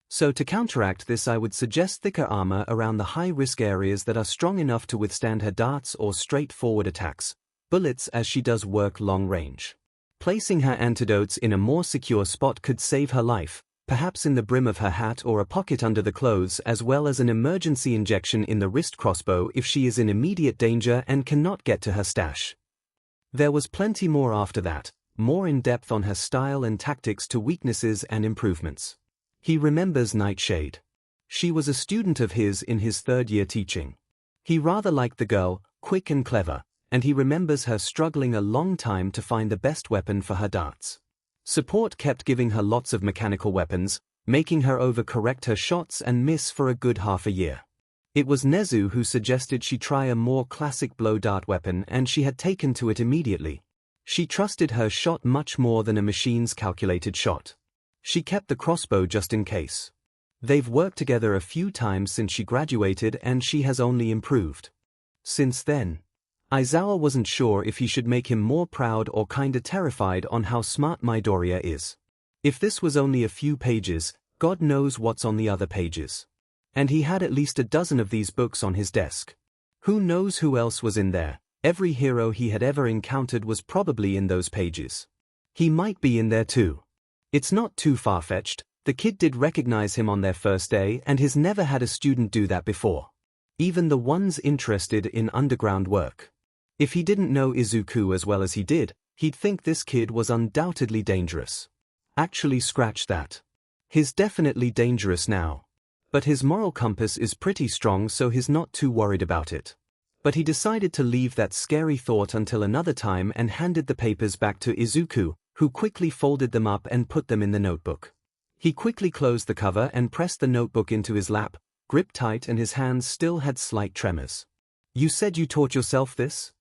So to counteract this, I would suggest thicker armor around the high-risk areas that are strong enough to withstand her darts or straightforward attacks. Bullets, as she does work long range. Placing her antidotes in a more secure spot could save her life, perhaps in the brim of her hat or a pocket under the clothes, as well as an emergency injection in the wrist crossbow if she is in immediate danger and cannot get to her stash. There was plenty more after that, more in depth on her style and tactics to weaknesses and improvements. He remembers Nightshade. She was a student of his in his 3rd year teaching. He rather liked the girl, quick and clever. And he remembers her struggling a long time to find the best weapon for her darts. Support kept giving her lots of mechanical weapons, making her overcorrect her shots and miss for a good half a year. It was Nezu who suggested she try a more classic blow dart weapon, and she had taken to it immediately. She trusted her shot much more than a machine's calculated shot. She kept the crossbow just in case. They've worked together a few times since she graduated and she has only improved. Since then, Aizawa wasn't sure if he should make him more proud or kinda terrified on how smart Midoriya is. If this was only a few pages, God knows what's on the other pages. And he had at least a dozen of these books on his desk. Who knows who else was in there? Every hero he had ever encountered was probably in those pages. He might be in there too. It's not too far-fetched. The kid did recognize him on their first day and has never had a student do that before. Even the ones interested in underground work. If he didn't know Izuku as well as he did, he'd think this kid was undoubtedly dangerous. Actually, scratch that. He's definitely dangerous now. But his moral compass is pretty strong, so he's not too worried about it. But he decided to leave that scary thought until another time and handed the papers back to Izuku, who quickly folded them up and put them in the notebook. He quickly closed the cover and pressed the notebook into his lap, gripped tight, and his hands still had slight tremors. "You said you taught yourself this?"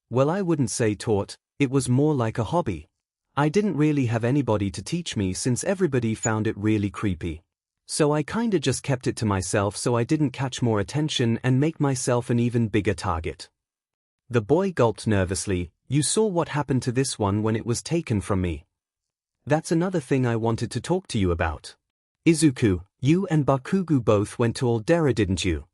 "Well, I wouldn't say taught, it was more like a hobby. I didn't really have anybody to teach me since everybody found it really creepy. So I kinda just kept it to myself so I didn't catch more attention and make myself an even bigger target." The boy gulped nervously. "You saw what happened to this one when it was taken from me. That's another thing I wanted to talk to you about. Izuku, you and Bakugo both went to Aldera, didn't you?"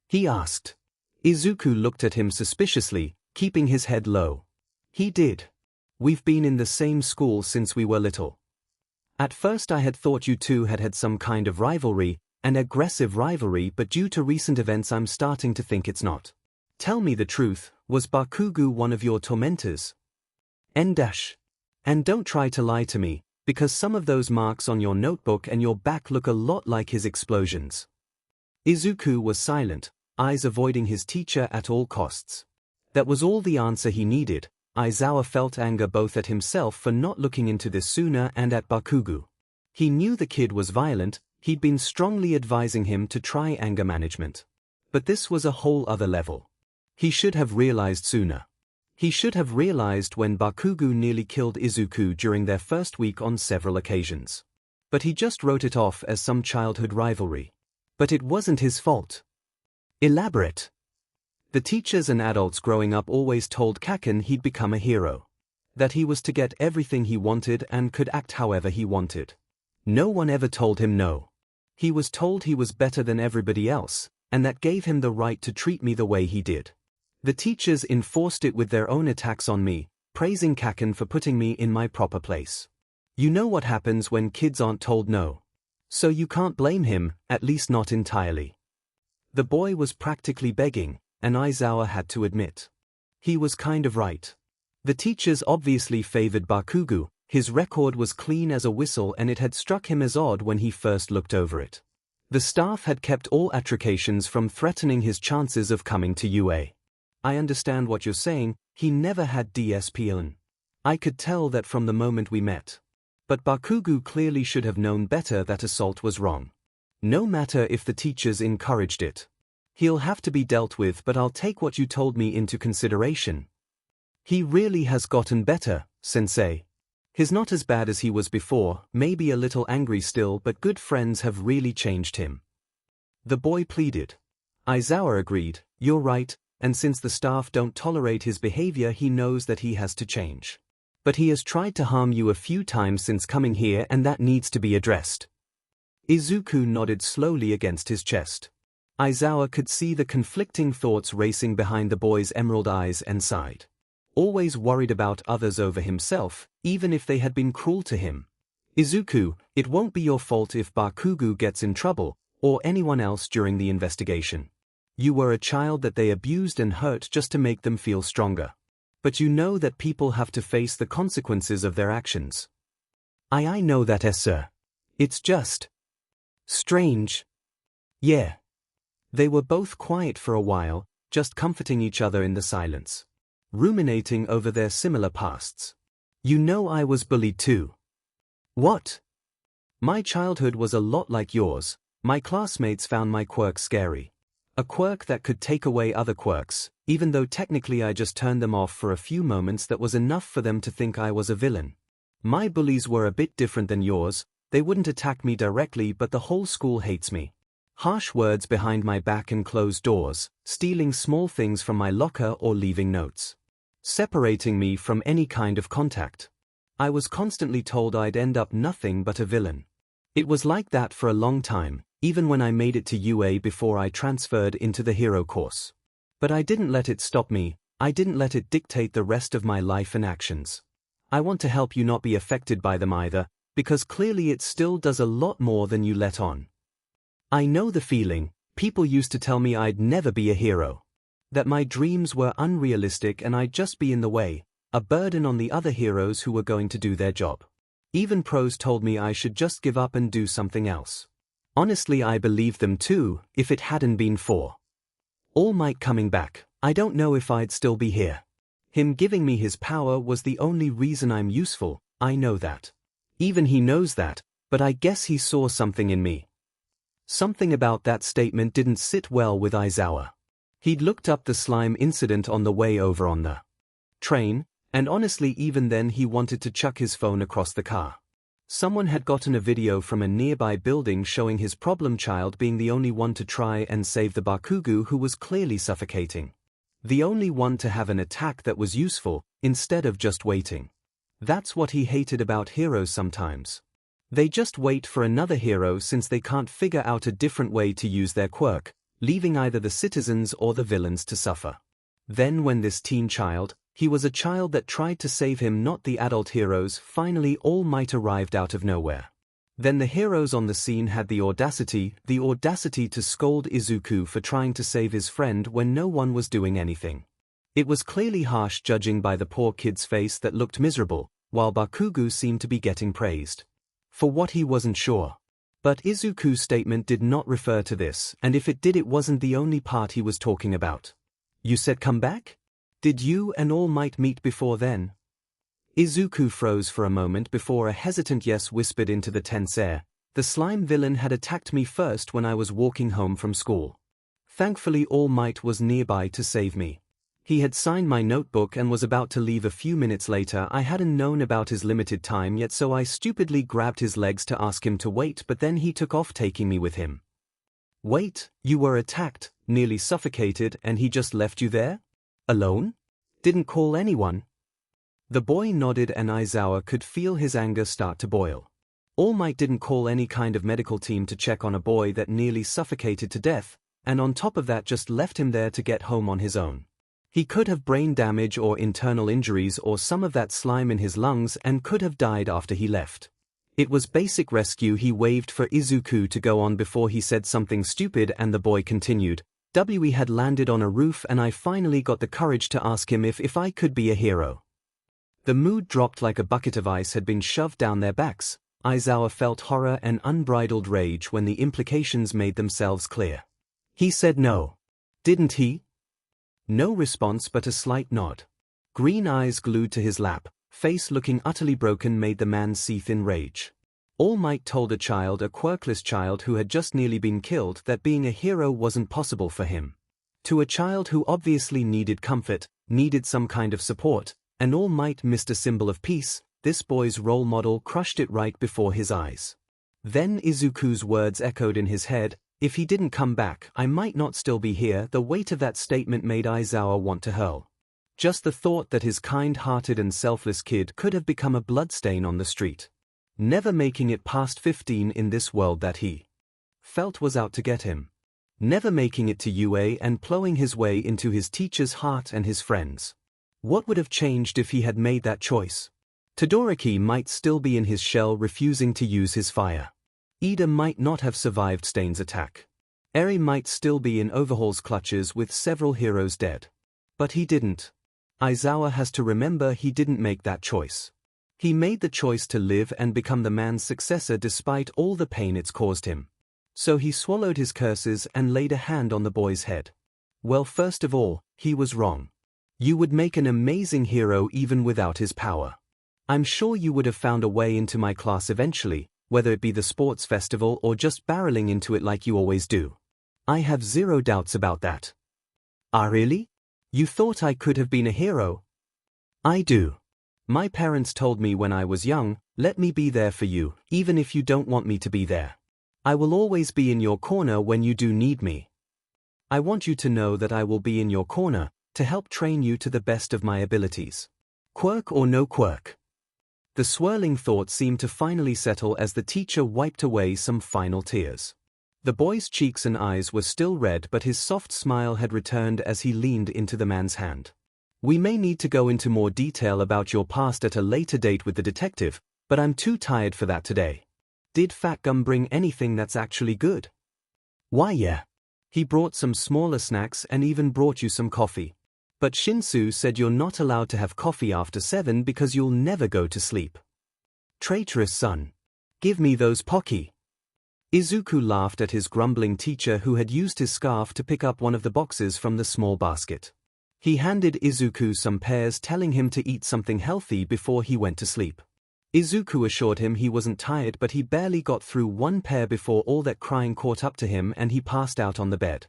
he asked. Izuku looked at him suspiciously, keeping his head low. "He did. We've been in the same school since we were little. At first I had thought you two had had some kind of rivalry, an aggressive rivalry, but due to recent events I'm starting to think it's not. Tell me the truth, was Bakugo one of your tormentors?" And don't try to lie to me, because some of those marks on your notebook and your back look a lot like his explosions." Izuku was silent, eyes avoiding his teacher at all costs. That was all the answer he needed, Aizawa felt anger both at himself for not looking into this sooner and at Bakugo. He knew the kid was violent, he'd been strongly advising him to try anger management. But this was a whole other level. He should have realized sooner. He should have realized when Bakugo nearly killed Izuku during their first week on several occasions. But he just wrote it off as some childhood rivalry. But it wasn't his fault. Elaborate. The teachers and adults growing up always told Kaken he'd become a hero. That he was to get everything he wanted and could act however he wanted. No one ever told him no. He was told he was better than everybody else, and that gave him the right to treat me the way he did. The teachers enforced it with their own attacks on me, praising Kaken for putting me in my proper place. You know what happens when kids aren't told no. So you can't blame him, at least not entirely. The boy was practically begging, and Aizawa had to admit. He was kind of right. The teachers obviously favored Bakugo, his record was clean as a whistle and it had struck him as odd when he first looked over it. The staff had kept all altercations from threatening his chances of coming to UA. I understand what you're saying, he never had DSPN. I could tell that from the moment we met. But Bakugo clearly should have known better that assault was wrong. No matter if the teachers encouraged it. He'll have to be dealt with, but I'll take what you told me into consideration. He really has gotten better, sensei. He's not as bad as he was before, maybe a little angry still, but good friends have really changed him. The boy pleaded. Aizawa agreed, you're right, and since the staff don't tolerate his behavior he knows that he has to change. But he has tried to harm you a few times since coming here and that needs to be addressed. Izuku nodded slowly against his chest. Aizawa could see the conflicting thoughts racing behind the boy's emerald eyes and sighed. Always worried about others over himself, even if they had been cruel to him. Izuku, it won't be your fault if Bakugo gets in trouble, or anyone else during the investigation. You were a child that they abused and hurt just to make them feel stronger. But you know that people have to face the consequences of their actions. I know that, sir. It's just strange. Yeah. They were both quiet for a while, just comforting each other in the silence. Ruminating over their similar pasts. You know I was bullied too. What? My childhood was a lot like yours. My classmates found my quirk scary. A quirk that could take away other quirks, even though technically I just turned them off for a few moments, that was enough for them to think I was a villain. My bullies were a bit different than yours, they wouldn't attack me directly but the whole school hates me. Harsh words behind my back and closed doors, stealing small things from my locker or leaving notes. Separating me from any kind of contact. I was constantly told I'd end up nothing but a villain. It was like that for a long time, even when I made it to UA before I transferred into the hero course. But I didn't let it stop me, I didn't let it dictate the rest of my life and actions. I want to help you not be affected by them either, because clearly it still does a lot more than you let on. I know the feeling, people used to tell me I'd never be a hero. That my dreams were unrealistic and I'd just be in the way, a burden on the other heroes who were going to do their job. Even pros told me I should just give up and do something else. Honestly, I believed them too, if it hadn't been for All Might coming back, I don't know if I'd still be here. Him giving me his power was the only reason I'm useful, I know that. Even he knows that, but I guess he saw something in me. Something about that statement didn't sit well with Aizawa. He'd looked up the slime incident on the way over on the train, and honestly even then he wanted to chuck his phone across the car. Someone had gotten a video from a nearby building showing his problem child being the only one to try and save the Bakugo who was clearly suffocating. The only one to have an attack that was useful, instead of just waiting. That's what he hated about heroes sometimes. They just wait for another hero since they can't figure out a different way to use their quirk, leaving either the citizens or the villains to suffer. Then when this teen child, he was a child that tried to save him, not the adult heroes, finally All Might arrived out of nowhere. Then the heroes on the scene had the audacity to scold Izuku for trying to save his friend when no one was doing anything. It was clearly harsh judging by the poor kid's face that looked miserable, while Bakugo seemed to be getting praised. For what he wasn't sure. But Izuku's statement did not refer to this, and if it did it wasn't the only part he was talking about. You said come back? Did you and All Might meet before then? Izuku froze for a moment before a hesitant yes whispered into the tense air. The slime villain had attacked me first when I was walking home from school. Thankfully All Might was nearby to save me. He had signed my notebook and was about to leave a few minutes later. I hadn't known about his limited time yet, so I stupidly grabbed his legs to ask him to wait, but then he took off, taking me with him. Wait, you were attacked, nearly suffocated, and he just left you there? Alone? Didn't call anyone? The boy nodded and Aizawa could feel his anger start to boil. All Might didn't call any kind of medical team to check on a boy that nearly suffocated to death, and on top of that just left him there to get home on his own. He could have brain damage or internal injuries or some of that slime in his lungs and could have died after he left. It was basic rescue. He waved for Izuku to go on before he said something stupid, and the boy continued. We had landed on a roof and I finally got the courage to ask him if I could be a hero. The mood dropped like a bucket of ice had been shoved down their backs. Aizawa felt horror and unbridled rage when the implications made themselves clear. He said no. Didn't he? No response but a slight nod. Green eyes glued to his lap, face looking utterly broken, made the man seethe in rage. All Might told a child, a quirkless child who had just nearly been killed, that being a hero wasn't possible for him. To a child who obviously needed comfort, needed some kind of support, and All Might missed a symbol of peace, this boy's role model crushed it right before his eyes. Then Izuku's words echoed in his head. If he didn't come back, I might not still be here. The weight of that statement made Aizawa want to hurl. Just the thought that his kind-hearted and selfless kid could have become a bloodstain on the street, never making it past 15 in this world that he felt was out to get him, never making it to UA and plowing his way into his teacher's heart and his friends. What would have changed if he had made that choice? Todoroki might still be in his shell, refusing to use his fire. Ida might not have survived Stain's attack. Eri might still be in Overhaul's clutches with several heroes dead. But he didn't. Aizawa has to remember he didn't make that choice. He made the choice to live and become the man's successor despite all the pain it's caused him. So he swallowed his curses and laid a hand on the boy's head. Well, first of all, he was wrong. You would make an amazing hero even without his power. I'm sure you would have found a way into my class eventually, whether it be the sports festival or just barreling into it like you always do. I have zero doubts about that. Ah, really? You thought I could have been a hero? I do. My parents told me when I was young, let me be there for you, even if you don't want me to be there. I will always be in your corner when you do need me. I want you to know that I will be in your corner, to help train you to the best of my abilities. Quirk or no quirk. The swirling thought seemed to finally settle as the teacher wiped away some final tears. The boy's cheeks and eyes were still red, but his soft smile had returned as he leaned into the man's hand. We may need to go into more detail about your past at a later date with the detective, but I'm too tired for that today. Did Fat Gum bring anything that's actually good? Why, yeah. He brought some smaller snacks and even brought you some coffee. But Shinsu said you're not allowed to have coffee after 7 because you'll never go to sleep. Traitorous son. Give me those Pocky. Izuku laughed at his grumbling teacher, who had used his scarf to pick up one of the boxes from the small basket. He handed Izuku some pears, telling him to eat something healthy before he went to sleep. Izuku assured him he wasn't tired, but he barely got through one pear before all that crying caught up to him and he passed out on the bed.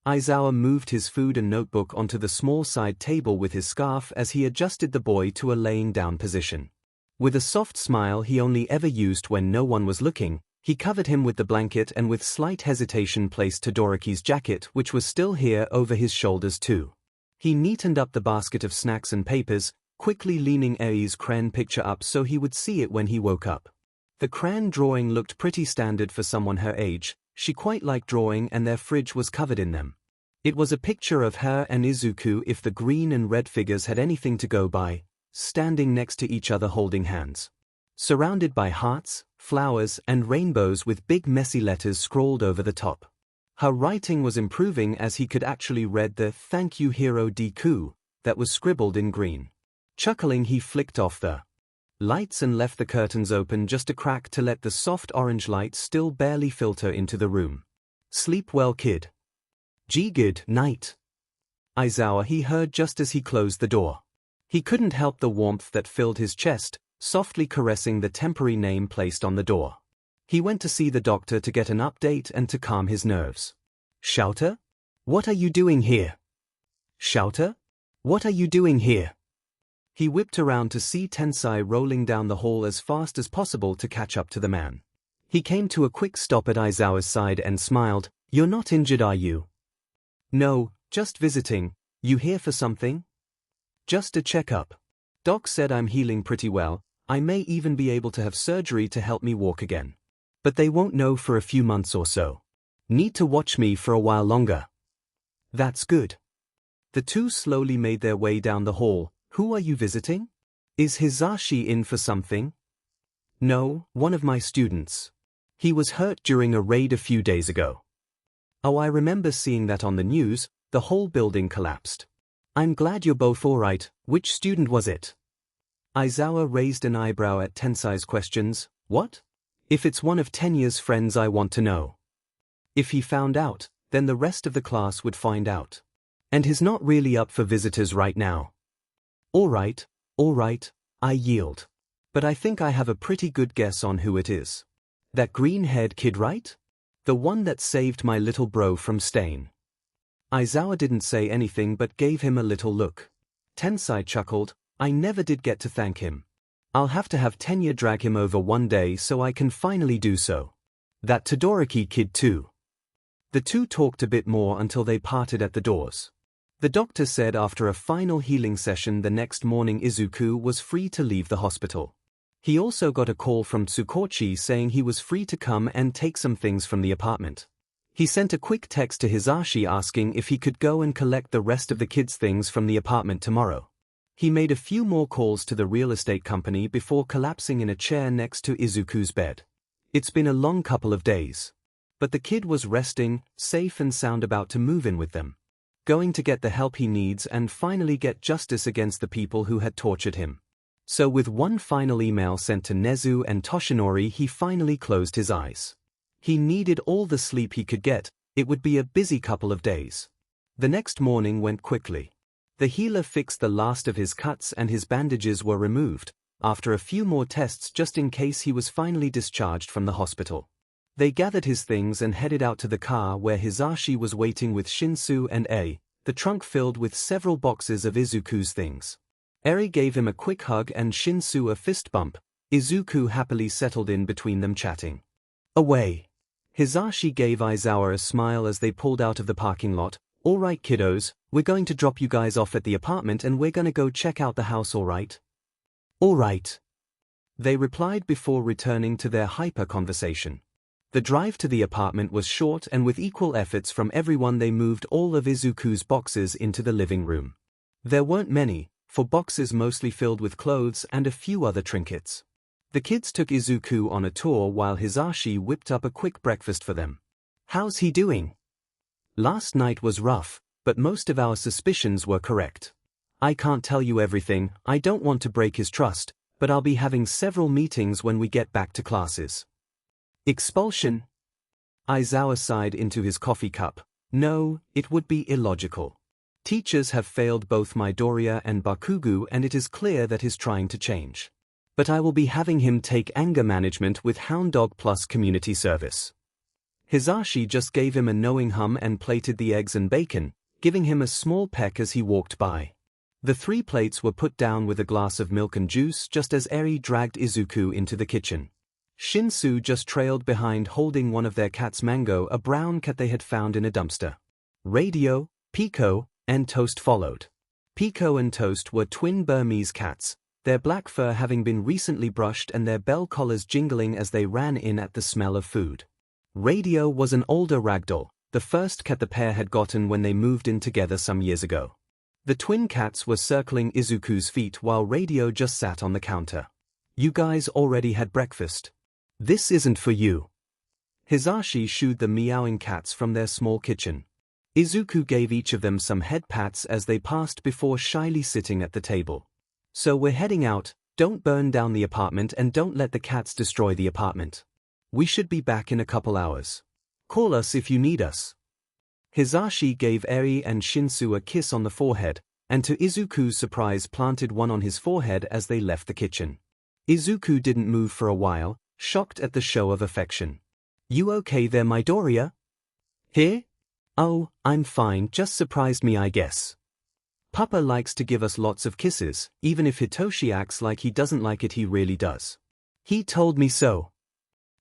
Aizawa moved his food and notebook onto the small side table with his scarf as he adjusted the boy to a laying down position. With a soft smile he only ever used when no one was looking, he covered him with the blanket and with slight hesitation placed Todoroki's jacket, which was still here, over his shoulders too. He neatened up the basket of snacks and papers, quickly leaning Eri's crayon picture up so he would see it when he woke up. The crayon drawing looked pretty standard for someone her age. She quite liked drawing and their fridge was covered in them. It was a picture of her and Izuku, if the green and red figures had anything to go by, standing next to each other holding hands. Surrounded by hearts, flowers, and rainbows with big messy letters scrawled over the top. Her writing was improving as he could actually read the "Thank you hero Deku" that was scribbled in green. Chuckling, he flicked off the lights and left the curtains open just a crack to let the soft orange light still barely filter into the room. Sleep well, kid. Good night. Aizawa, he heard just as he closed the door. He couldn't help the warmth that filled his chest, softly caressing the temporary name placed on the door. He went to see the doctor to get an update and to calm his nerves. Shouter? What are you doing here? Shouter? What are you doing here? He whipped around to see Tensai rolling down the hall as fast as possible to catch up to the man. He came to a quick stop at Aizawa's side and smiled. You're not injured, are you? No, just visiting. You here for something? Just a checkup. Doc said I'm healing pretty well. I may even be able to have surgery to help me walk again. But they won't know for a few months or so. Need to watch me for a while longer. That's good. The two slowly made their way down the hall. Who are you visiting? Is Hisashi in for something? No, one of my students. He was hurt during a raid a few days ago. Oh, I remember seeing that on the news. The whole building collapsed. I'm glad you're both alright. Which student was it? Aizawa raised an eyebrow at Tensai's questions. What? If it's one of Tenya's friends, I want to know. If he found out, then the rest of the class would find out. And he's not really up for visitors right now. Alright, I yield. But I think I have a pretty good guess on who it is. That green-haired kid, right? The one that saved my little bro from Stain. Aizawa didn't say anything but gave him a little look. Tensai chuckled. I never did get to thank him. I'll have to have Tenya drag him over one day so I can finally do so. That Todoroki kid too. The two talked a bit more until they parted at the doors. The doctor said after a final healing session the next morning Izuku was free to leave the hospital. He also got a call from Tsukochi saying he was free to come and take some things from the apartment. He sent a quick text to Hisashi asking if he could go and collect the rest of the kids' things from the apartment tomorrow. He made a few more calls to the real estate company before collapsing in a chair next to Izuku's bed. It's been a long couple of days. But the kid was resting, safe and sound, about to move in with them. Going to get the help he needs and finally get justice against the people who had tortured him. So with one final email sent to Nezu and Toshinori, he finally closed his eyes. He needed all the sleep he could get. It would be a busy couple of days. The next morning went quickly. The healer fixed the last of his cuts and his bandages were removed, after a few more tests just in case he was finally discharged from the hospital. They gathered his things and headed out to the car where Hisashi was waiting with Shinsu and Ei, the trunk filled with several boxes of Izuku's things. Eri gave him a quick hug and Shinsu a fist bump. Izuku happily settled in between them chatting. Away. Hisashi gave Aizawa a smile as they pulled out of the parking lot. Alright kiddos, we're going to drop you guys off at the apartment and we're gonna go check out the house, alright? Alright. They replied before returning to their hyper conversation. The drive to the apartment was short and with equal efforts from everyone they moved all of Izuku's boxes into the living room. There weren't many, for boxes mostly filled with clothes and a few other trinkets. The kids took Izuku on a tour while Hisashi whipped up a quick breakfast for them. How's he doing? Last night was rough, but most of our suspicions were correct. I can't tell you everything, I don't want to break his trust, but I'll be having several meetings when we get back to classes. Expulsion? Aizawa sighed into his coffee cup. No, it would be illogical. Teachers have failed both Midoriya and Bakugo and it is clear that he's trying to change. But I will be having him take anger management with Hound Dog plus community service. Hisashi just gave him a knowing hum and plated the eggs and bacon, giving him a small peck as he walked by. The 3 plates were put down with a glass of milk and juice just as Eri dragged Izuku into the kitchen. Shinsu just trailed behind holding one of their cats, Mango, a brown cat they had found in a dumpster. Radio, Pico, and Toast followed. Pico and Toast were twin Burmese cats, their black fur having been recently brushed and their bell collars jingling as they ran in at the smell of food. Radio was an older ragdoll, the first cat the pair had gotten when they moved in together some years ago. The twin cats were circling Izuku's feet while Radio just sat on the counter. You guys already had breakfast. This isn't for you. Hisashi shooed the meowing cats from their small kitchen. Izuku gave each of them some head pats as they passed before shyly sitting at the table. So we're heading out, don't burn down the apartment and don't let the cats destroy the apartment. We should be back in a couple hours. Call us if you need us. Hisashi gave Eri and Shinsu a kiss on the forehead, and to Izuku's surprise planted one on his forehead as they left the kitchen. Izuku didn't move for a while, shocked at the show of affection. "You okay there, Midoriya? Here? Oh, I'm fine, just surprised me I guess. Papa likes to give us lots of kisses, even if Hitoshi acts like he doesn't like it, he really does. He told me so."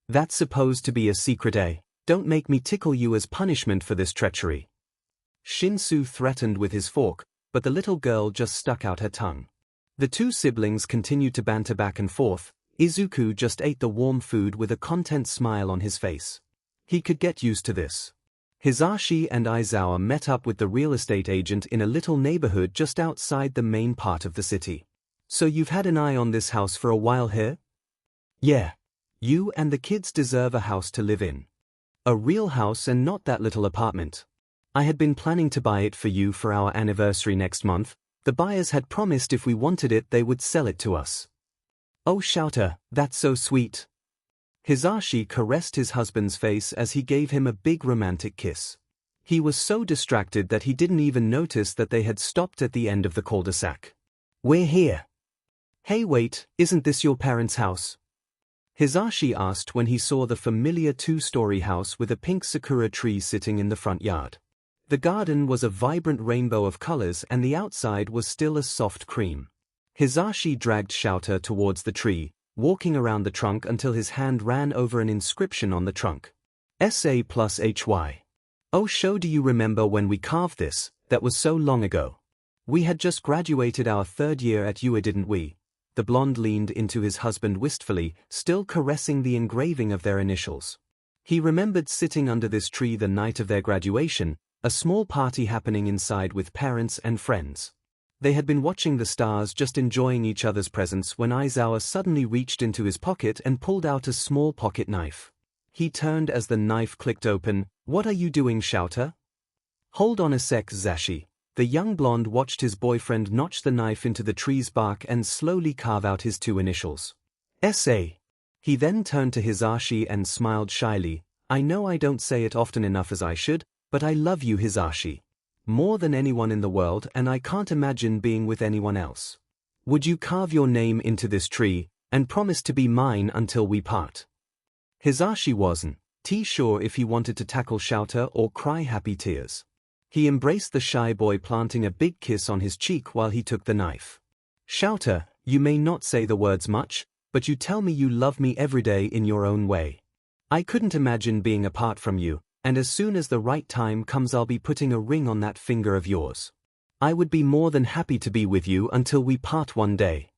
"That's supposed to be a secret, eh? Don't make me tickle you as punishment for this treachery." Shinsu threatened with his fork, but the little girl just stuck out her tongue. The two siblings continued to banter back and forth. Izuku just ate the warm food with a content smile on his face. He could get used to this. Hisashi and Aizawa met up with the real estate agent in a little neighborhood just outside the main part of the city. "So you've had an eye on this house for a while here?" "Yeah. You and the kids deserve a house to live in. A real house and not that little apartment. I had been planning to buy it for you for our anniversary next month. The buyers had promised if we wanted it they would sell it to us." "Oh Shouter, that's so sweet." Hisashi caressed his husband's face as he gave him a big romantic kiss. He was so distracted that he didn't even notice that they had stopped at the end of the cul-de-sac. "We're here." "Hey wait, isn't this your parents' house?" Hisashi asked when he saw the familiar two-story house with a pink sakura tree sitting in the front yard. The garden was a vibrant rainbow of colors and the outside was still a soft cream. Hisashi dragged Shouter towards the tree, walking around the trunk until his hand ran over an inscription on the trunk. SA plus HY. "Oh Sho, do you remember when we carved this? That was so long ago. We had just graduated our third year at UA, didn't we?" The blonde leaned into his husband wistfully, still caressing the engraving of their initials. He remembered sitting under this tree the night of their graduation, a small party happening inside with parents and friends. They had been watching the stars, just enjoying each other's presence, when Aizawa suddenly reached into his pocket and pulled out a small pocket knife. He turned as the knife clicked open. "What are you doing, Shouter?" "Hold on a sec, Zashi." The young blonde watched his boyfriend notch the knife into the tree's bark and slowly carve out his two initials. "SA." He then turned to Hisashi and smiled shyly. "I know I don't say it often enough as I should, but I love you, Hisashi. More than anyone in the world, and I can't imagine being with anyone else. Would you carve your name into this tree, and promise to be mine until we part?" Hisashi wasn't sure if he wanted to tackle Shouter or cry happy tears. He embraced the shy boy, planting a big kiss on his cheek while he took the knife. "Shouter, you may not say the words much, but you tell me you love me every day in your own way. I couldn't imagine being apart from you. And as soon as the right time comes I'll be putting a ring on that finger of yours. I would be more than happy to be with you until we part one day."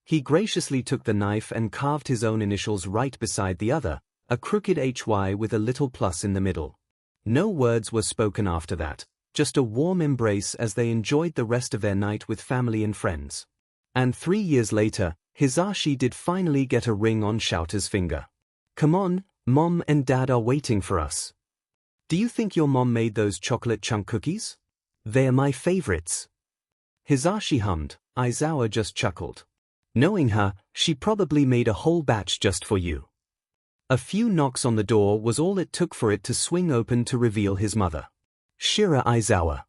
He graciously took the knife and carved his own initials right beside the other, a crooked HY with a little plus in the middle. No words were spoken after that, just a warm embrace as they enjoyed the rest of their night with family and friends. And 3 years later, Hisashi did finally get a ring on Shouter's finger. "Come on, Mom and Dad are waiting for us. Do you think your mom made those chocolate chunk cookies? They're my favorites." Hisashi hummed. Aizawa just chuckled. "Knowing her, she probably made a whole batch just for you." A few knocks on the door was all it took for it to swing open to reveal his mother. Shira Aizawa.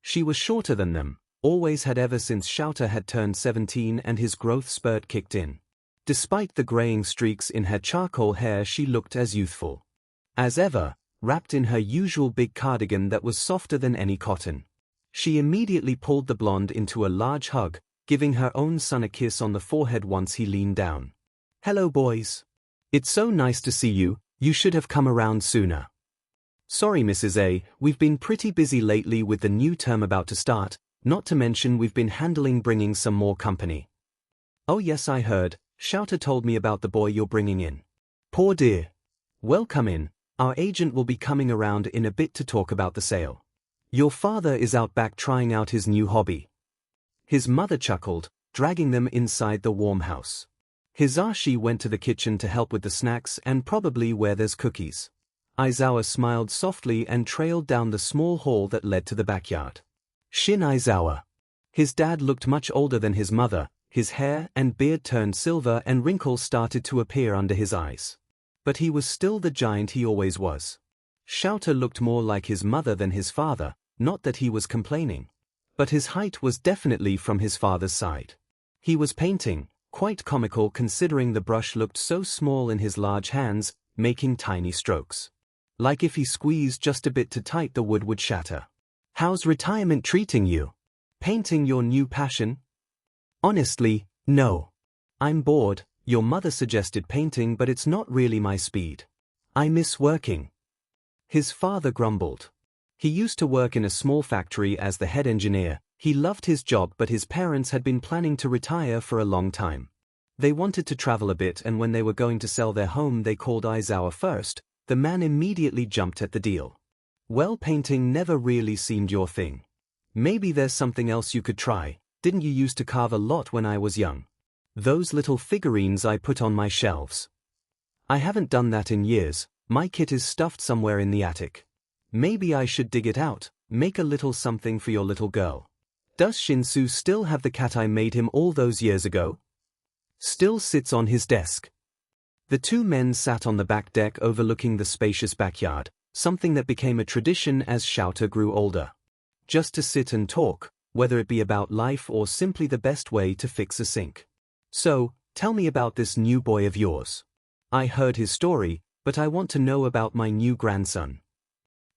She was shorter than them, always had ever since Shouter had turned 17 and his growth spurt kicked in. Despite the graying streaks in her charcoal hair, she looked as youthful as ever, wrapped in her usual big cardigan that was softer than any cotton. She immediately pulled the blonde into a large hug, giving her own son a kiss on the forehead once he leaned down. "Hello boys. It's so nice to see you, you should have come around sooner. Sorry Mrs. A, we've been pretty busy lately with the new term about to start, not to mention we've been handling bringing some more company." "Oh yes, I heard, Shouter told me about the boy you're bringing in." "Poor dear. Well, come in. Our agent will be coming around in a bit to talk about the sale. Your father is out back trying out his new hobby." His mother chuckled, dragging them inside the warm house. Hisashi went to the kitchen to help with the snacks and probably where there's cookies. Aizawa smiled softly and trailed down the small hall that led to the backyard. Shin Aizawa. His dad looked much older than his mother, his hair and beard turned silver and wrinkles started to appear under his eyes. But he was still the giant he always was. Shouter looked more like his mother than his father, not that he was complaining. But his height was definitely from his father's side. He was painting, quite comical considering the brush looked so small in his large hands, making tiny strokes. Like if he squeezed just a bit too tight the wood would shatter. How's retirement treating you? Painting your new passion? Honestly, no. I'm bored. Your mother suggested painting but it's not really my speed. I miss working. His father grumbled. He used to work in a small factory as the head engineer. He loved his job but his parents had been planning to retire for a long time. They wanted to travel a bit and when they were going to sell their home they called Aizawa first. The man immediately jumped at the deal. Well, painting never really seemed your thing. Maybe there's something else you could try. Didn't you used to carve a lot when I was young? Those little figurines I put on my shelves. I haven't done that in years. My kit is stuffed somewhere in the attic. Maybe I should dig it out, make a little something for your little girl. Does Shinsu still have the cat I made him all those years ago? Still sits on his desk. The two men sat on the back deck overlooking the spacious backyard, something that became a tradition as Shouter grew older. Just to sit and talk, whether it be about life or simply the best way to fix a sink. So, tell me about this new boy of yours. I heard his story, but I want to know about my new grandson.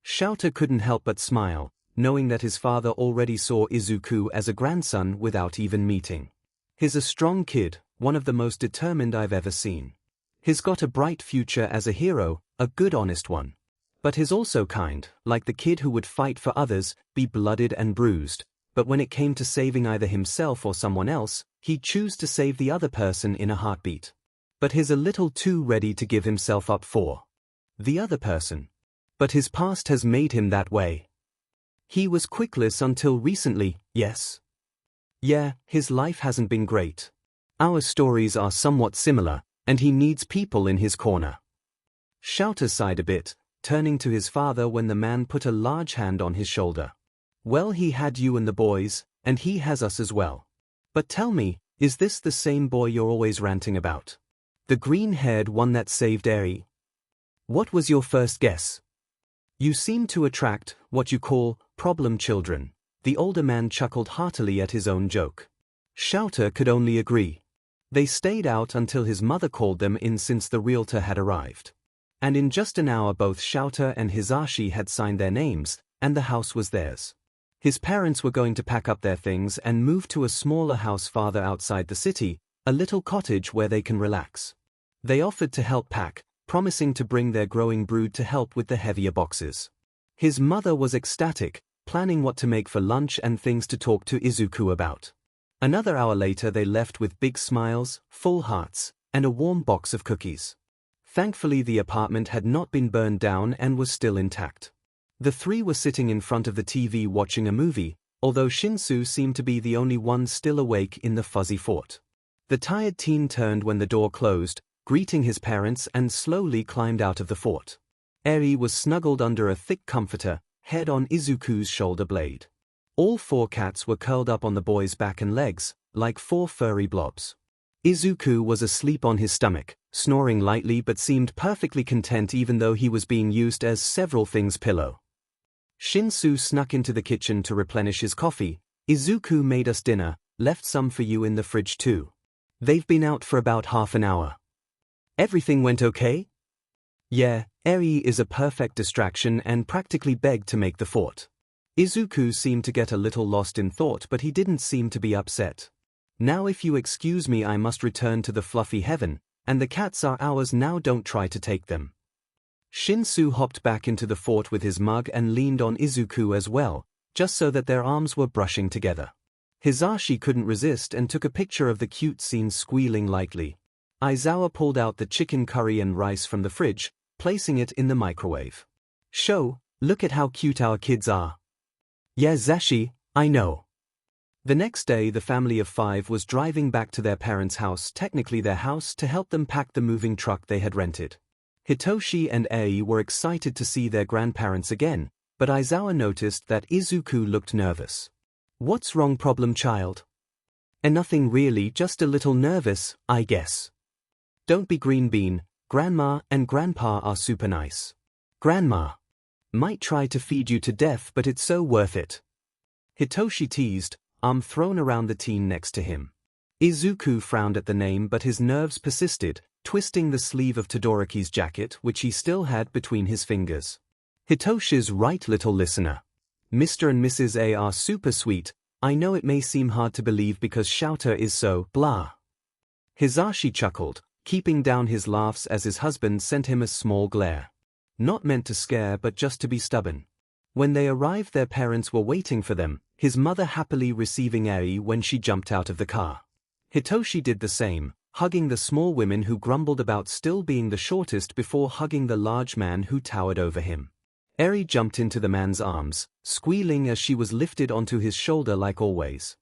Shouter couldn't help but smile, knowing that his father already saw Izuku as a grandson without even meeting. He's a strong kid, one of the most determined I've ever seen. He's got a bright future as a hero, a good honest one. But he's also kind, like the kid who would fight for others, be blooded and bruised, but when it came to saving either himself or someone else, he'd choose to save the other person in a heartbeat. But he's a little too ready to give himself up for the other person. But his past has made him that way. He was quickless until recently, yes. Yeah, his life hasn't been great. Our stories are somewhat similar, and he needs people in his corner. Shouter sighed a bit, turning to his father when the man put a large hand on his shoulder. Well, he had you and the boys, and he has us as well. But tell me, is this the same boy you're always ranting about? The green-haired one that saved Eri? What was your first guess? You seem to attract what you call problem children. The older man chuckled heartily at his own joke. Shouter could only agree. They stayed out until his mother called them in since the realtor had arrived. And in just an hour both Shouter and Hisashi had signed their names, and the house was theirs. His parents were going to pack up their things and move to a smaller house farther outside the city, a little cottage where they can relax. They offered to help pack, promising to bring their growing brood to help with the heavier boxes. His mother was ecstatic, planning what to make for lunch and things to talk to Izuku about. Another hour later they left with big smiles, full hearts, and a warm box of cookies. Thankfully the apartment had not been burned down and was still intact. The three were sitting in front of the TV watching a movie, although Shinsu seemed to be the only one still awake in the fuzzy fort. The tired teen turned when the door closed, greeting his parents and slowly climbed out of the fort. Eri was snuggled under a thick comforter, head on Izuku's shoulder blade. All four cats were curled up on the boy's back and legs, like four furry blobs. Izuku was asleep on his stomach, snoring lightly but seemed perfectly content even though he was being used as several things' pillow. Shinsu snuck into the kitchen to replenish his coffee. Izuku made us dinner, left some for you in the fridge too. They've been out for about half an hour. Everything went okay? Yeah, Eri is a perfect distraction and practically begged to make the fort. Izuku seemed to get a little lost in thought but he didn't seem to be upset. Now if you excuse me I must return to the fluffy heaven, and the cats are ours now, don't try to take them. Shinsu hopped back into the fort with his mug and leaned on Izuku as well, just so that their arms were brushing together. Hisashi couldn't resist and took a picture of the cute scene squealing lightly. Aizawa pulled out the chicken curry and rice from the fridge, placing it in the microwave. Look at how cute our kids are. Yeah, Zashi, I know. The next day the family of 5 was driving back to their parents' house, technically their house, to help them pack the moving truck they had rented. Hitoshi and Ei were excited to see their grandparents again, but Aizawa noticed that Izuku looked nervous. What's wrong, problem child? Nothing really, just a little nervous, I guess. Don't be green bean, Grandma and Grandpa are super nice. Grandma. Might try to feed you to death, but it's so worth it. Hitoshi teased, arm thrown around the teen next to him. Izuku frowned at the name, but his nerves persisted, twisting the sleeve of Todoroki's jacket which he still had between his fingers. Hitoshi's right, little listener. Mr. and Mrs. A are super sweet. I know it may seem hard to believe because Shouter is so blah. Hisashi chuckled, keeping down his laughs as his husband sent him a small glare. Not meant to scare but just to be stubborn. When they arrived, their parents were waiting for them, his mother happily receiving Eri when she jumped out of the car. Hitoshi did the same, hugging the small women who grumbled about still being the shortest before hugging the large man who towered over him. Eri jumped into the man's arms, squealing as she was lifted onto his shoulder like always.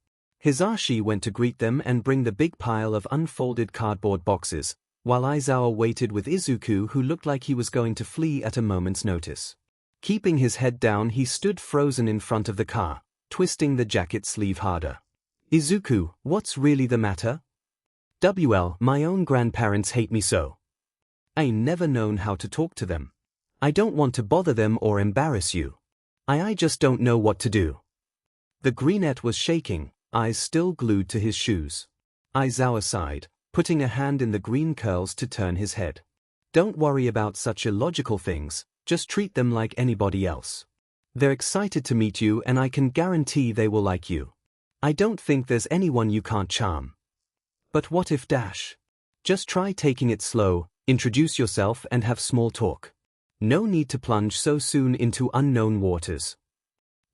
Hisashi went to greet them and bring the big pile of unfolded cardboard boxes, while Aizawa waited with Izuku, who looked like he was going to flee at a moment's notice. Keeping his head down, he stood frozen in front of the car, twisting the jacket sleeve harder. Izuku, what's really the matter? My own grandparents hate me so. I ain't never known how to talk to them. I don't want to bother them or embarrass you. I just don't know what to do. The greenette was shaking, eyes still glued to his shoes. Aizawa sighed, putting a hand in the green curls to turn his head. Don't worry about such illogical things, just treat them like anybody else. They're excited to meet you and I can guarantee they will like you. I don't think there's anyone you can't charm. But what if Just try taking it slow, introduce yourself and have small talk. No need to plunge so soon into unknown waters.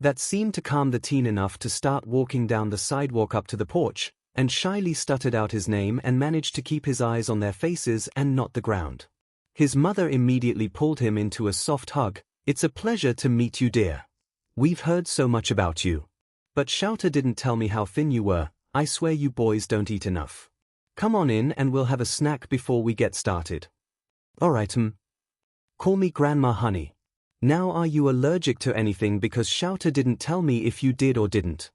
That seemed to calm the teen enough to start walking down the sidewalk up to the porch, and shyly stuttered out his name and managed to keep his eyes on their faces and not the ground. His mother immediately pulled him into a soft hug. It's a pleasure to meet you, dear. We've heard so much about you. But Shouter didn't tell me how thin you were. I swear you boys don't eat enough. Come on in and we'll have a snack before we get started. Alright, Call me Grandma honey. Now are you allergic to anything, because Shouter didn't tell me if you did or didn't?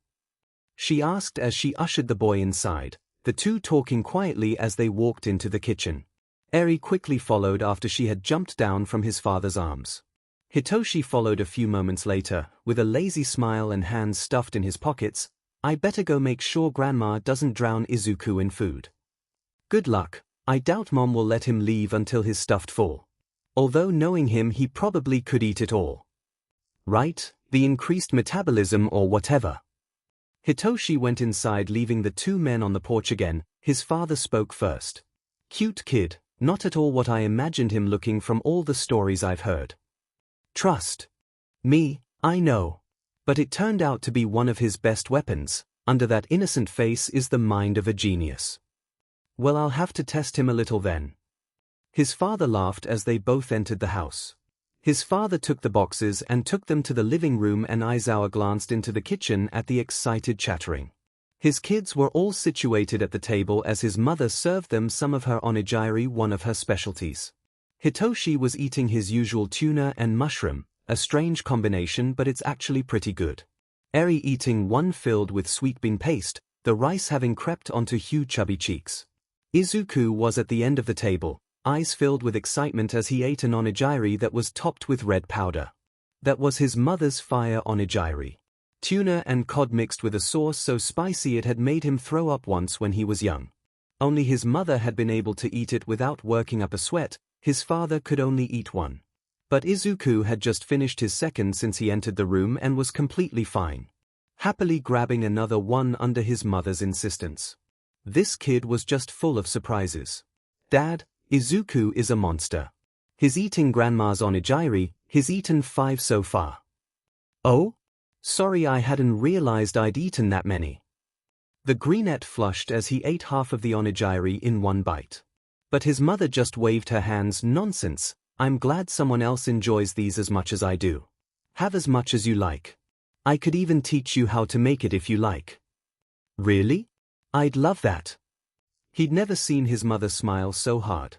She asked as she ushered the boy inside, the two talking quietly as they walked into the kitchen. Eri quickly followed after she had jumped down from his father's arms. Hitoshi followed a few moments later, with a lazy smile and hands stuffed in his pockets. I better go make sure Grandma doesn't drown Izuku in food. Good luck. I doubt Mom will let him leave until his stuffed full. Although knowing him, he probably could eat it all. Right, the increased metabolism or whatever. Hitoshi went inside, leaving the two men on the porch again. His father spoke first. Cute kid, not at all what I imagined him looking from all the stories I've heard. Trust me, I know. But it turned out to be one of his best weapons. Under that innocent face is the mind of a genius. Well, I'll have to test him a little then. His father laughed as they both entered the house. His father took the boxes and took them to the living room, and Aizawa glanced into the kitchen at the excited chattering. His kids were all situated at the table as his mother served them some of her onigiri, one of her specialties. Hitoshi was eating his usual tuna and mushroom, a strange combination, but it's actually pretty good. Eri eating one filled with sweet bean paste, the rice having crept onto huge chubby cheeks. Izuku was at the end of the table, eyes filled with excitement as he ate an onigiri that was topped with red powder. That was his mother's fire onigiri. Tuna and cod mixed with a sauce so spicy it had made him throw up once when he was young. Only his mother had been able to eat it without working up a sweat. His father could only eat one. But Izuku had just finished his second since he entered the room and was completely fine. Happily grabbing another one under his mother's insistence. This kid was just full of surprises. Dad, Izuku is a monster. He's eating Grandma's onigiri, he's eaten 5 so far. Oh? Sorry, I hadn't realized I'd eaten that many. The greenette flushed as he ate half of the onigiri in one bite. But his mother just waved her hands. Nonsense, I'm glad someone else enjoys these as much as I do. Have as much as you like. I could even teach you how to make it if you like. Really? I'd love that. He'd never seen his mother smile so hard.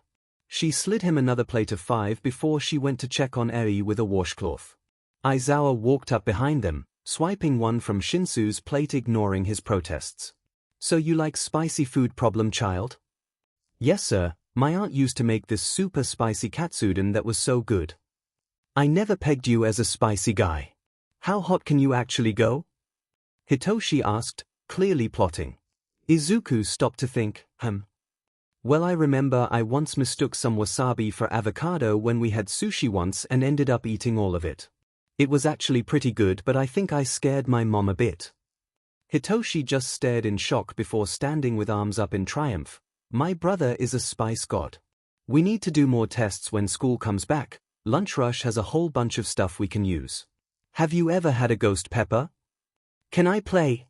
She slid him another plate of 5 before she went to check on Eri with a washcloth. Aizawa walked up behind them, swiping one from Shinsu's plate, ignoring his protests. So you like spicy food, problem child? Yes sir, my aunt used to make this super spicy katsudon that was so good. I never pegged you as a spicy guy. How hot can you actually go? Hitoshi asked, clearly plotting. Izuku stopped to think, Well, I remember I once mistook some wasabi for avocado when we had sushi once and ended up eating all of it. It was actually pretty good, but I think I scared my mom a bit. Hitoshi just stared in shock before standing with arms up in triumph. My brother is a spice god. We need to do more tests when school comes back. Lunch Rush has a whole bunch of stuff we can use. Have you ever had a ghost pepper? Can I play?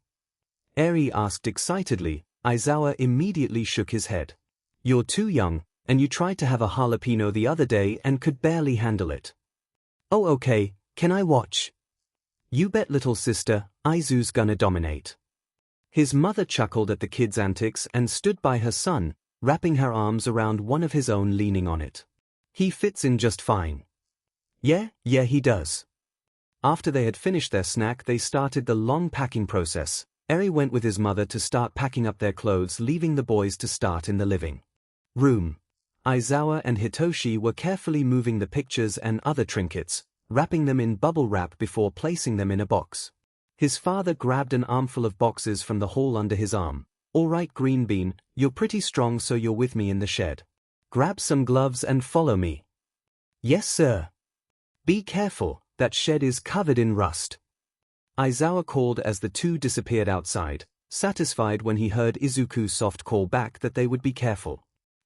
Eri asked excitedly. Aizawa immediately shook his head. You're too young, and you tried to have a jalapeno the other day and could barely handle it. Oh okay, can I watch? You bet little sister, Aizu's gonna dominate. His mother chuckled at the kid's antics and stood by her son, wrapping her arms around one of his own, leaning on it. He fits in just fine. Yeah, he does. After they had finished their snack, they started the long packing process. Eri went with his mother to start packing up their clothes, leaving the boys to start in the living room. Aizawa and Hitoshi were carefully moving the pictures and other trinkets, wrapping them in bubble wrap before placing them in a box. His father grabbed an armful of boxes from the hall under his arm. All right, Green Bean, you're pretty strong, so you're with me in the shed. Grab some gloves and follow me. Yes, sir. Be careful, that shed is covered in rust. Aizawa called as the two disappeared outside, satisfied when he heard Izuku's soft call back that they would be careful.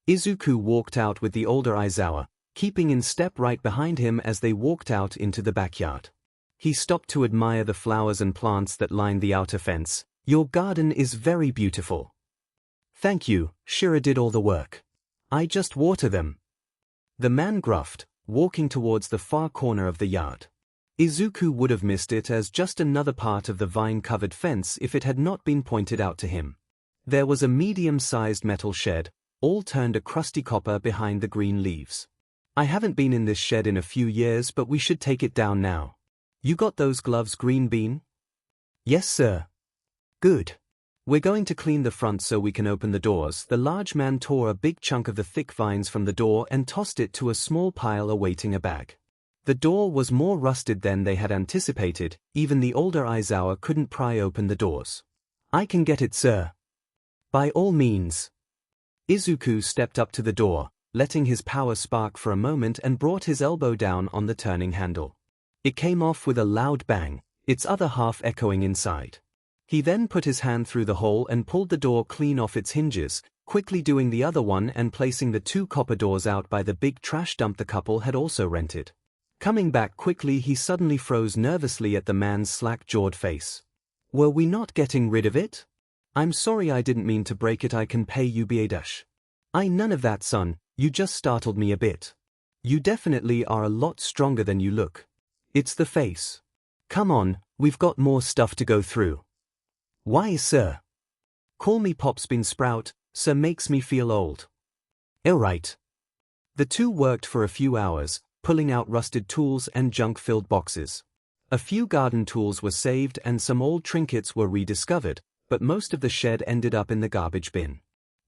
Izuku walked out with the older Aizawa, keeping in step right behind him as they walked out into the backyard. He stopped to admire the flowers and plants that lined the outer fence. Your garden is very beautiful. Thank you, Shira did all the work. I just water them. The man gruffed, walking towards the far corner of the yard. Izuku would have missed it as just another part of the vine-covered fence if it had not been pointed out to him. There was a medium-sized metal shed, all turned a crusty copper behind the green leaves. I haven't been in this shed in a few years, but we should take it down now. You got those gloves, Green Bean? Yes, sir. Good. We're going to clean the front so we can open the doors. The large man tore a big chunk of the thick vines from the door and tossed it to a small pile awaiting a bag. The door was more rusted than they had anticipated. Even the older Aizawa couldn't pry open the doors. I can get it, sir. By all means. Izuku stepped up to the door, letting his power spark for a moment, and brought his elbow down on the turning handle. It came off with a loud bang, its other half echoing inside. He then put his hand through the hole and pulled the door clean off its hinges, quickly doing the other one and placing the two copper doors out by the big trash dump the couple had also rented. Coming back quickly, he suddenly froze nervously at the man's slack-jawed face. Were we not getting rid of it? I'm sorry, I didn't mean to break it. I can pay you Badash. None of that, son, you just startled me a bit. You definitely are a lot stronger than you look. It's the face. Come on, we've got more stuff to go through. Why, sir? Call me Pops Bean Sprout, sir makes me feel old. Alright. The two worked for a few hours, pulling out rusted tools and junk-filled boxes. A few garden tools were saved and some old trinkets were rediscovered, but most of the shed ended up in the garbage bin.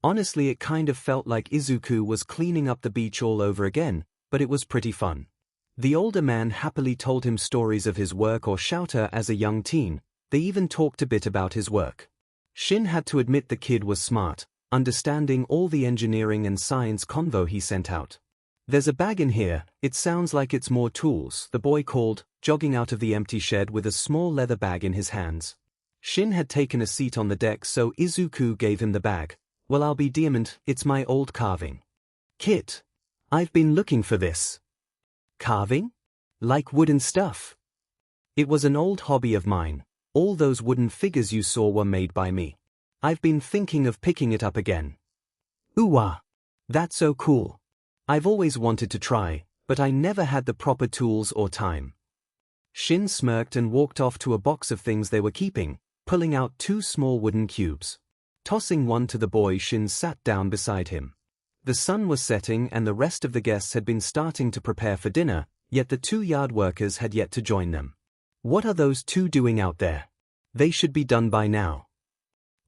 Honestly, it kind of felt like Izuku was cleaning up the beach all over again, but it was pretty fun. The older man happily told him stories of his work or shouter as a young teen. They even talked a bit about his work. Shin had to admit the kid was smart, understanding all the engineering and science convo he sent out. There's a bag in here, it sounds like it's more tools, the boy called, jogging out of the empty shed with a small leather bag in his hands. Shin had taken a seat on the deck, so Izuku gave him the bag. Well, I'll be damned, it's my old carving kit. I've been looking for this. Carving? Like wooden stuff? It was an old hobby of mine. All those wooden figures you saw were made by me. I've been thinking of picking it up again. Ooh-wah. That's so cool. I've always wanted to try, but I never had the proper tools or time. Shin smirked and walked off to a box of things they were keeping, pulling out two small wooden cubes. Tossing one to the boy, Shin sat down beside him. The sun was setting and the rest of the guests had been starting to prepare for dinner, yet the two yard workers had yet to join them. What are those two doing out there? They should be done by now.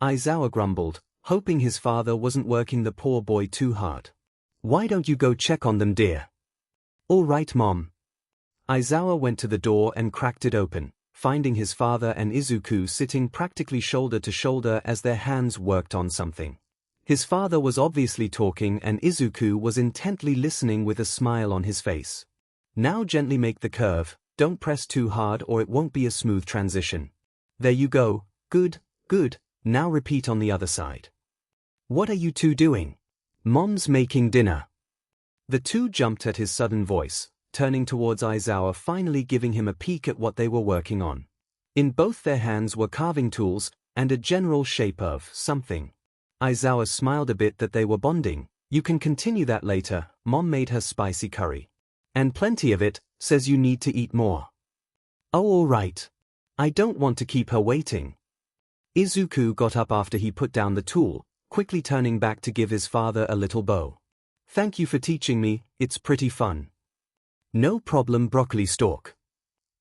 Aizawa grumbled, hoping his father wasn't working the poor boy too hard. Why don't you go check on them, dear? All right, Mom. Aizawa went to the door and cracked it open, finding his father and Izuku sitting practically shoulder to shoulder as their hands worked on something. His father was obviously talking and Izuku was intently listening with a smile on his face. Now gently make the curve, don't press too hard or it won't be a smooth transition. There you go, good, good, now repeat on the other side. What are you two doing? Mom's making dinner. The two jumped at his sudden voice, turning towards Aizawa, finally giving him a peek at what they were working on. In both their hands were carving tools, and a general shape of something. Aizawa smiled a bit that they were bonding. You can continue that later, Mom made her spicy curry. And plenty of it, says you need to eat more. Oh all right. I don't want to keep her waiting. Izuku got up after he put down the tool, quickly turning back to give his father a little bow. Thank you for teaching me, it's pretty fun. No problem, broccoli stalk.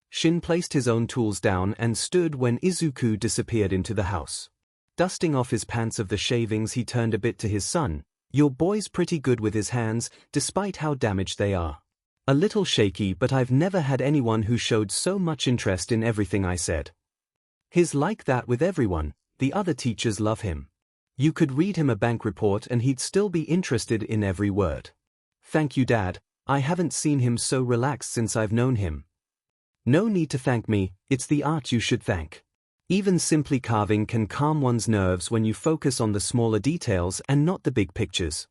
Shin placed his own tools down and stood when Izuku disappeared into the house. Dusting off his pants of the shavings, he turned a bit to his son. Your boy's pretty good with his hands, despite how damaged they are. A little shaky, but I've never had anyone who showed so much interest in everything I said. He's like that with everyone, the other teachers love him. You could read him a bank report and he'd still be interested in every word. Thank you, Dad, I haven't seen him so relaxed since I've known him. No need to thank me, it's the art you should thank. Even simply carving can calm one's nerves when you focus on the smaller details and not the big pictures.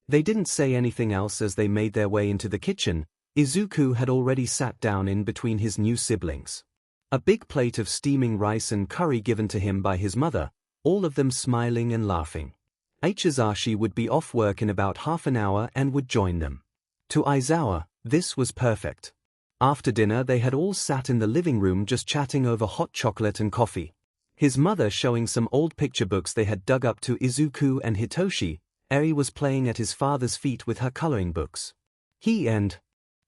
They didn't say anything else as they made their way into the kitchen. Izuku had already sat down in between his new siblings. A big plate of steaming rice and curry given to him by his mother, all of them smiling and laughing. Aizawa would be off work in about half an hour and would join them. To Aizawa, this was perfect. After dinner they had all sat in the living room just chatting over hot chocolate and coffee. His mother showing some old picture books they had dug up to Izuku and Hitoshi. Eri was playing at his father's feet with her coloring books. He and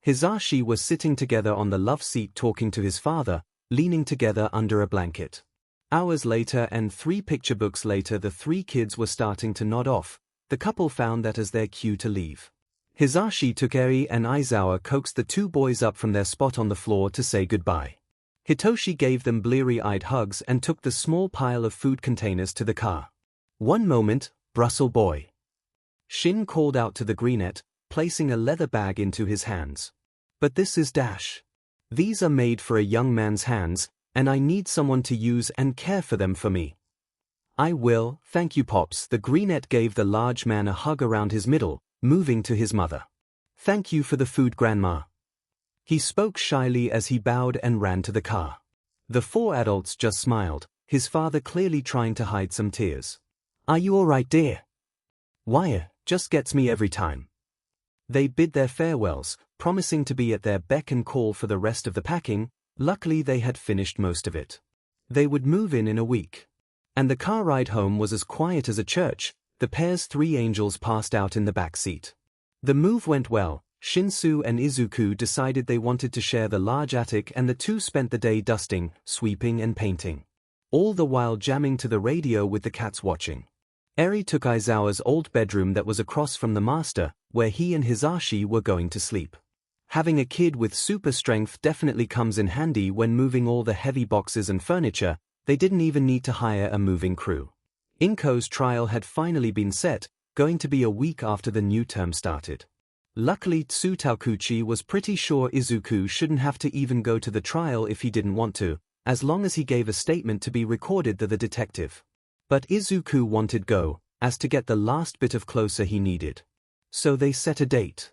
Hisashi were sitting together on the love seat talking to his father, leaning together under a blanket. Hours later and 3 picture books later the 3 kids were starting to nod off. The couple found that as their cue to leave. Hisashi took Eri and Aizawa coaxed the 2 boys up from their spot on the floor to say goodbye. Hitoshi gave them bleary-eyed hugs and took the small pile of food containers to the car. One moment, Brussels boy. Shin called out to the greenette, placing a leather bag into his hands. But this is Dash. These are made for a young man's hands, and I need someone to use and care for them for me. I will, thank you Pops. The greenette gave the large man a hug around his middle, moving to his mother. Thank you for the food, Grandma. He spoke shyly as he bowed and ran to the car. The 4 adults just smiled, his father clearly trying to hide some tears. Are you all right, dear? Wire just gets me every time. They bid their farewells, promising to be at their beck and call for the rest of the packing. Luckily they had finished most of it. They would move in a week. And the car ride home was as quiet as a church. The pair's 3 angels passed out in the back seat. The move went well. Shinsu and Izuku decided they wanted to share the large attic and the 2 spent the day dusting, sweeping and painting. All the while jamming to the radio with the cats watching. Eri took Aizawa's old bedroom that was across from the master, where he and Hisashi were going to sleep. Having a kid with super strength definitely comes in handy when moving all the heavy boxes and furniture. They didn't even need to hire a moving crew. Inko's trial had finally been set, going to be a week after the new term started. Luckily Tsutakuchi was pretty sure Izuku shouldn't have to even go to the trial if he didn't want to, as long as he gave a statement to be recorded to the detective. But Izuku wanted go, as to get the last bit of closer he needed. So they set a date.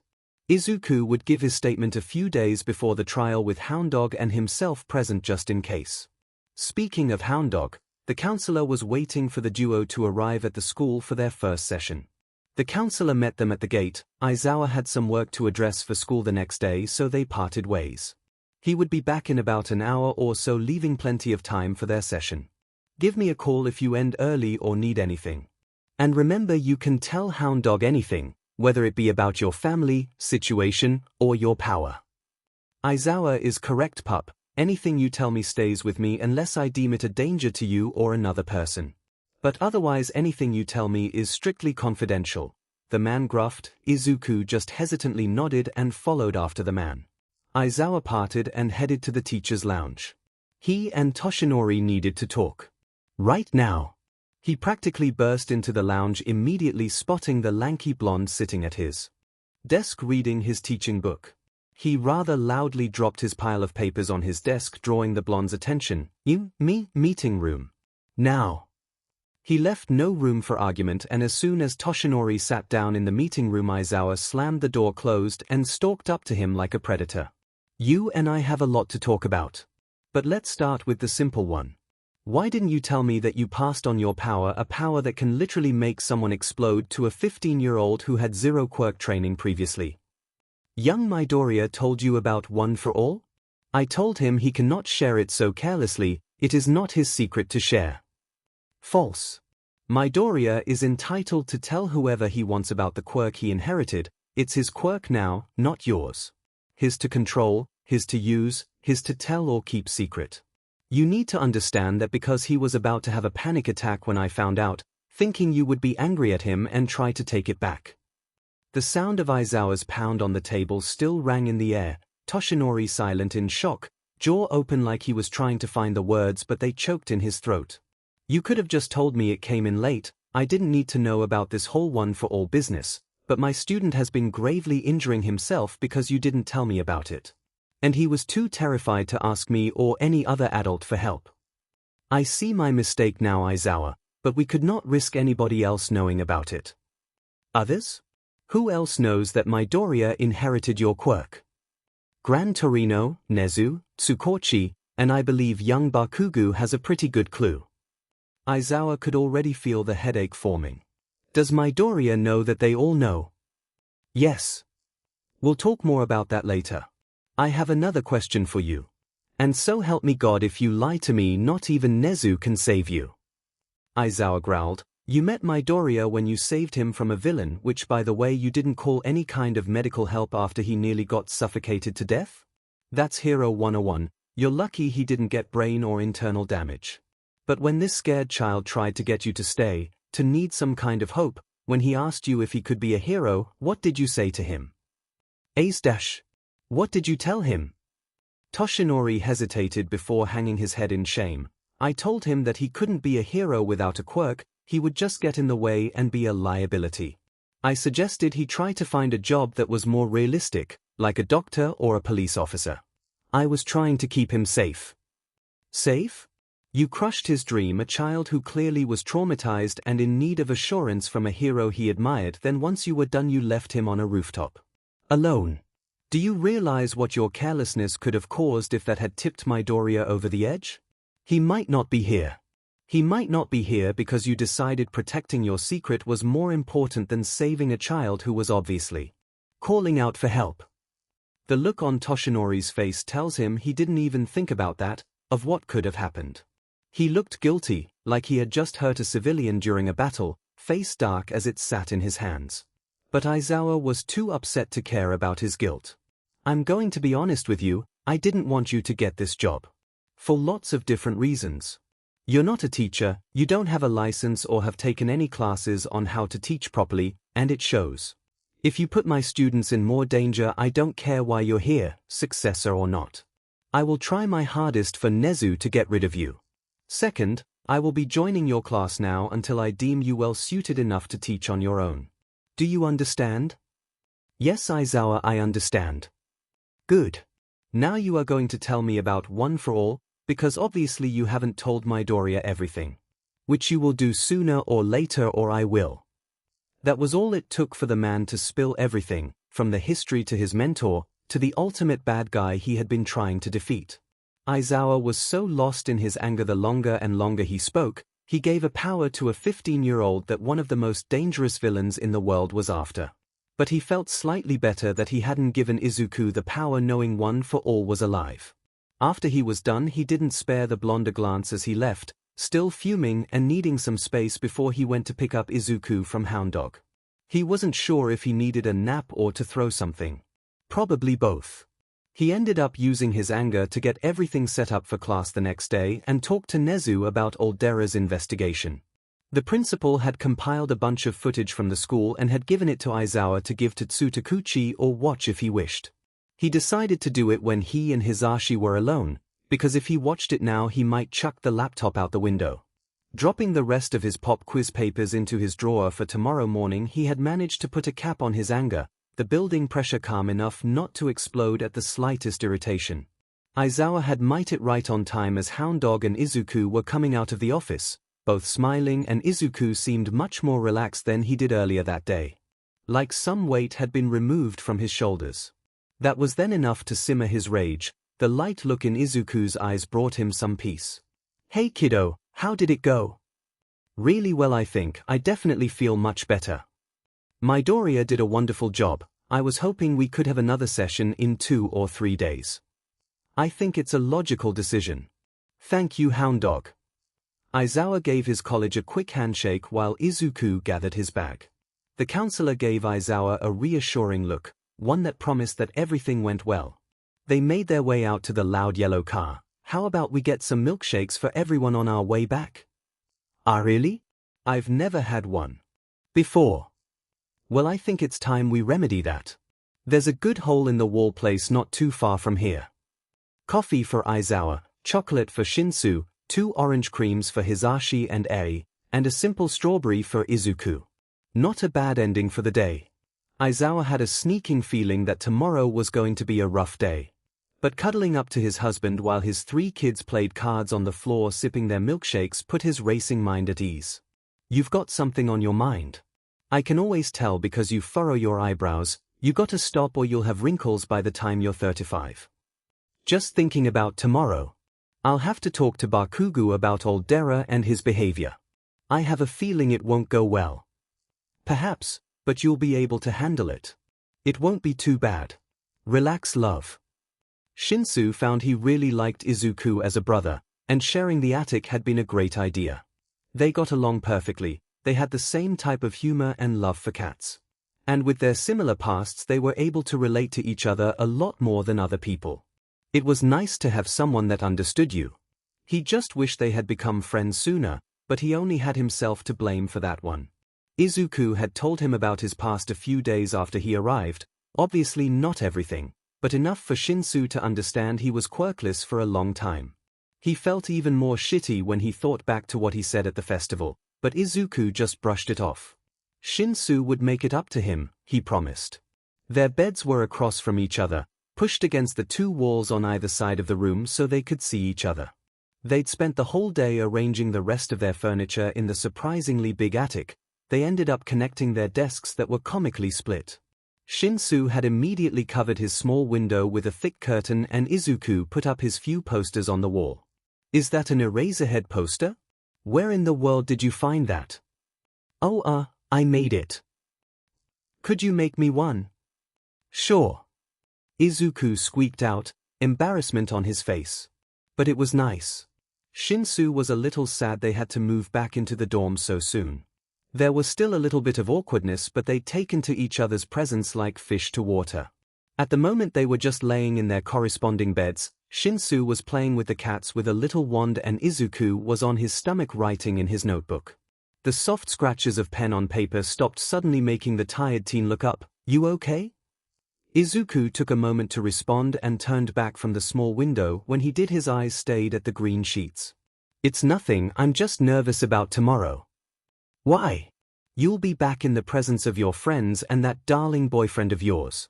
Izuku would give his statement a few days before the trial with Hounddog and himself present just in case. Speaking of Hounddog, the counselor was waiting for the duo to arrive at the school for their first session. The counselor met them at the gate. Aizawa had some work to address for school the next day, so they parted ways. He would be back in about an hour or so, leaving plenty of time for their session. Give me a call if you end early or need anything. And remember, you can tell Hounddog anything, whether it be about your family, situation, or your power. Aizawa is correct, pup. Anything you tell me stays with me unless I deem it a danger to you or another person. But otherwise anything you tell me is strictly confidential. The man gruffed. Izuku just hesitantly nodded and followed after the man. Aizawa parted and headed to the teacher's lounge. He and Toshinori needed to talk. Right now. He practically burst into the lounge, immediately spotting the lanky blonde sitting at his desk reading his teaching book. He rather loudly dropped his pile of papers on his desk, drawing the blonde's attention. Meeting room. Now. He left no room for argument, and as soon as Toshinori sat down in the meeting room, Aizawa slammed the door closed and stalked up to him like a predator. You and I have a lot to talk about. But let's start with the simple one. Why didn't you tell me that you passed on your power, a power that can literally make someone explode, to a 15-year-old who had zero quirk training previously? Young Midoriya told you about One for All? I told him he cannot share it so carelessly. It is not his secret to share. False. Midoriya is entitled to tell whoever he wants about the quirk he inherited. It's his quirk now, not yours. His to control, his to use, his to tell or keep secret. You need to understand that because he was about to have a panic attack when I found out, thinking you would be angry at him and try to take it back. The sound of Aizawa's pound on the table still rang in the air, Toshinori silent in shock, jaw open like he was trying to find the words but they choked in his throat. You could have just told me it came in late. I didn't need to know about this whole One for All business, but my student has been gravely injuring himself because you didn't tell me about it. And he was too terrified to ask me or any other adult for help. I see my mistake now, Aizawa, but we could not risk anybody else knowing about it. Others? Who else knows that Midoriya inherited your quirk? Gran Torino, Nezu, Tsukochi, and I believe young Bakugo has a pretty good clue. Aizawa could already feel the headache forming. Does Midoriya know that they all know? Yes. We'll talk more about that later. I have another question for you. And so help me God, if you lie to me, not even Nezu can save you. Aizawa growled. You met Midoriya when you saved him from a villain, which by the way you didn't call any kind of medical help after he nearly got suffocated to death? That's Hero 101, you're lucky he didn't get brain or internal damage. But when this scared child tried to get you to stay, to need some kind of hope, when he asked you if he could be a hero, what did you say to him? Ace-. What did you tell him? Toshinori hesitated before hanging his head in shame. I told him that he couldn't be a hero without a quirk, he would just get in the way and be a liability. I suggested he try to find a job that was more realistic, like a doctor or a police officer. I was trying to keep him safe. Safe? You crushed his dream, a child who clearly was traumatized and in need of assurance from a hero he admired. Then once you were done you left him on a rooftop. Alone. Do you realize what your carelessness could have caused if that had tipped Midoriya over the edge? He might not be here. He might not be here because you decided protecting your secret was more important than saving a child who was obviously calling out for help. The look on Toshinori's face tells him he didn't even think about that, of what could have happened. He looked guilty, like he had just hurt a civilian during a battle, face dark as it sat in his hands. But Aizawa was too upset to care about his guilt. I'm going to be honest with you, I didn't want you to get this job. For lots of different reasons. You're not a teacher, you don't have a license or have taken any classes on how to teach properly, and it shows. If you put my students in more danger, I don't care why you're here, successor or not. I will try my hardest for Nezu to get rid of you. Second, I will be joining your class now until I deem you well suited enough to teach on your own. Do you understand? Yes, Aizawa, I understand. Good. Now you are going to tell me about One for All, because obviously you haven't told Midoriya everything. Which you will do sooner or later, or I will. That was all it took for the man to spill everything, from the history to his mentor, to the ultimate bad guy he had been trying to defeat. Aizawa was so lost in his anger the longer and longer he spoke, he gave a power to a 15-year-old that one of the most dangerous villains in the world was after. But he felt slightly better that he hadn't given Izuku the power, knowing One for All was alive. After he was done he didn't spare the blonde a glance as he left, still fuming and needing some space before he went to pick up Izuku from Hound Dog. He wasn't sure if he needed a nap or to throw something. Probably both. He ended up using his anger to get everything set up for class the next day and talked to Nezu about Aldera's investigation. The principal had compiled a bunch of footage from the school and had given it to Aizawa to give to Tsutakuchi or watch if he wished. He decided to do it when he and Hisashi were alone, because if he watched it now he might chuck the laptop out the window. Dropping the rest of his pop quiz papers into his drawer for tomorrow morning, he had managed to put a cap on his anger, the building pressure calm enough not to explode at the slightest irritation. Aizawa had made it right on time as Hound Dog and Izuku were coming out of the office, both smiling, and Izuku seemed much more relaxed than he did earlier that day. Like some weight had been removed from his shoulders. That was then enough to simmer his rage. The light look in Izuku's eyes brought him some peace. "Hey kiddo, how did it go?" "Really well, I think. I definitely feel much better. Midoriya did a wonderful job. I was hoping we could have another session in 2 or 3 days. I think it's a logical decision. Thank you, Hound Dog." Aizawa gave his colleague a quick handshake while Izuku gathered his bag. The counselor gave Aizawa a reassuring look, one that promised that everything went well. They made their way out to the loud yellow car. "How about we get some milkshakes for everyone on our way back?" "Ah, really? I've never had one before." "Well, I think it's time we remedy that. There's a good hole-in-the-wall place not too far from here. Coffee for Aizawa, chocolate for Shinsu, 2 orange creams for Hisashi and Eri, and a simple strawberry for Izuku." Not a bad ending for the day. Aizawa had a sneaking feeling that tomorrow was going to be a rough day. But cuddling up to his husband while his 3 kids played cards on the floor sipping their milkshakes put his racing mind at ease. "You've got something on your mind. I can always tell because you furrow your eyebrows. You gotta stop or you'll have wrinkles by the time you're 35. Just thinking about tomorrow. I'll have to talk to Bakugo about old Dera and his behavior. I have a feeling it won't go well." "Perhaps, but you'll be able to handle it. It won't be too bad. Relax, love." Shinsu found he really liked Izuku as a brother, and sharing the attic had been a great idea. They got along perfectly, they had the same type of humor and love for cats. And with their similar pasts they were able to relate to each other a lot more than other people. It was nice to have someone that understood you. He just wished they had become friends sooner, but he only had himself to blame for that one. Izuku had told him about his past a few days after he arrived, obviously not everything, but enough for Shinsu to understand he was quirkless for a long time. He felt even more shitty when he thought back to what he said at the festival, but Izuku just brushed it off. Shinsu would make it up to him, he promised. Their beds were across from each other, pushed against the 2 walls on either side of the room so they could see each other. They'd spent the whole day arranging the rest of their furniture in the surprisingly big attic. They ended up connecting their desks that were comically split. Shinsu had immediately covered his small window with a thick curtain and Izuku put up his few posters on the wall. "Is that an Eraserhead poster? Where in the world did you find that?" "Oh, I made it." "Could you make me one?" "Sure." Izuku squeaked out, embarrassment on his face. But it was nice. Shinsu was a little sad they had to move back into the dorm so soon. There was still a little bit of awkwardness, but they'd taken to each other's presence like fish to water. At the moment they were just laying in their corresponding beds. Shinsu was playing with the cats with a little wand and Izuku was on his stomach writing in his notebook. The soft scratches of pen on paper stopped suddenly, making the tired teen look up. "You okay?" Izuku took a moment to respond and turned back from the small window. When he did, his eyes stayed at the green sheets. "It's nothing, I'm just nervous about tomorrow." "Why?" "You'll be back in the presence of your friends and that darling boyfriend of yours."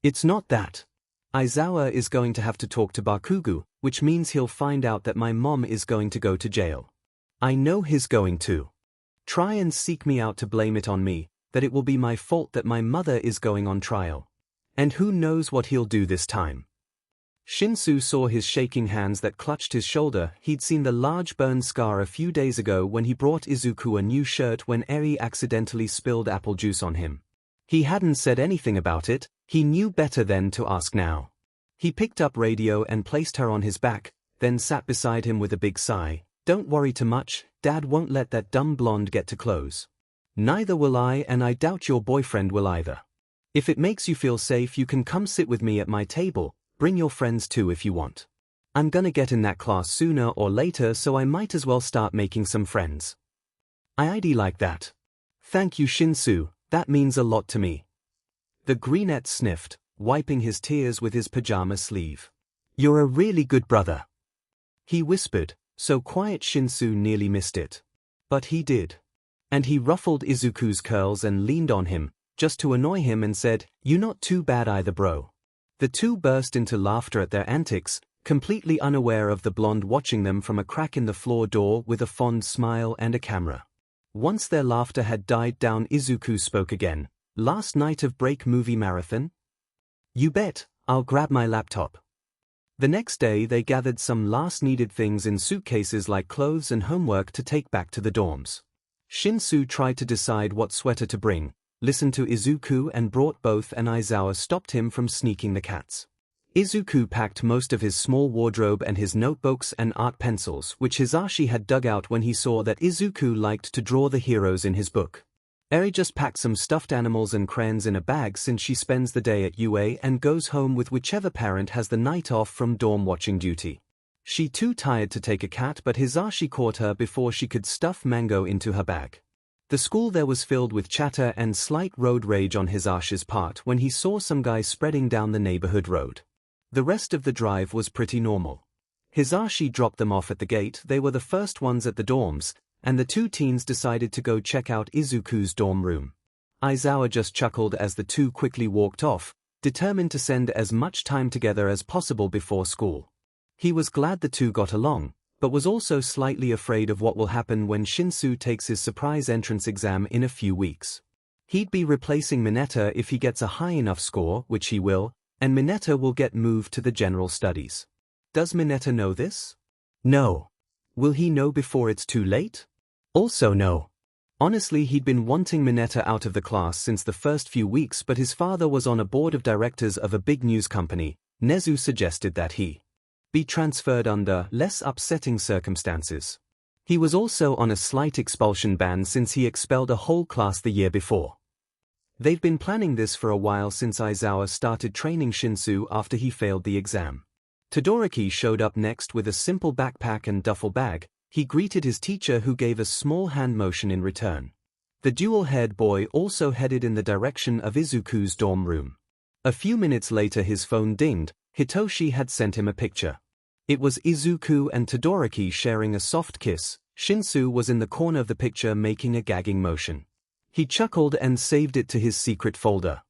"It's not that. Aizawa is going to have to talk to Bakugo, which means he'll find out that my mom is going to go to jail. I know he's going to try and seek me out to blame it on me, that it will be my fault that my mother is going on trial. And who knows what he'll do this time." Shinsu saw his shaking hands that clutched his shoulder. He'd seen the large burn scar a few days ago when he brought Izuku a new shirt when Eri accidentally spilled apple juice on him. He hadn't said anything about it, he knew better than to ask now. He picked up radio and placed her on his back, then sat beside him with a big sigh. "Don't worry too much, Dad won't let that dumb blonde get too close. Neither will I, and I doubt your boyfriend will either. If it makes you feel safe, you can come sit with me at my table. Bring your friends too if you want. I'm gonna get in that class sooner or later, so I might as well start making some friends." "I'd like that. Thank you, Shinsu, that means a lot to me." The greenette sniffed. wiping his tears with his pajama sleeve. "You're a really good brother," he whispered, so quiet Shinsu nearly missed it. But he did. And he ruffled Izuku's curls and leaned on him, just to annoy him, and said, "You not too bad either, bro." The two burst into laughter at their antics, completely unaware of the blonde watching them from a crack in the floor door with a fond smile and a camera. Once their laughter had died down, Izuku spoke again. "Last night of break movie marathon?" "You bet, I'll grab my laptop." The next day they gathered some last needed things in suitcases like clothes and homework to take back to the dorms. Shinsu tried to decide what sweater to bring, listened to Izuku and brought both, and Aizawa stopped him from sneaking the cats. Izuku packed most of his small wardrobe and his notebooks and art pencils, which Hisashi had dug out when he saw that Izuku liked to draw the heroes in his book. Eri just packed some stuffed animals and crayons in a bag since she spends the day at UA and goes home with whichever parent has the night off from dorm watching duty. She too tired to take a cat, but Hisashi caught her before she could stuff Mango into her bag. The school there was filled with chatter and slight road rage on Hisashi's part when he saw some guys spreading down the neighborhood road. The rest of the drive was pretty normal. Hisashi dropped them off at the gate. They were the first ones at the dorms, and the two teens decided to go check out Izuku's dorm room. Aizawa just chuckled as the two quickly walked off, determined to spend as much time together as possible before school. He was glad the two got along, but was also slightly afraid of what will happen when Shinsu takes his surprise entrance exam in a few weeks. He'd be replacing Mineta if he gets a high enough score, which he will, and Mineta will get moved to the general studies. Does Mineta know this? No. Will he know before it's too late? Also no. Honestly, he'd been wanting Mineta out of the class since the first few weeks, but his father was on a board of directors of a big news company. Nezu suggested that he be transferred under less upsetting circumstances. He was also on a slight expulsion ban since he expelled a whole class the year before. They've been planning this for a while since Aizawa started training Shinsu after he failed the exam. Todoroki showed up next with a simple backpack and duffel bag. He greeted his teacher, who gave a small hand motion in return. The dual-haired boy also headed in the direction of Izuku's dorm room. A few minutes later his phone dinged. Hitoshi had sent him a picture. It was Izuku and Todoroki sharing a soft kiss. Shinsu was in the corner of the picture making a gagging motion. He chuckled and saved it to his secret folder.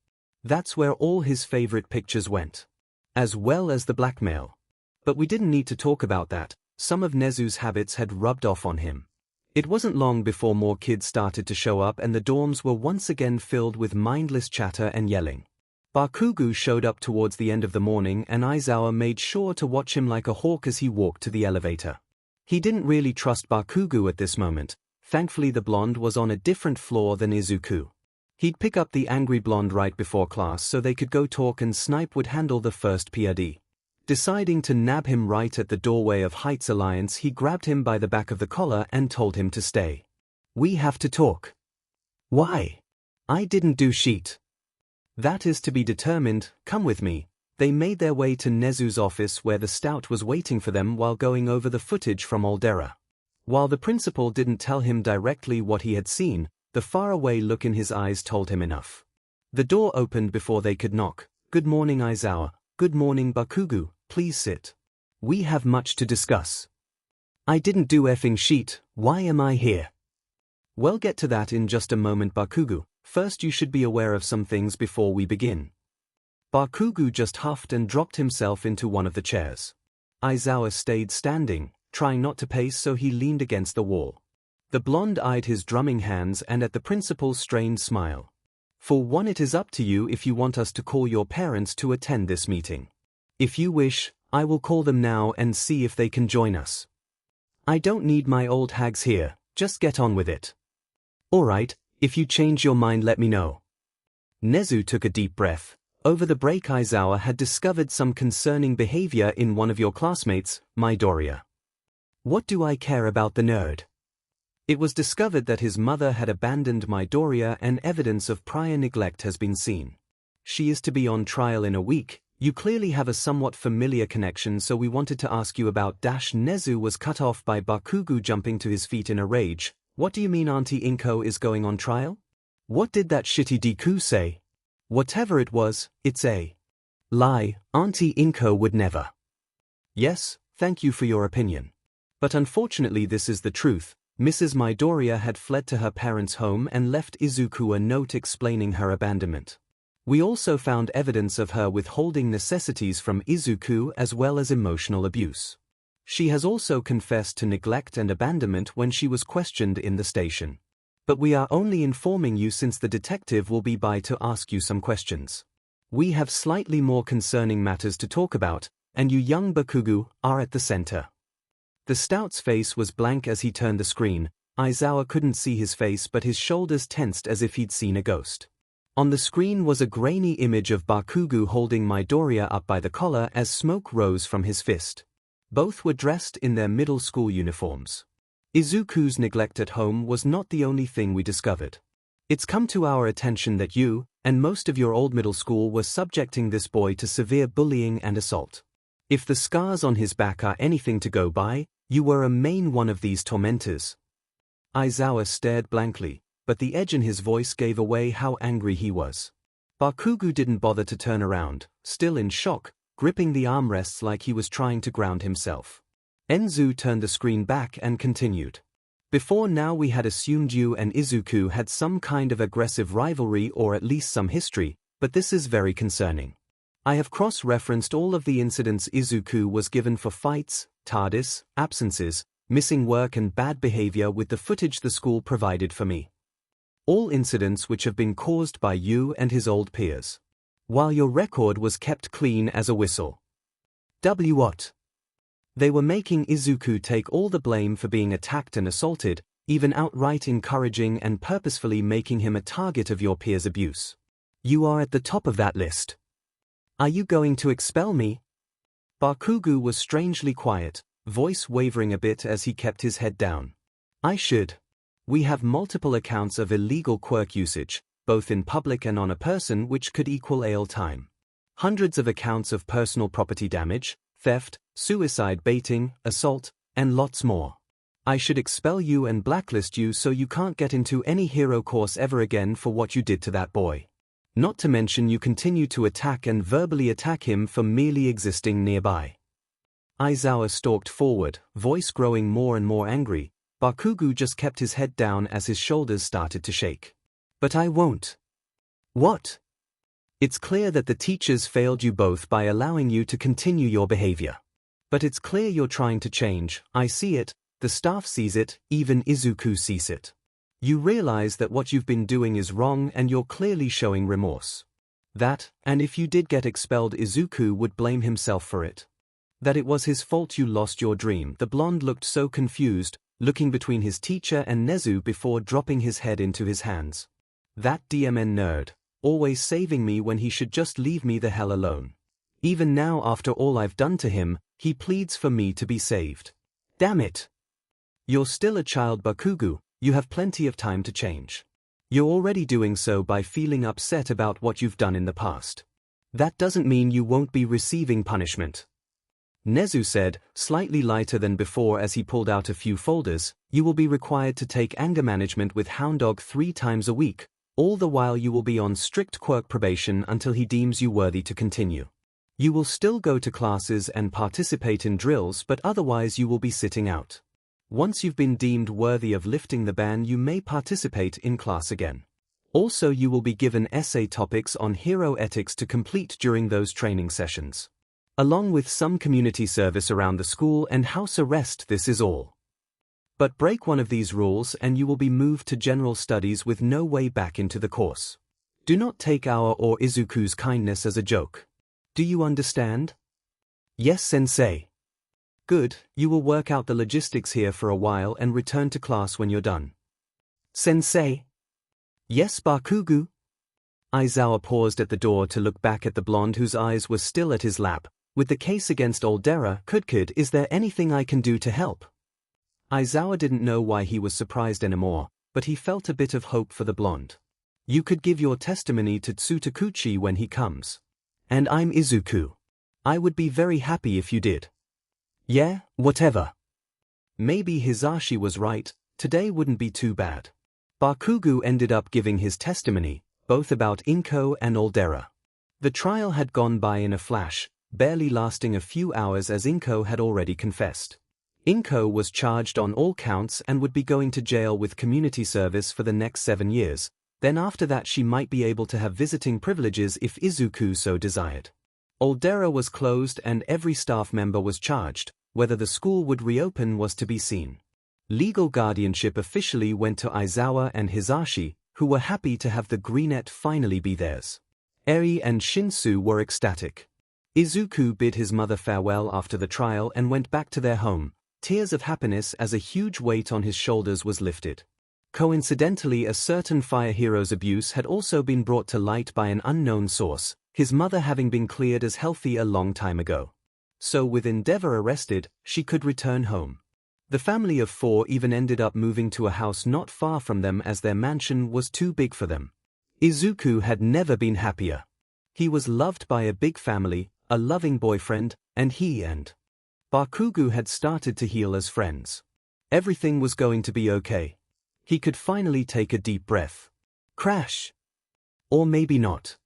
That's where all his favorite pictures went. As well as the blackmail. But we didn't need to talk about that. Some of Nezu's habits had rubbed off on him. It wasn't long before more kids started to show up and the dorms were once again filled with mindless chatter and yelling. Bakugo showed up towards the end of the morning, and Aizawa made sure to watch him like a hawk as he walked to the elevator. He didn't really trust Bakugo at this moment. Thankfully the blonde was on a different floor than Izuku. He'd pick up the angry blonde right before class so they could go talk, and Snipe would handle the first period. Deciding to nab him right at the doorway of Heights Alliance, he grabbed him by the back of the collar and told him to stay. "We have to talk." "Why?" "I didn't do shit." "That is to be determined. Come with me." They made their way to Nezu's office, where the stout was waiting for them while going over the footage from Aldera. While the principal didn't tell him directly what he had seen, the faraway look in his eyes told him enough. The door opened before they could knock. "Good morning, Aizawa." "Good morning, Bakugo. Please sit. We have much to discuss." "I didn't do effing shit. Why am I here?" "We'll get to that in just a moment, Bakugo. First you should be aware of some things before we begin." Bakugo just huffed and dropped himself into one of the chairs. Aizawa stayed standing, trying not to pace, so he leaned against the wall. The blonde eyed his drumming hands and at the principal's strained smile. "For one, it is up to you if you want us to call your parents to attend this meeting. If you wish, I will call them now and see if they can join us." "I don't need my old hags here, just get on with it." "Alright, if you change your mind let me know." Nezu took a deep breath. Over the break Aizawa had discovered some concerning behavior in one of your classmates, Midoriya. "What do I care about the nerd?" It was discovered that his mother had abandoned Midoriya and evidence of prior neglect has been seen. She is to be on trial in a week. You clearly have a somewhat familiar connection, so we wanted to ask you about Nezu was cut off by Bakugo jumping to his feet in a rage. "What do you mean Auntie Inko is going on trial? What did that shitty Deku say?" "Whatever it was, it's a Lie, Auntie Inko would never. Yes, thank you for your opinion. But unfortunately this is the truth. Mrs. Midoriya had fled to her parents' home and left Izuku a note explaining her abandonment. We also found evidence of her withholding necessities from Izuku as well as emotional abuse. She has also confessed to neglect and abandonment when she was questioned in the station. But we are only informing you since the detective will be by to ask you some questions. We have slightly more concerning matters to talk about, and you young Bakugo are at the center. The stout's face was blank as he turned the screen. Aizawa couldn't see his face but his shoulders tensed as if he'd seen a ghost. On the screen was a grainy image of Bakugo holding Midoriya up by the collar as smoke rose from his fist. Both were dressed in their middle school uniforms. Izuku's neglect at home was not the only thing we discovered. It's come to our attention that you, and most of your old middle school were subjecting this boy to severe bullying and assault. If the scars on his back are anything to go by, you were a main one of these tormentors. Aizawa stared blankly, but the edge in his voice gave away how angry he was. Bakugo didn't bother to turn around, still in shock, gripping the armrests like he was trying to ground himself. Enzu turned the screen back and continued. Before now we had assumed you and Izuku had some kind of aggressive rivalry or at least some history, but this is very concerning. I have cross-referenced all of the incidents Izuku was given for fights, TARDIS, absences, missing work and bad behavior with the footage the school provided for me. All incidents which have been caused by you and his old peers. While your record was kept clean as a whistle. What? They were making Izuku take all the blame for being attacked and assaulted, even outright encouraging and purposefully making him a target of your peers' abuse. You are at the top of that list. Are you going to expel me? Bakugo was strangely quiet, voice wavering a bit as he kept his head down. I should. We have multiple accounts of illegal quirk usage, both in public and on a person, which could equal AL time. Hundreds of accounts of personal property damage, theft, suicide baiting, assault, and lots more. I should expel you and blacklist you so you can't get into any hero course ever again for what you did to that boy. Not to mention you continue to attack and verbally attack him for merely existing nearby. Aizawa stalked forward, voice growing more and more angry. Bakugo just kept his head down as his shoulders started to shake. But I won't. What? It's clear that the teachers failed you both by allowing you to continue your behavior. But it's clear you're trying to change. I see it, the staff sees it, even Izuku sees it. You realize that what you've been doing is wrong and you're clearly showing remorse. That, and if you did get expelled, Izuku would blame himself for it. That it was his fault you lost your dream. The blonde looked so confused, looking between his teacher and Nezu before dropping his head into his hands. That DMN nerd, always saving me when he should just leave me the hell alone. Even now, after all I've done to him, he pleads for me to be saved. Damn it. You're still a child, Bakugo. You have plenty of time to change. You're already doing so by feeling upset about what you've done in the past. That doesn't mean you won't be receiving punishment. Nezu said, slightly lighter than before as he pulled out a few folders. You will be required to take anger management with Hound Dog 3 times a week. All the while you will be on strict quirk probation until he deems you worthy to continue. You will still go to classes and participate in drills, but otherwise you will be sitting out. Once you've been deemed worthy of lifting the ban, you may participate in class again. Also, you will be given essay topics on hero ethics to complete during those training sessions. Along with some community service around the school and house arrest. This is all. But break one of these rules and you will be moved to general studies with no way back into the course. Do not take our or Izuku's kindness as a joke. Do you understand? Yes, sensei. Good, you will work out the logistics here for a while and return to class when you're done. Sensei? Yes, Bakugo? Aizawa paused at the door to look back at the blonde whose eyes were still at his lap. With the case against Aldera, Kudkid, is there anything I can do to help? Aizawa didn't know why he was surprised anymore, but he felt a bit of hope for the blonde. You could give your testimony to Tsutakuchi when he comes. And I'm Izuku. I would be very happy if you did. Yeah, whatever. Maybe Hisashi was right, today wouldn't be too bad. Bakugo ended up giving his testimony, both about Inko and Aldera. The trial had gone by in a flash, barely lasting a few hours as Inko had already confessed. Inko was charged on all counts and would be going to jail with community service for the next 7 years, then after that she might be able to have visiting privileges if Izuku so desired. Aldera was closed and every staff member was charged. Whether the school would reopen was to be seen. Legal guardianship officially went to Aizawa and Hisashi, who were happy to have the Greenette finally be theirs. Eri and Shinsu were ecstatic. Izuku bid his mother farewell after the trial and went back to their home, tears of happiness as a huge weight on his shoulders was lifted. Coincidentally, a certain fire hero's abuse had also been brought to light by an unknown source, his mother having been cleared as healthy a long time ago. So with Endeavor arrested, she could return home. The family of 4 even ended up moving to a house not far from them as their mansion was too big for them. Izuku had never been happier. He was loved by a big family, a loving boyfriend, and he and Bakugo had started to heal as friends. Everything was going to be okay. He could finally take a deep breath. Crash! Or maybe not.